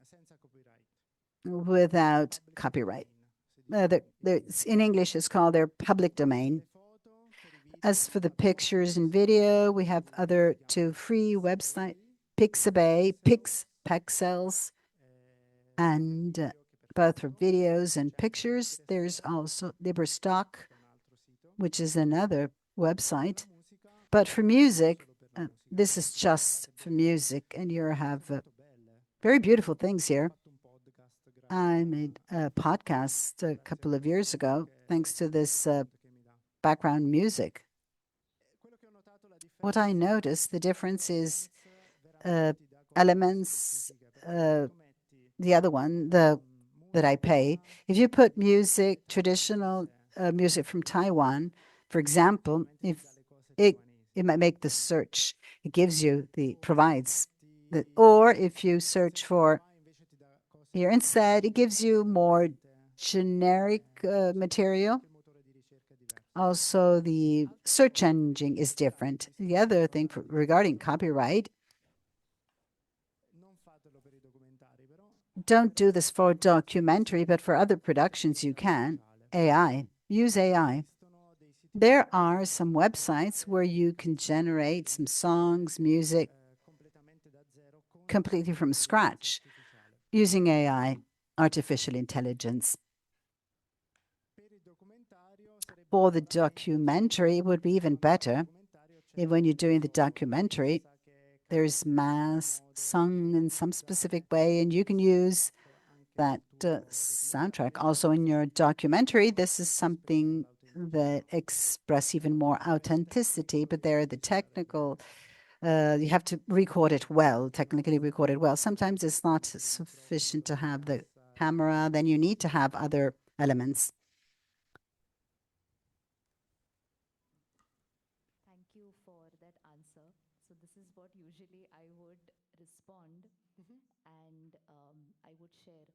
senza copyright. without copyright. In English, it's called their public domain. As for the pictures and video, we have other two free websites, Pixabay, Pixels, and both for videos and pictures. There's also Liberstock, which is another website. But for music, this is just for music, and you have very beautiful things here. I made a podcast a couple of years ago thanks to this background music. What I noticed, the difference is uh, elements, the other one, the that I pay. If you put music, traditional music from Taiwan, for example, if it it might make the search, it gives you the provides the, or if you search for here instead, it gives you more generic material. Also, the search engine is different. The other thing regarding copyright, don't do this for documentary, but for other productions you can. AI, use AI. There are some websites where you can generate some songs, music completely from scratch using AI, artificial intelligence. For the documentary, it would be even better if when you're doing the documentary, there's mass sung in some specific way, and you can use that soundtrack. Also, in your documentary, this is something that express even more authenticity, but there are the technical, you have to record it well, technically record it well. Sometimes it's not sufficient to have the camera, then you need to have other elements. Thank you for that answer. So this is what usually I would respond and I would share.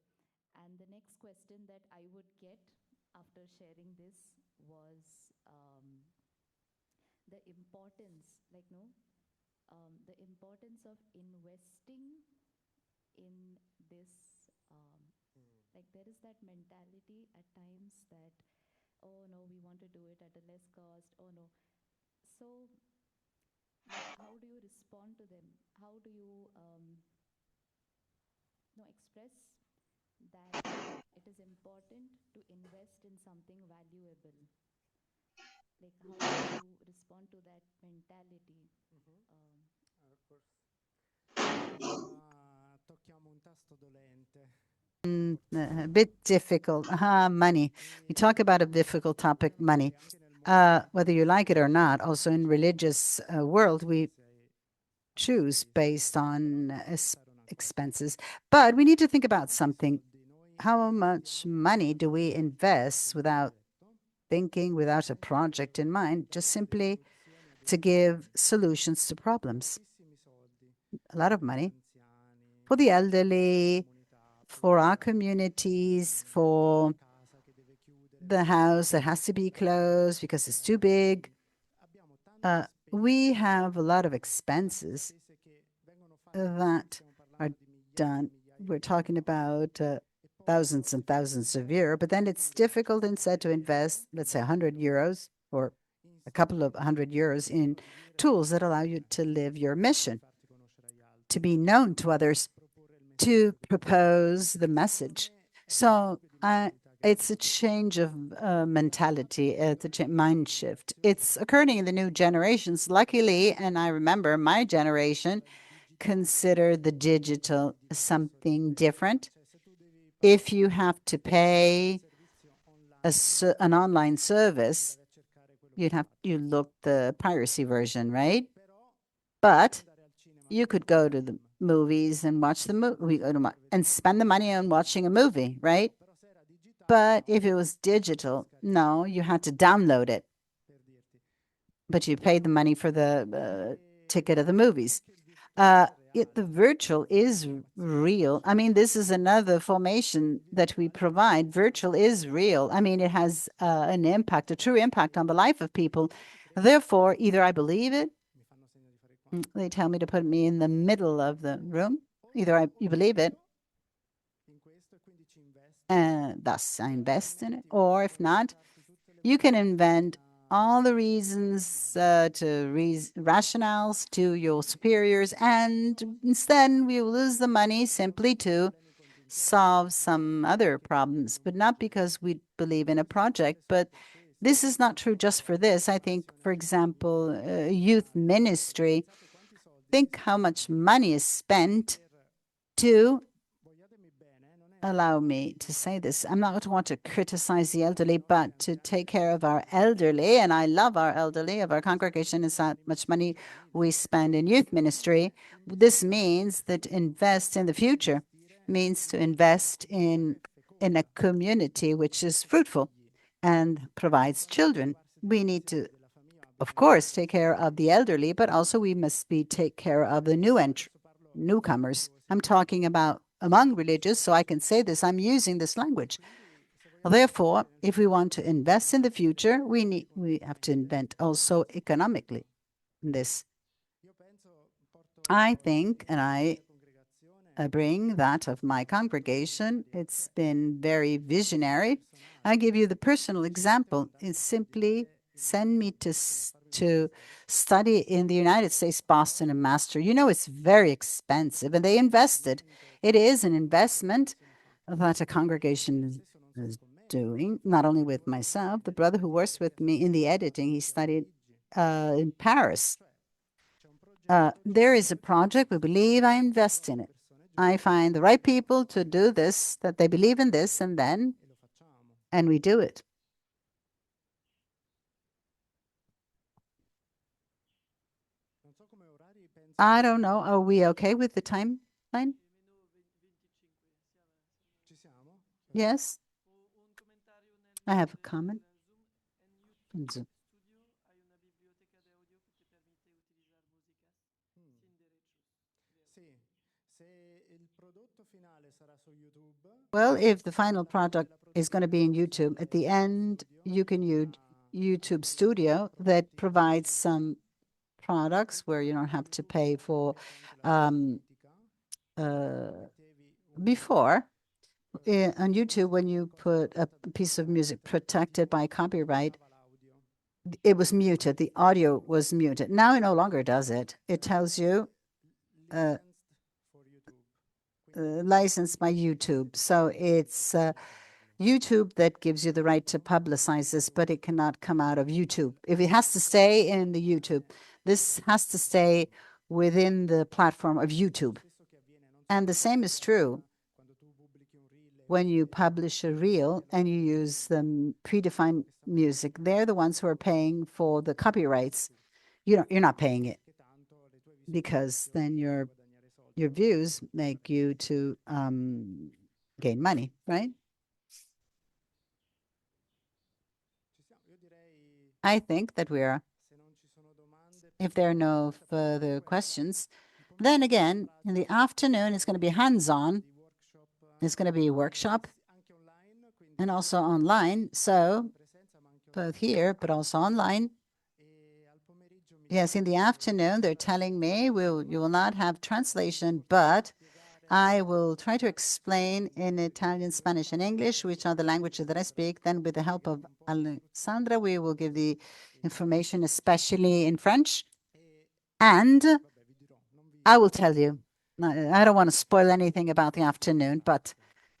And the next question that I would get after sharing this was the importance, like no, the importance of investing in this. Like there is that mentality at times that, oh no, we want to do it at a less cost. Oh no. So how do you respond to them? How do you no, express that it is important to invest in something valuable? Like how do you respond to that mentality? Of course. Tocchiamo un tasto dolente. A bit difficult. Money. We talk about a difficult topic, money. Whether you like it or not, also in religious world, we choose based on expenses. But we need to think about something. How much money do we invest without thinking, without a project in mind, just simply to give solutions to problems? A lot of money for the elderly, for our communities, for the house that has to be closed because it's too big. We have a lot of expenses that are done. We're talking about thousands and thousands of euros, but then it's difficult instead to invest, let's say, 100 euros or a couple of 100 euros in tools that allow you to live your mission, to be known to others, to propose the message. So it's a change of mentality, it's a mind shift. It's occurring in the new generations, luckily, and I remember my generation consider the digital something different. If you have to pay an online service, you look the piracy version, right? But you could go to the movies and watch the movie and spend the money on watching a movie, right? But if it was digital, no, you had to download it. But you paid the money for the ticket of the movies. The virtual is real. I mean, this is another formation that we provide. Virtual is real. I mean, it has an impact, a true impact on the life of people. Therefore, either I believe it, they tell me to put me in the middle of the room, either you believe it, and thus I invest in it, or if not, you can invent all the reasons rationales to your superiors, and instead we will lose the money simply to solve some other problems, but not because we believe in a project. But this is not true just for this. I think, for example, youth ministry, think how much money is spent to, allow me to say this, I'm not going to want to criticize the elderly, but to take care of our elderly, and I love our elderly of our congregation, is that much money we spend in youth ministry. This means that invest in the future, means to invest in a community which is fruitful and provides children. We need to, of course, take care of the elderly, but also we must take care of the newcomers. I'm talking about among religious, so I can say this. I'm using this language. Therefore, if we want to invest in the future, we have to invent also economically in this. I think, and I bring that of my congregation. It's been very visionary. I give you the personal example. It's simply send me to study in the United States, Boston, a master. You know, it's very expensive, and they invested. It is an investment that a congregation is doing, not only with myself. The brother who works with me in the editing, he studied in Paris. There is a project, we believe, I invest in it. I find the right people to do this, that they believe in this, and we do it. I don't know. Are we okay with the timeline? Yes. I have a comment from Zoom. Well, if the final product is going to be in YouTube, at the end, you can use YouTube Studio that provides some products where you don't have to pay for before. On YouTube, when you put a piece of music protected by copyright, it was muted. The audio was muted. Now it no longer does it. It tells you licensed by YouTube. So it's YouTube that gives you the right to publicize this, but it cannot come out of YouTube. If it has to stay in the YouTube, this has to stay within the platform of YouTube. And the same is true when you publish a reel and you use the predefined music. They're the ones who are paying for the copyrights. You're not paying it, because then your views make you to gain money, right? I think that if there are no further questions, then again, in the afternoon, it's going to be hands-on. It's going to be a workshop and also online. So both here, but also online. Yes, in the afternoon, they're telling me you will not have translation, but I will try to explain in Italian, Spanish, and English, which are the languages that I speak. Then with the help of Alessandra, we will give the information, especially in French. And I will tell you, I don't want to spoil anything about the afternoon, but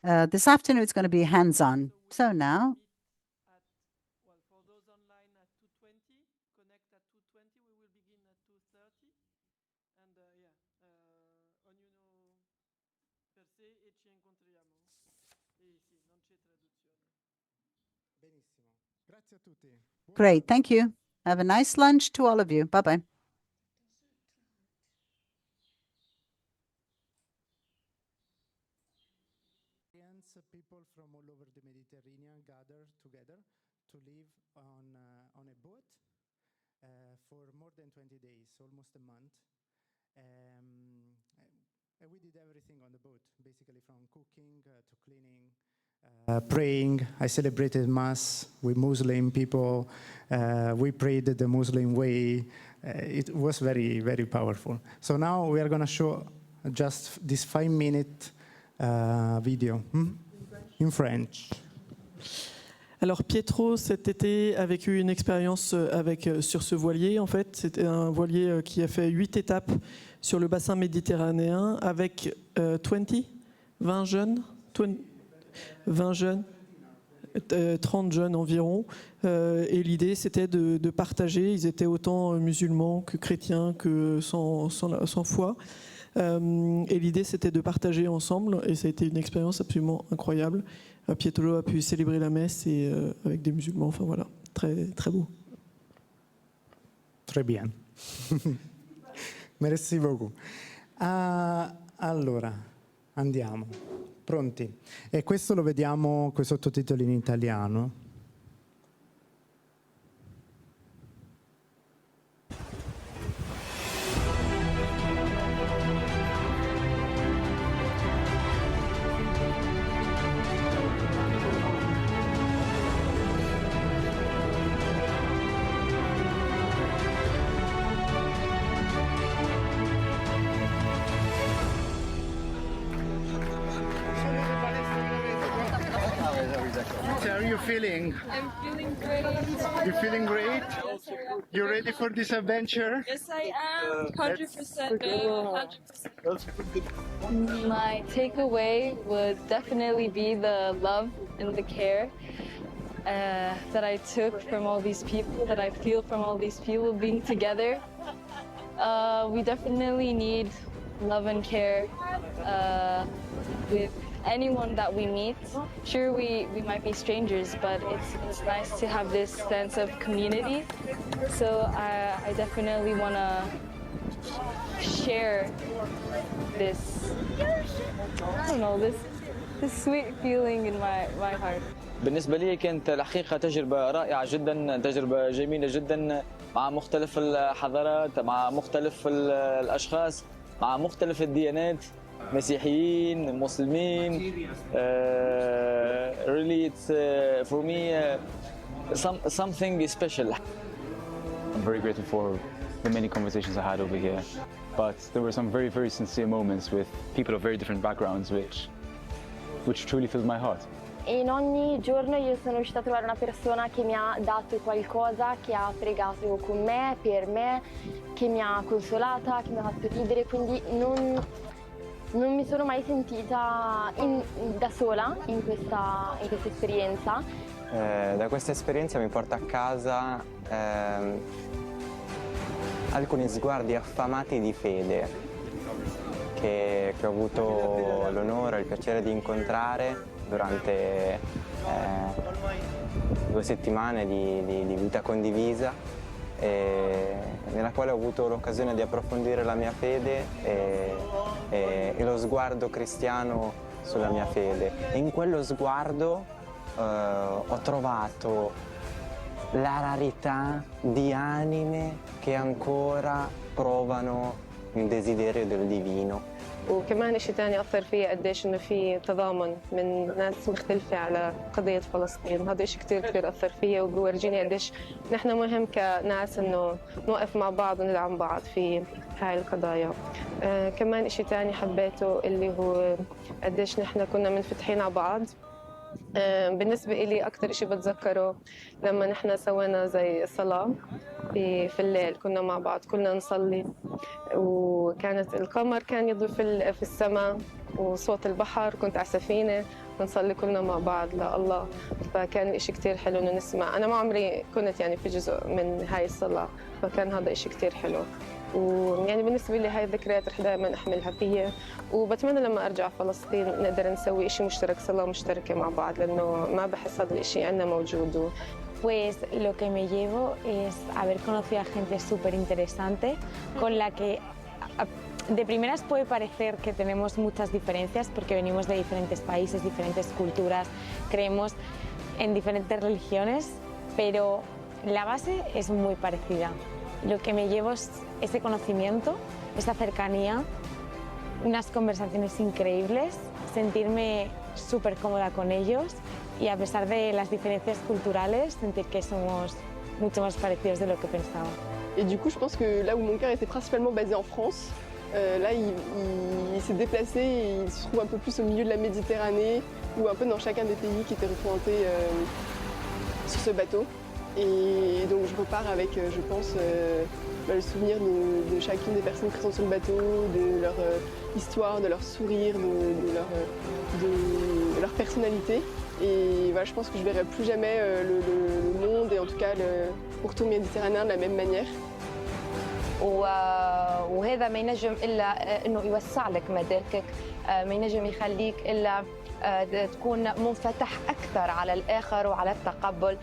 this afternoon it's going to be hands-on. So now, For those online at 2:20, connect at 2:20. We will begin at 2:30. And ognuno per sé e ci incontriamo. E sì, non c'è traduzione. Benissimo. Grazie a tutti. great, thank you. Have a nice lunch to all of you. Bye-bye. People from all over the Mediterranean gather together to live on a boat for more than 20 days, almost a month. And we did everything on the boat, basically from cooking to cleaning, praying. I celebrated Mass with Muslim people. We prayed the Muslim way. It was very, very powerful. So now we are going to show just this 5-minute video. In French. Alors Pietro, cet été, a vécu une expérience sur ce voilier. En fait, c'était un voilier qui a fait 8 étapes sur le bassin méditerranéen avec 20 jeunes 20 jeunes, 30 jeunes environ, et l'idée c'était de partager. Ils étaient autant musulmans que chrétiens que sans foi, et l'idée c'était de partager ensemble, et ça a été une expérience absolument incroyable. Pietro a pu célébrer la messe et, avec des musulmans, enfin voilà, très, très beau. Très bien. Merci beaucoup. Allora, andiamo. Pronti? E questo lo vediamo con i sottotitoli in italiano. How are you feeling? I'm feeling great. You feeling great? You ready for this adventure? Yes, I am. 100%. 100%. My takeaway would definitely be the love and the care that I took from all these people, that I feel from all these people being together. We definitely need love and care with anyone that we meet. Sure, we might be strangers, but it's nice to have this sense of community. So I definitely want to share this, I don't know, this sweet feeling in my heart. بالنسبة لي كانت الحقيقة تجربة رائعة جدا، تجربة جميلة جدا مع مختلف الحضارات، مع مختلف الأشخاص، مع مختلف الديانات، مسيحيين، مسلمين. Really, it's for me something special. I'm very grateful for the many conversations I had over here, but there were some very, very sincere moments with people of very different backgrounds, which truly filled my heart. In ogni giorno io sono riuscita a trovare una persona che mi ha dato qualcosa, che ha pregato con me, per me, che mi ha consolata, che mi ha fatto ridere, quindi non mi sono mai sentita da sola in questa esperienza. Da questa esperienza mi porta a casa alcuni sguardi affamati di fede che ho avuto l'onore e il piacere di incontrare durante 2 settimane di vita condivisa, nella quale ho avuto l'occasione di approfondire la mia fede e lo sguardo cristiano sulla mia fede. In quello sguardo ho trovato la rarità di anime che ancora provano il desiderio del divino. وكمان شيء ثاني أثر فيا قديش إنه في تضامن من ناس مختلفة على قضية فلسطين، هذا شيء كتير أثر فيا وبورجيني قديش نحن مهم كناس إنه نوقف مع بعض وندعم بعض في هاي القضايا. كمان شيء ثاني حبيته اللي هو قديش نحن كنا منفتحين على بعض. بالنسبة إلي أكتر إشي بتذكره لما نحن سوينا زي صلاة في الليل، كنا مع بعض كنا نصلي، وكانت القمر كان يضوي في السماء وصوت البحر، كنت على سفينة ونصلي كلنا مع بعض لله، فكان إشي كتير حلو إنه نسمع. أنا ما عمري كنت يعني في جزء من هاي الصلاة، فكان هذا إشي كتير حلو. ويعني بالنسبة لي هاي الذكريات رح دائما أحملها فيا، وبتمنى لما أرجع فلسطين نقدر نسوي إشي مشترك، صلاة مشتركة مع بعض، لأنه ما بحس هذا الإشي عندنا موجود. Pues lo que me llevo es haber conocido a gente súper interesante con la que de primeras puede parecer que tenemos muchas diferencias porque venimos de diferentes países, diferentes culturas, creemos en diferentes religiones, pero la base es muy parecida. Lo que me llevo es ese conocimiento, esa cercanía, unas conversaciones increíbles, sentirme súper cómoda con ellos y a pesar de las diferencias culturales, sentir que somos mucho más parecidos de lo que pensaba. Et du coup, je pense que là où mon cœur était principalement basé en France, là, il s'est déplacé et il se trouve un peu plus au milieu de la Méditerranée ou un peu dans chacun des pays qui étaient représentés sur ce bateau. Et donc je repars avec, je pense, le souvenir de chacune des personnes présentes sur le bateau, de leur histoire, de leur sourire, de leur personnalité. Et voilà, je pense que je ne verrai plus jamais le monde, et en tout cas le pourtour méditerranéen de la même manière. وهذا ما ينجم إلا إنه يوسع لك مداركك، ما ينجم يخليك إلا تكون منفتح أكثر على الآخر وعلى التقبل.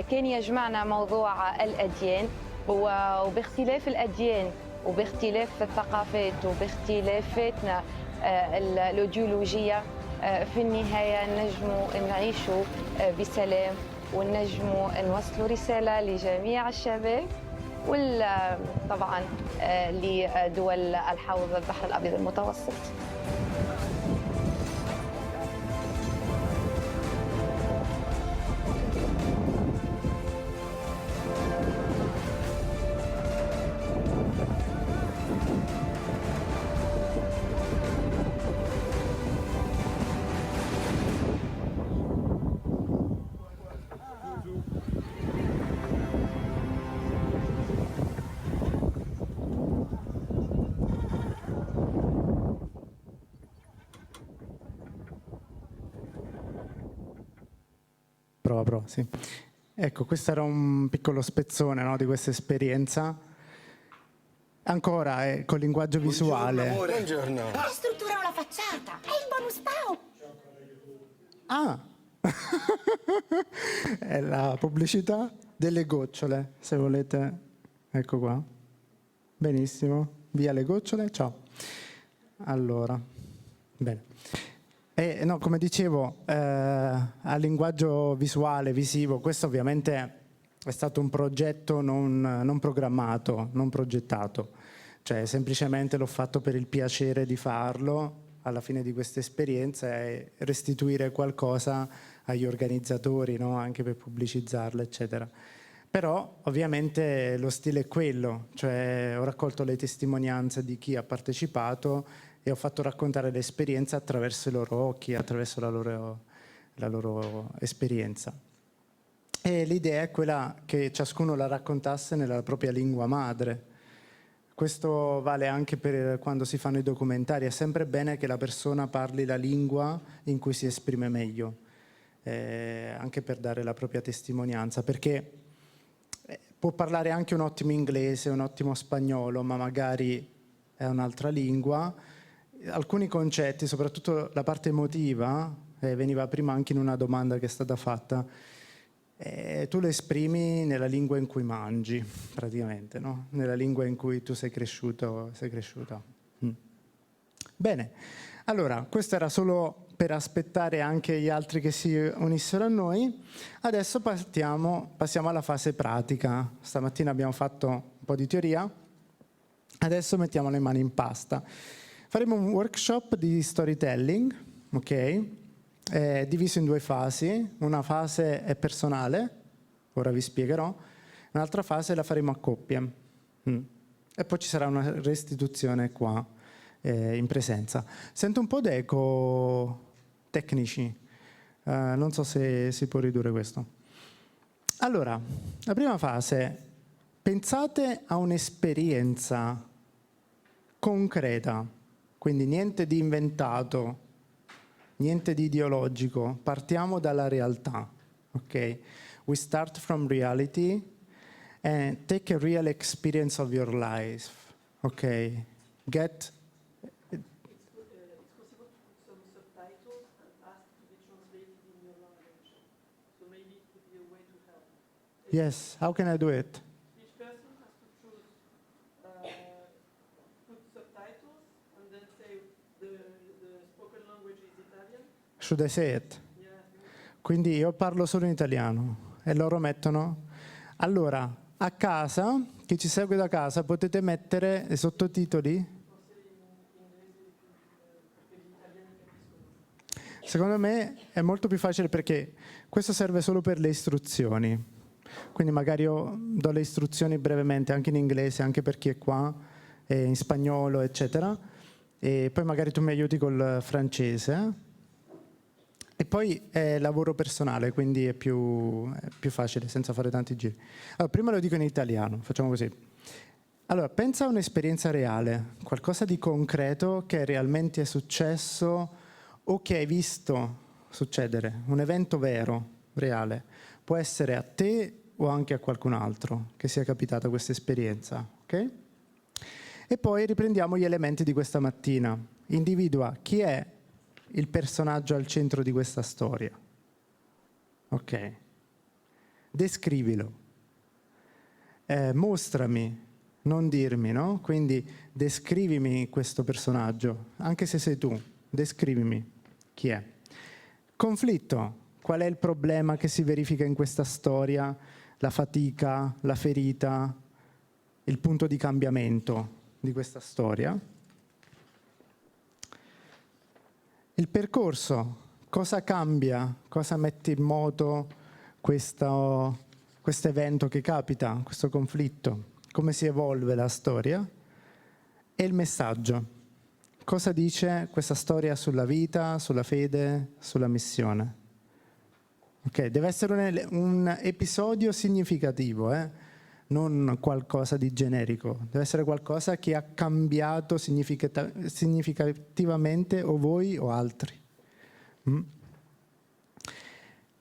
كان يجمعنا موضوع الأديان، وباختلاف الأديان وباختلاف الثقافات وباختلافاتنا الأيديولوجية، في النهاية نجموا نعيشوا بسلام ونجموا نوصلوا رسالة لجميع الشباب وطبعا لدول الحوض البحر الأبيض المتوسط. Prova, sì. Ecco, questo era un piccolo spezzone, no, di questa esperienza. Ancora, col linguaggio visuale. Buongiorno. Ristrutturiamo la facciata. È il bonus PAO. Ah! È la pubblicità delle gocciole, se volete. Ecco qua. Benissimo. Via le gocciole. Ciao. Allora, bene. No, come dicevo, al linguaggio visuale, visivo, questo ovviamente è stato un progetto non programmato, non progettato, cioè semplicemente l'ho fatto per il piacere di farlo alla fine di questa esperienza e restituire qualcosa agli organizzatori, no? Anche per pubblicizzarla, eccetera. Però ovviamente lo stile è quello, cioè ho raccolto le testimonianze di chi ha partecipato e ho fatto raccontare l'esperienza attraverso i loro occhi, attraverso la loro esperienza. E l'idea è quella che ciascuno la raccontasse nella propria lingua madre. Questo vale anche per quando si fanno i documentari. È sempre bene che la persona parli la lingua in cui si esprime meglio, anche per dare la propria testimonianza, perché può parlare anche un ottimo inglese, un ottimo spagnolo, ma magari è un'altra lingua. Alcuni concetti, soprattutto la parte emotiva, veniva prima anche in una domanda che è stata fatta, tu lo esprimi nella lingua in cui mangi, praticamente, no? Nella lingua in cui tu sei cresciuto, sei cresciuta. Bene, allora, questo era solo per aspettare anche gli altri che si unissero a noi. Adesso passiamo alla fase pratica. Stamattina abbiamo fatto un po' di teoria, adesso mettiamo le mani in pasta. Faremo un workshop di storytelling, ok? Diviso in due fasi. Una fase è personale, ora vi spiegherò, un'altra fase la faremo a coppie. E poi ci sarà una restituzione qua, in presenza. Sento un po' d'eco tecnici, non so se si può ridurre questo. Allora, la prima fase, pensate a un'esperienza concreta. Quindi niente di inventato, niente di ideologico, partiamo dalla realtà, ok? We start from reality and take a real experience of your life, ok? Get... Yes, how can I do it? Should I say it? Quindi io parlo solo in italiano e loro mettono. Allora, a casa, chi ci segue da casa, potete mettere i sottotitoli? Secondo me è molto più facile perché questo serve solo per le istruzioni. Quindi magari io do le istruzioni brevemente anche in inglese, anche per chi è qua, in spagnolo, eccetera. E poi magari tu mi aiuti col francese. E poi è lavoro personale, quindi è più facile, senza fare tanti giri. Allora, prima lo dico in italiano, facciamo così. Allora, pensa a un'esperienza reale, qualcosa di concreto che realmente è successo o che hai visto succedere, un evento vero, reale. Può essere a te o anche a qualcun altro che sia capitata questa esperienza, ok? E poi riprendiamo gli elementi di questa mattina. Individua chi è il personaggio al centro di questa storia. Ok. Descrivilo. Mostrami, non dirmi, no? Quindi descrivimi questo personaggio, anche se sei tu, descrivimi chi è. Conflitto. Qual è il problema che si verifica in questa storia? La fatica, la ferita, il punto di cambiamento di questa storia. Il percorso, cosa cambia, cosa mette in moto questo evento che capita, questo conflitto, come si evolve la storia, e il messaggio, cosa dice questa storia sulla vita, sulla fede, sulla missione. Ok, deve essere un episodio significativo, non qualcosa di generico, deve essere qualcosa che ha cambiato significativamente o voi o altri.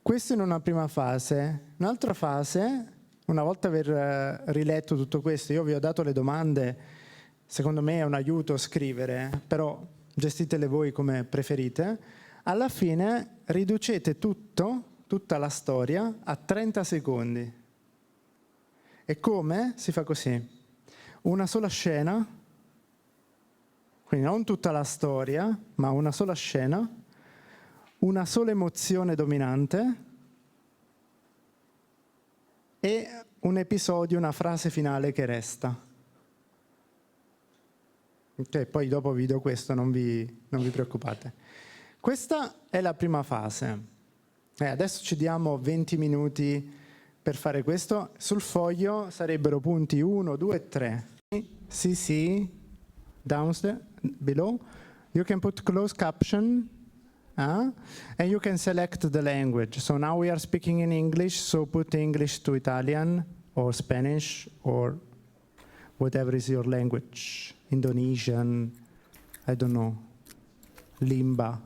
Questo in una prima fase. Un'altra fase, una volta aver riletto tutto questo, io vi ho dato le domande, secondo me è un aiuto scrivere, però gestitele voi come preferite. Alla fine riducete tutta la storia a 30 secondi. E come? Si fa così. Una sola scena, quindi non tutta la storia, ma una sola scena, una sola emozione dominante e un episodio, una frase finale che resta. Ok, poi dopo vi do questo, non vi preoccupate. Questa è la prima fase. Adesso ci diamo 20 minuti per fare questo. Sul foglio sarebbero punti 1, 2 e 3. Sì, downstairs, below. You can put closed caption, and you can select the language. So now we are speaking in English, so put English to Italian or Spanish or whatever is your language. Indonesian, I don't know, Limba.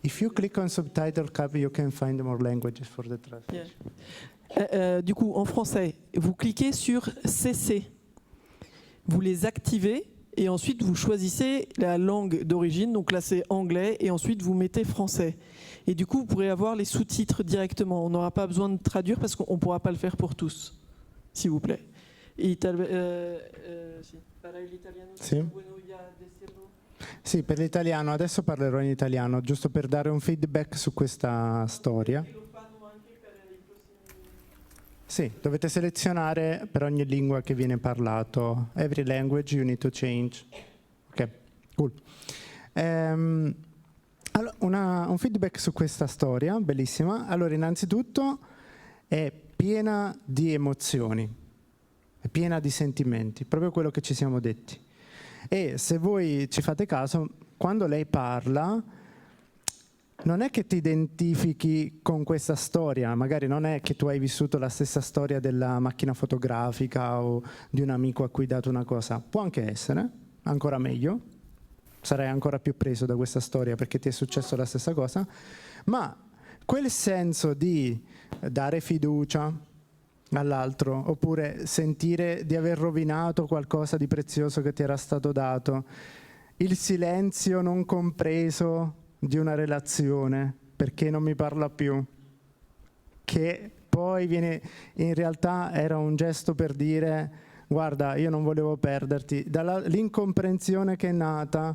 If you click on Subtitle Tab, you can find more languages for the translation. Du coup, en français, vous cliquez sur CC. Vous les activez et ensuite vous choisissez la langue d'origine. Donc là, c'est anglais et ensuite vous mettez français. Et du coup, vous pourrez avoir les sous-titres directement. On n'aura pas besoin de traduire parce qu'on ne pourra pas le faire pour tous, s'il vous plaît. Sì, per l'italiano. Adesso parlerò in italiano, giusto per dare un feedback su questa storia. Sì, dovete selezionare per ogni lingua che viene parlato. Every language you need to change. Ok, cool. Allora, un feedback su questa storia, bellissima. Allora, innanzitutto è piena di emozioni, è piena di sentimenti, proprio quello che ci siamo detti. E se voi ci fate caso, quando lei parla, non è che ti identifichi con questa storia, magari non è che tu hai vissuto la stessa storia della macchina fotografica o di un amico a cui hai dato una cosa. Può anche essere, ancora meglio, sarai ancora più preso da questa storia perché ti è successo la stessa cosa, ma quel senso di dare fiducia all'altro, oppure sentire di aver rovinato qualcosa di prezioso che ti era stato dato, il silenzio non compreso di una relazione, perché non mi parla più, che poi in realtà era un gesto per dire guarda, io non volevo perderti, l'incomprensione che è nata,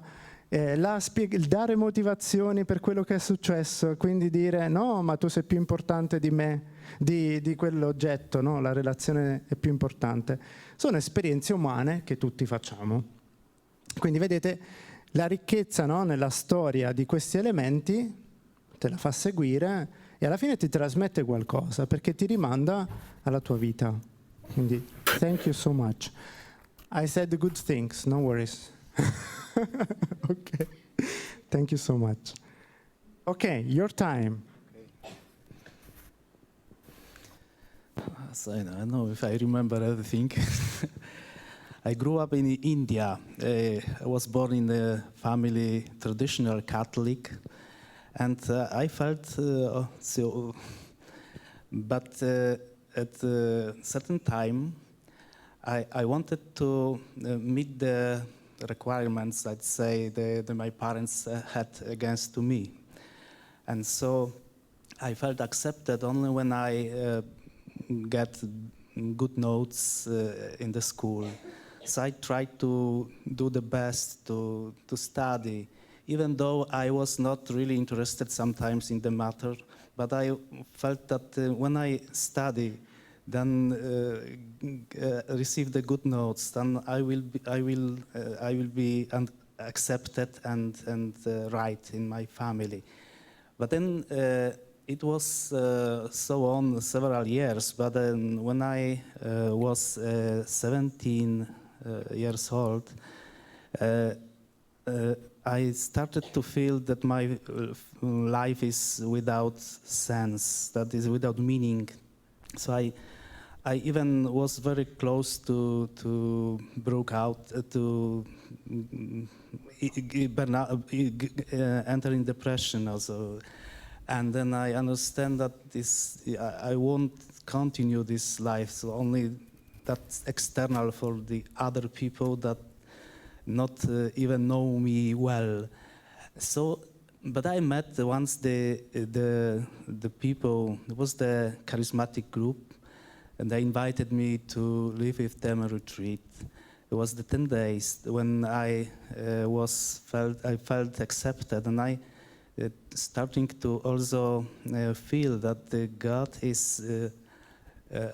il dare motivazioni per quello che è successo, quindi dire no, ma tu sei più importante di me, di quell'oggetto, no? La relazione è più importante. Sono esperienze umane che tutti facciamo. Quindi vedete la ricchezza, no, nella storia di questi elementi, te la fa seguire e alla fine ti trasmette qualcosa perché ti rimanda alla tua vita. Quindi, thank you so much. I said good things, no worries. Ok, thank you so much. Okay, your time. So I don't know if I remember everything. I grew up in India. I was born in a family traditional Catholic, and I felt so. But at a certain time, I wanted to meet the requirements, I'd say, that my parents had against to me. And so I felt accepted only when I get good notes in the school. So I tried to do the best to study, even though I was not really interested sometimes in the matter. But I felt that when I study, then receive the good notes, then I will be accepted and right in my family. But then it was so on several years. But then when I was 17 years old, I started to feel that my life is without sense, that is without meaning. So I even was very close to broke out, to enter in depression also. And then I understand that I won't continue this life, so only that's external for the other people that not even know me well. So, but I met once the people. It was the charismatic group, and they invited me to live with them a retreat. It was the 10 days when I felt accepted, and I starting to also feel that God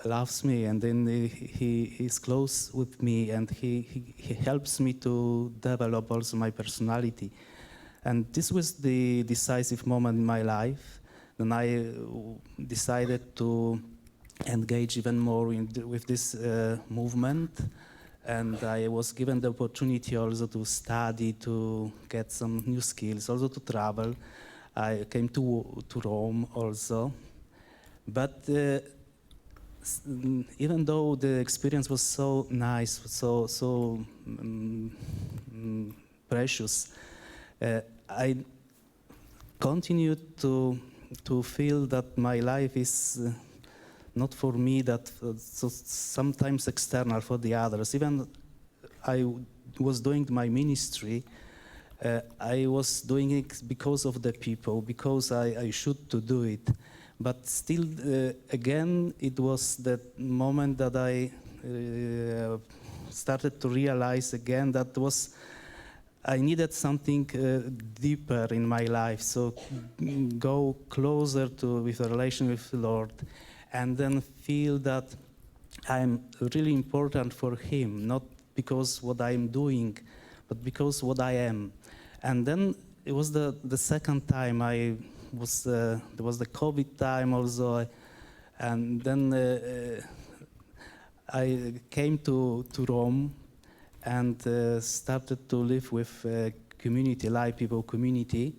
loves me, and then he is close with me, and he helps me to develop also my personality. And this was the decisive moment in my life. Then I decided to engage even more with this movement, and I was given the opportunity also to study, to get some new skills, also to travel. I came to Rome also, but even though the experience was so nice, so precious, I continued to feel that my life is not for me, that so sometimes external for the others. Even I was doing my ministry, I was doing it because of the people, because I should to do it. But still, again, it was that moment that I started to realize again that I needed something deeper in my life. So go closer with a relation with the Lord, and then feel that I'm really important for Him, not because what I'm doing, but because what I am. And then it was the second time there was the COVID time also, and then I came to Rome and started to live with community, Live People community,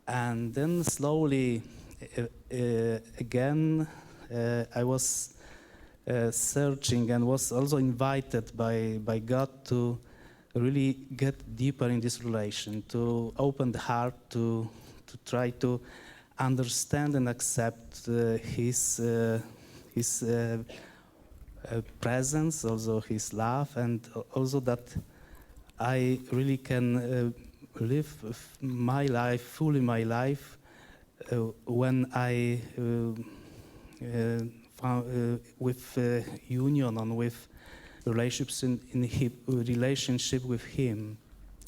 and then slowly again I was searching and was also invited by God to really get deeper in this relation, to open the heart, to try to understand and accept His presence, also His love, and also that I really can live my life, fully my life, when I with union and with relationships in relationship with Him.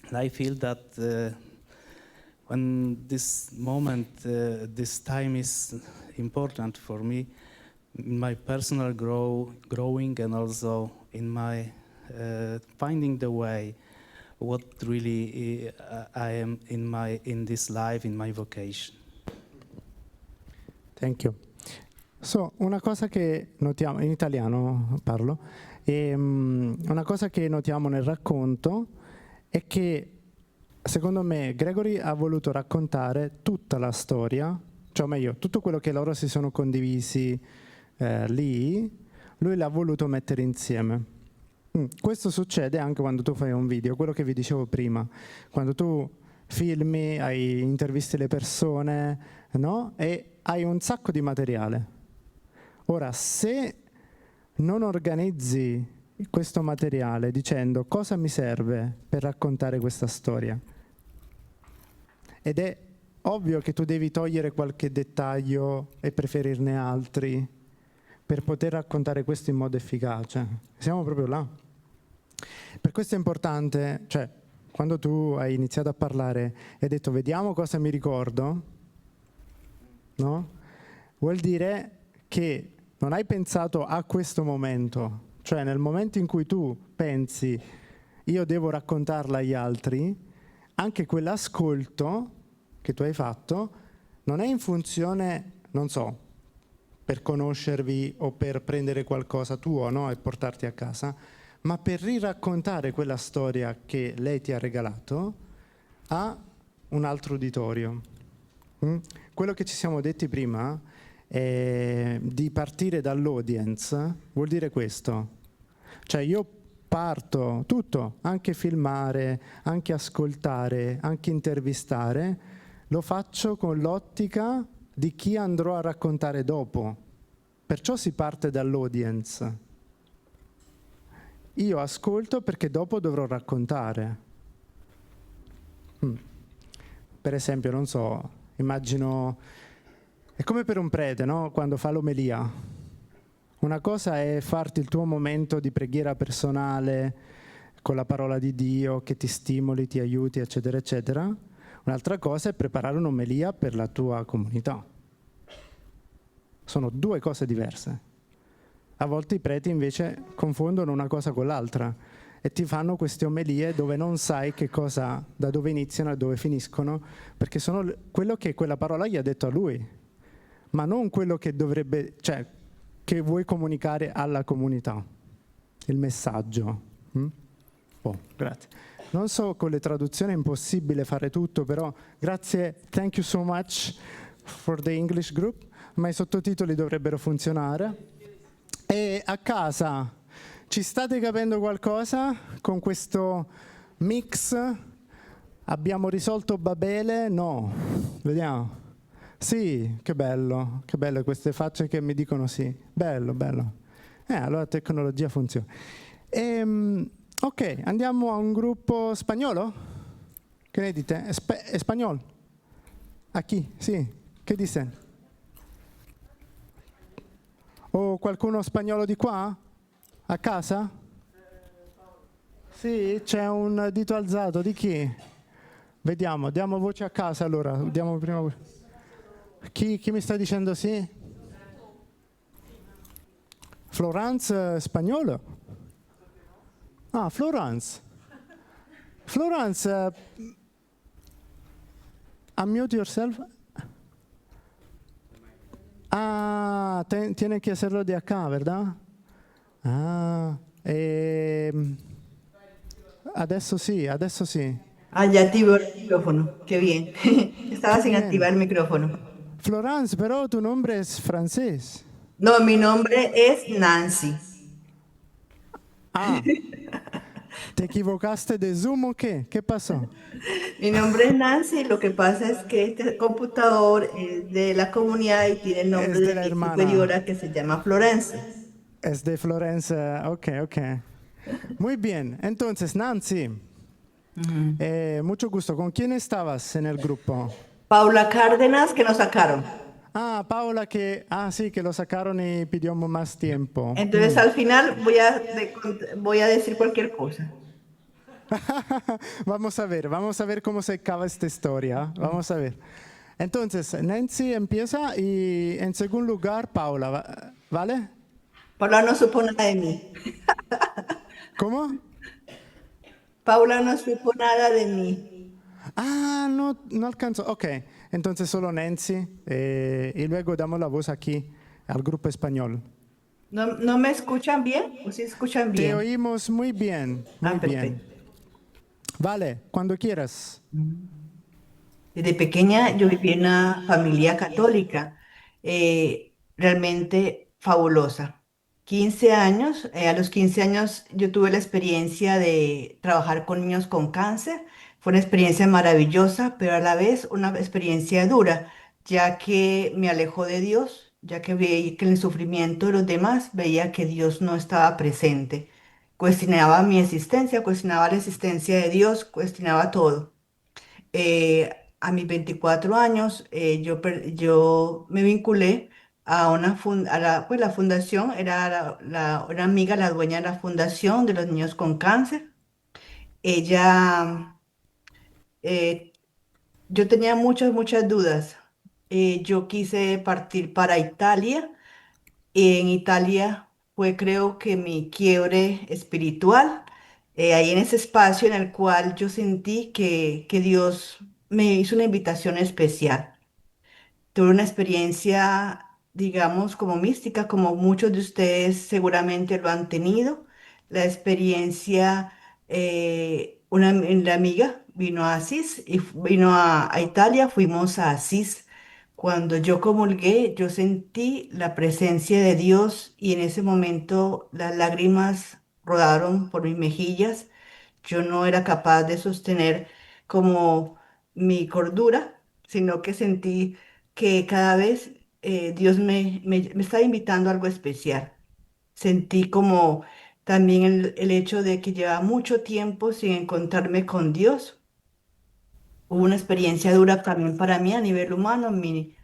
And I feel that when this moment, this time is important for me, in my personal growing, and also in my finding the way, what really I am in this life, in my vocation. Thank you. So, una cosa che notiamo, in italiano parlo, una cosa che notiamo nel racconto è che secondo me Gregory ha voluto raccontare tutta la storia, cioè o meglio, tutto quello che loro si sono condivisi lì, lui l'ha voluto mettere insieme. Questo succede anche quando tu fai un video, quello che vi dicevo prima, quando tu filmi, intervisti le persone, no? E hai un sacco di materiale. Ora, se non organizzi questo materiale dicendo cosa mi serve per raccontare questa storia, ed è ovvio che tu devi togliere qualche dettaglio e preferirne altri per poter raccontare questo in modo efficace. Siamo proprio là. Per questo è importante, cioè, quando tu hai iniziato a parlare e hai detto vediamo cosa mi ricordo, no? Vuol dire che non hai pensato a questo momento, cioè nel momento in cui tu pensi io devo raccontarla agli altri, anche quell'ascolto che tu hai fatto non è in funzione, non so, per conoscervi o per prendere qualcosa tuo, no? E portarti a casa, ma per riraccontare quella storia che lei ti ha regalato a un altro uditorio. Quello che ci siamo detti prima di partire dall'audience vuol dire questo. Cioè io parto tutto, anche filmare, anche ascoltare, anche intervistare, lo faccio con l'ottica di chi andrò a raccontare dopo. Perciò si parte dall'audience. Io ascolto perché dopo dovrò raccontare. Per esempio, non so, immagino, è come per un prete, no? Quando fa l'omelia. Una cosa è farti il tuo momento di preghiera personale con la parola di Dio che ti stimoli, ti aiuti, eccetera, eccetera. Un'altra cosa è preparare un'omelia per la tua comunità. Sono due cose diverse. A volte i preti invece confondono una cosa con l'altra e ti fanno queste omelie dove non sai che cosa, da dove iniziano e dove finiscono, perché sono quello che quella parola gli ha detto a lui, ma non quello che dovrebbe, cioè, che vuoi comunicare alla comunità, il messaggio. Oh, grazie. Non so, con le traduzioni è impossibile fare tutto, però grazie, thank you so much for the English group, ma i sottotitoli dovrebbero funzionare. E a casa ci state capendo qualcosa con questo mix? Abbiamo risolto Babele? No. Vediamo. Sì, che bello queste facce che mi dicono sì. Bello, bello. Allora la tecnologia funziona. Ok, andiamo a un gruppo spagnolo? Che ne dite? Spagnolo? A chi? Sì, che dite? O qualcuno spagnolo di qua? A casa? Sì, c'è un dito alzato. Di chi? Vediamo, diamo voce a casa allora. Diamo prima. Chi mi sta dicendo sì? Florence spagnolo? Ah, Florence. Florence, unmute yourself. Ah, tiene que hacerlo de acá, ¿verdad? Ah, adesso sì, adesso sì. Ah, ya activo el micrófono. Qué bien. Estaba Qué sin bien. activar el micrófono. Florence, pero tu nombre es francés. No, mi nombre es Nancy. Ah, ¿te equivocaste de Zoom o qué? ¿Qué pasó? Mi nombre es Nancy. Lo que pasa es que este computador es de la comunidad y tiene el nombre Es de de la mi hermana. superiora que se llama Florence. Es de Florence, ok. Muy bien, entonces Nancy, mucho gusto. ¿Con quién estabas en el grupo? Paula Cárdenas, que nos sacaron. Ah, Paola, sí, que lo sacaron y pidió más tiempo. Entonces al final voy a decir cualquier cosa. Vamos a ver cómo se acaba esta historia. Vamos a ver. Entonces, Nancy empieza y en segundo lugar, Paula, ¿vale? Paula no supo nada de mí. ¿Cómo? Paula no supo nada de mí. Ah, no alcanzo. Ok, entonces solo Nancy y luego damos la voz aquí al grupo español. ¿No me escuchan bien? ¿O sí escuchan bien? Te oímos muy bien, muy bien. Perfecto. Vale, cuando quieras. Desde pequeña yo viví en una familia católica, realmente fabulosa. 15 años, a los 15 años yo tuve la experiencia de trabajar con niños con cáncer. Fue una experiencia maravillosa, pero a la vez una experiencia dura, ya que me alejó de Dios, ya que veía que en el sufrimiento de los demás veía que Dios no estaba presente. Cuestionaba mi existencia, cuestionaba la existencia de Dios, cuestionaba todo. A mis 24 años, yo me vinculé a pues la fundación, era una amiga, la dueña de la fundación de los niños con cáncer. Ella, eh, yo tenía muchas dudas. Yo quise partir para Italia. En Italia fue, creo que, mi quiebre espiritual, ahí en ese espacio en el cual yo sentí que Dios me hizo una invitación especial. Tuve una experiencia, digamos, como mística, como muchos de ustedes seguramente lo han tenido. La experiencia, la amiga vino a Asís y vino a Italia, fuimos a Asís. Cuando yo comulgué, yo sentí la presencia de Dios y en ese momento las lágrimas rodaron por mis mejillas. Yo no era capaz de sostener como mi cordura, sino que sentí que cada vez Dios me estaba invitando a algo especial. Sentí como también el hecho de que llevaba mucho tiempo sin encontrarme con Dios. Hubo una experiencia dura también para mí a nivel humano. Mi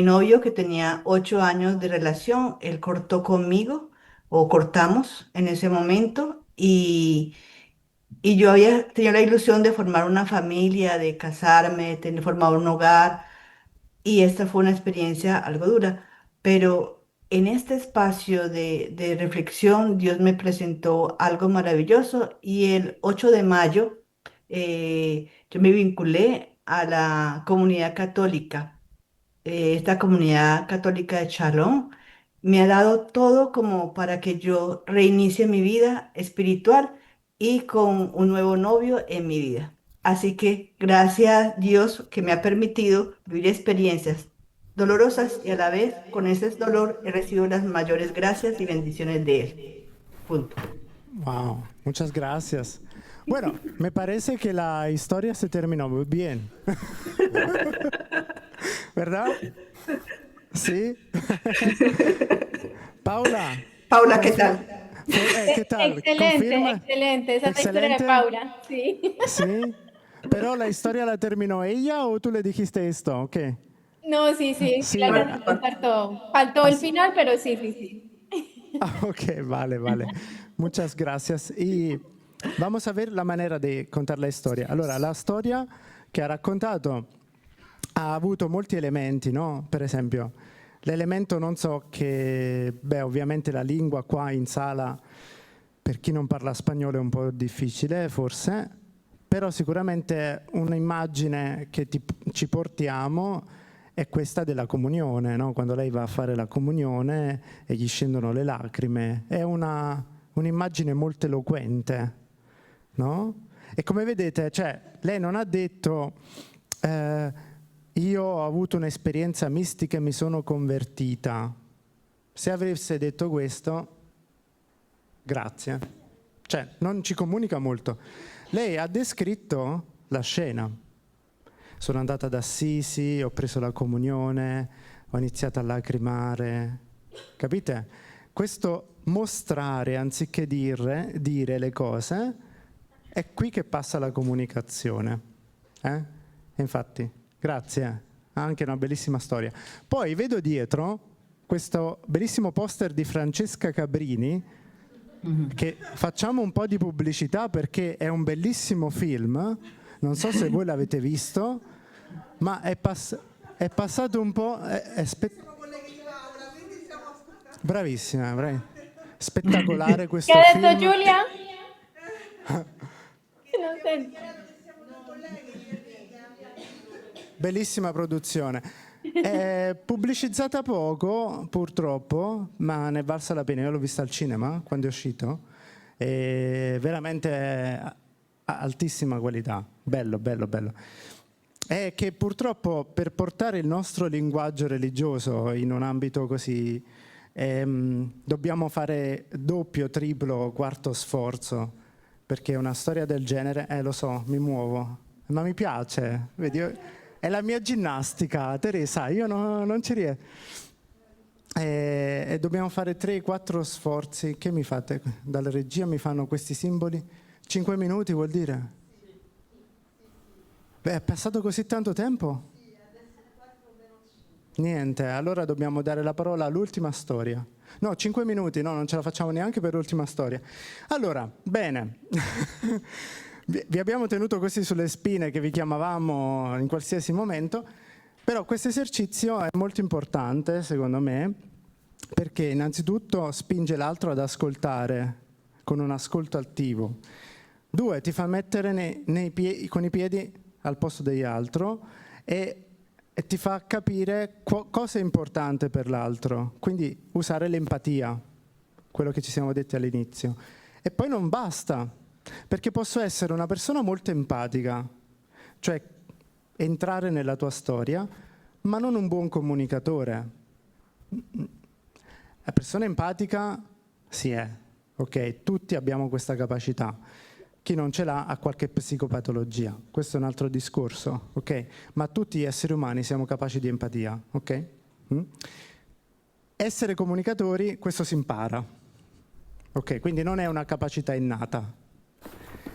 novio, que tenía 8 años de relación, él cortó conmigo o cortamos en ese momento y yo había tenido la ilusión de formar una familia, de casarme, de tener formado un hogar, y esta fue una experiencia algo dura, pero en este espacio de reflexión Dios me presentó algo maravilloso y el 8 de mayo yo me vinculé a la comunidad católica. Esta comunidad católica de Shalom me ha dado todo como para que yo reinicie mi vida espiritual y con un nuevo novio en mi vida. Así que gracias Dios que me ha permitido vivir experiencias dolorosas y a la vez con ese dolor he recibido las mayores gracias y bendiciones de Él. Punto. Wow, muchas gracias. Bueno, me parece que la historia se terminó muy bien. ¿Verdad? Sí. Paula. Paula, ¿qué tal? ¿Qué tal? Excelente, ¿Confirma? excelente. Esa es la historia de Excelente. Paula, sí. Sí. Pero la historia la terminó ella o tú le dijiste esto, ¿ok? No, sí, sí, Sí, la alcancé a contar todo. Faltó el final, pero sí, sí, sí. Ok, vale, vale. Muchas gracias. Y vamos a ver la manera di contare la storia. Allora, la storia che ha raccontato ha avuto molti elementi, no? Per esempio, l'elemento non so che, beh, ovviamente la lingua qua in sala, per chi non parla spagnolo è un po' difficile, forse, però sicuramente un'immagine che ci portiamo è questa della comunione, no? Quando lei va a fare la comunione e gli scendono le lacrime, è un'immagine molto eloquente, no? E come vedete, cioè, lei non ha detto io ho avuto un'esperienza mistica e mi sono convertita. Se avesse detto questo, grazie. Cioè, non ci comunica molto. Lei ha descritto la scena. Sono andata ad Assisi, ho preso la comunione, ho iniziato a lacrimare. Capite? Questo mostrare anziché dire le cose, è qui che passa la comunicazione. Infatti, grazie. Ha anche una bellissima storia. Poi vedo dietro questo bellissimo poster di Francesca Cabrini, che facciamo un po' di pubblicità perché è un bellissimo film. Non so se voi l'avete visto, ma è passato un po'. Bravissima, spettacolare questo ¿Qué ha film. detto Giulia? Non sento. Bellissima produzione. È pubblicizzata poco, purtroppo, ma ne è valsa la pena. Io l'ho vista al cinema quando è uscito. E veramente altissima qualità, bello, bello, bello. È che purtroppo per portare il nostro linguaggio religioso in un ambito così dobbiamo fare doppio, triplo, quarto sforzo, perché una storia del genere, lo so, mi muovo, ma mi piace, vedi, è la mia ginnastica, Teresa, io non ci riesco. E dobbiamo fare 3-4 sforzi. Che mi fate? Dalla regia mi fanno questi simboli? 5 minuti vuol dire? Beh, è passato così tanto tempo? Niente, allora dobbiamo dare la parola all'ultima storia. No, 5 minuti, no, non ce la facciamo neanche per l'ultima storia. Allora, bene, vi abbiamo tenuto così sulle spine che vi chiamavamo in qualsiasi momento, però questo esercizio è molto importante, secondo me, perché innanzitutto spinge l'altro ad ascoltare con un ascolto attivo. 2, ti fa mettere con i piedi al posto degli altri e ti fa capire cosa è importante per l'altro, quindi usare l'empatia, quello che ci siamo detti all'inizio. E poi non basta, perché posso essere una persona molto empatica, cioè entrare nella tua storia, ma non un buon comunicatore. La persona empatica si è, ok? Tutti abbiamo questa capacità. Chi non ce l'ha ha qualche psicopatologia. Questo è un altro discorso, ok? Ma tutti gli esseri umani siamo capaci di empatia, ok? Essere comunicatori, questo si impara, ok? Quindi non è una capacità innata.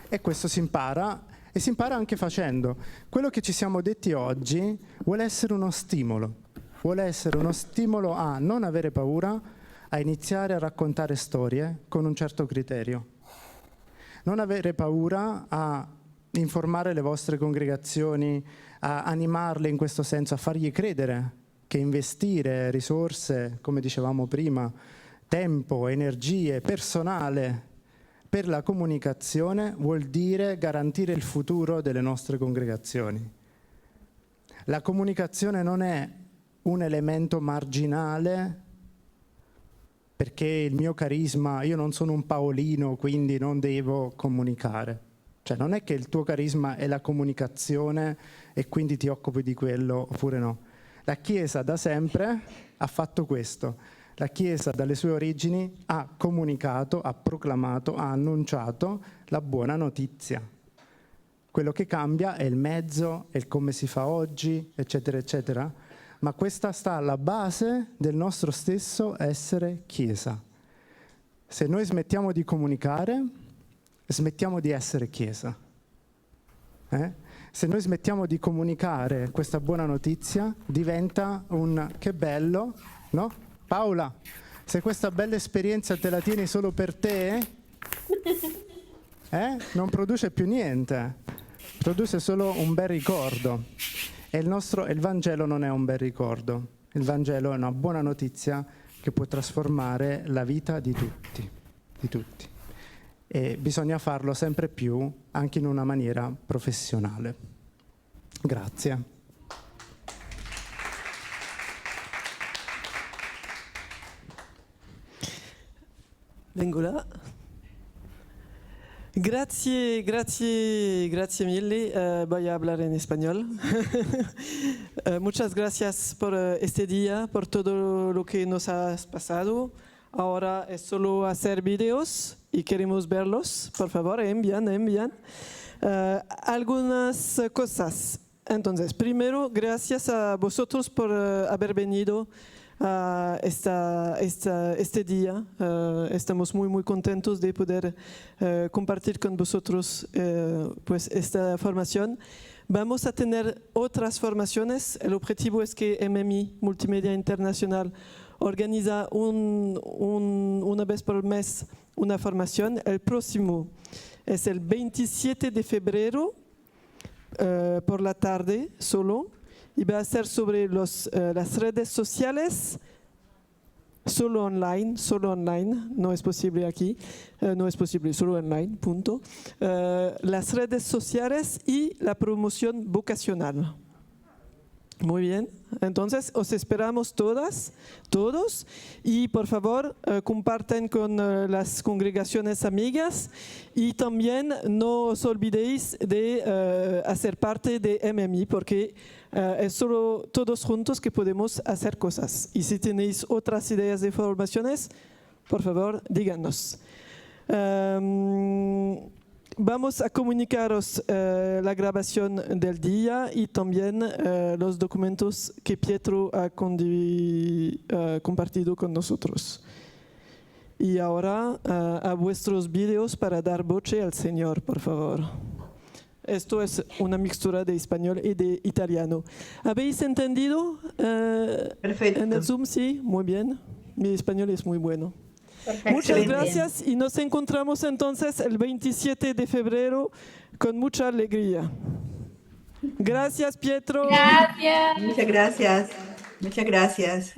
E questo si impara, e si impara anche facendo. Quello che ci siamo detti oggi vuole essere uno stimolo. Vuole essere uno stimolo a non avere paura, a iniziare a raccontare storie con un certo criterio. Non avere paura a informare le vostre congregazioni, a animarle in questo senso, a fargli credere che investire risorse, come dicevamo prima, tempo, energie, personale per la comunicazione vuol dire garantire il futuro delle nostre congregazioni. La comunicazione non è un elemento marginale perché il mio carisma, io non sono un Paolino, quindi non devo comunicare. Cioè non è che il tuo carisma è la comunicazione e quindi ti occupi di quello, oppure no. La Chiesa da sempre ha fatto questo. La Chiesa dalle sue origini ha comunicato, ha proclamato, ha annunciato la buona notizia. Quello che cambia è il mezzo, è il come si fa oggi, eccetera, eccetera. Ma questa sta alla base del nostro stesso essere Chiesa. Se noi smettiamo di comunicare, smettiamo di essere Chiesa. Se noi smettiamo di comunicare questa buona notizia, diventa un che bello, no? Paola, se questa bella esperienza te la tieni solo per te, non produce più niente, produce solo un bel ricordo. E il Vangelo non è un bel ricordo, il Vangelo è una buona notizia che può trasformare la vita di tutti, di tutti. E bisogna farlo sempre più, anche in una maniera professionale. Grazie. Vengo là. Grazie mille. Voy a hablar en español. Muchas gracias por este día, por todo lo que nos has pasado. Ahora es solo hacer videos y queremos verlos. Por favor, envían. Algunas cosas. Entonces, primero, gracias a vosotros por haber venido este día. Estamos muy contentos de poder compartir con vosotros pues esta formación. Vamos a tener otras formaciones. El objetivo es que MMI, Multimedia Internacional, organiza una vez por mes una formación. El próximo es el 27 de febrero por la tarde solo. Y va a ser sobre las redes sociales, solo online, no es posible aquí, no es posible, solo online, punto. Las redes sociales y la promoción vocacional. Muy bien, entonces os esperamos todos, y por favor compartan con las congregaciones amigas y también no os olvidéis de hacer parte de MMI porque es solo todos juntos que podemos hacer cosas. Y si tenéis otras ideas de formaciones, por favor díganos. Vamos a comunicaros la grabación del día y también los documentos que Pietro ha compartido con nosotros. Y ahora a vuestros vídeos para dar voce al Señor, por favor. Esto es una mixtura de español y de italiano. ¿Habéis entendido? Perfecto. En el Zoom, sí, muy bien. Mi español es muy bueno. Perfecto. Muchas Excelente. gracias y nos encontramos entonces el 27 de febrero con mucha alegría. Gracias, Pietro. Gracias. Muchas gracias. Muchas gracias.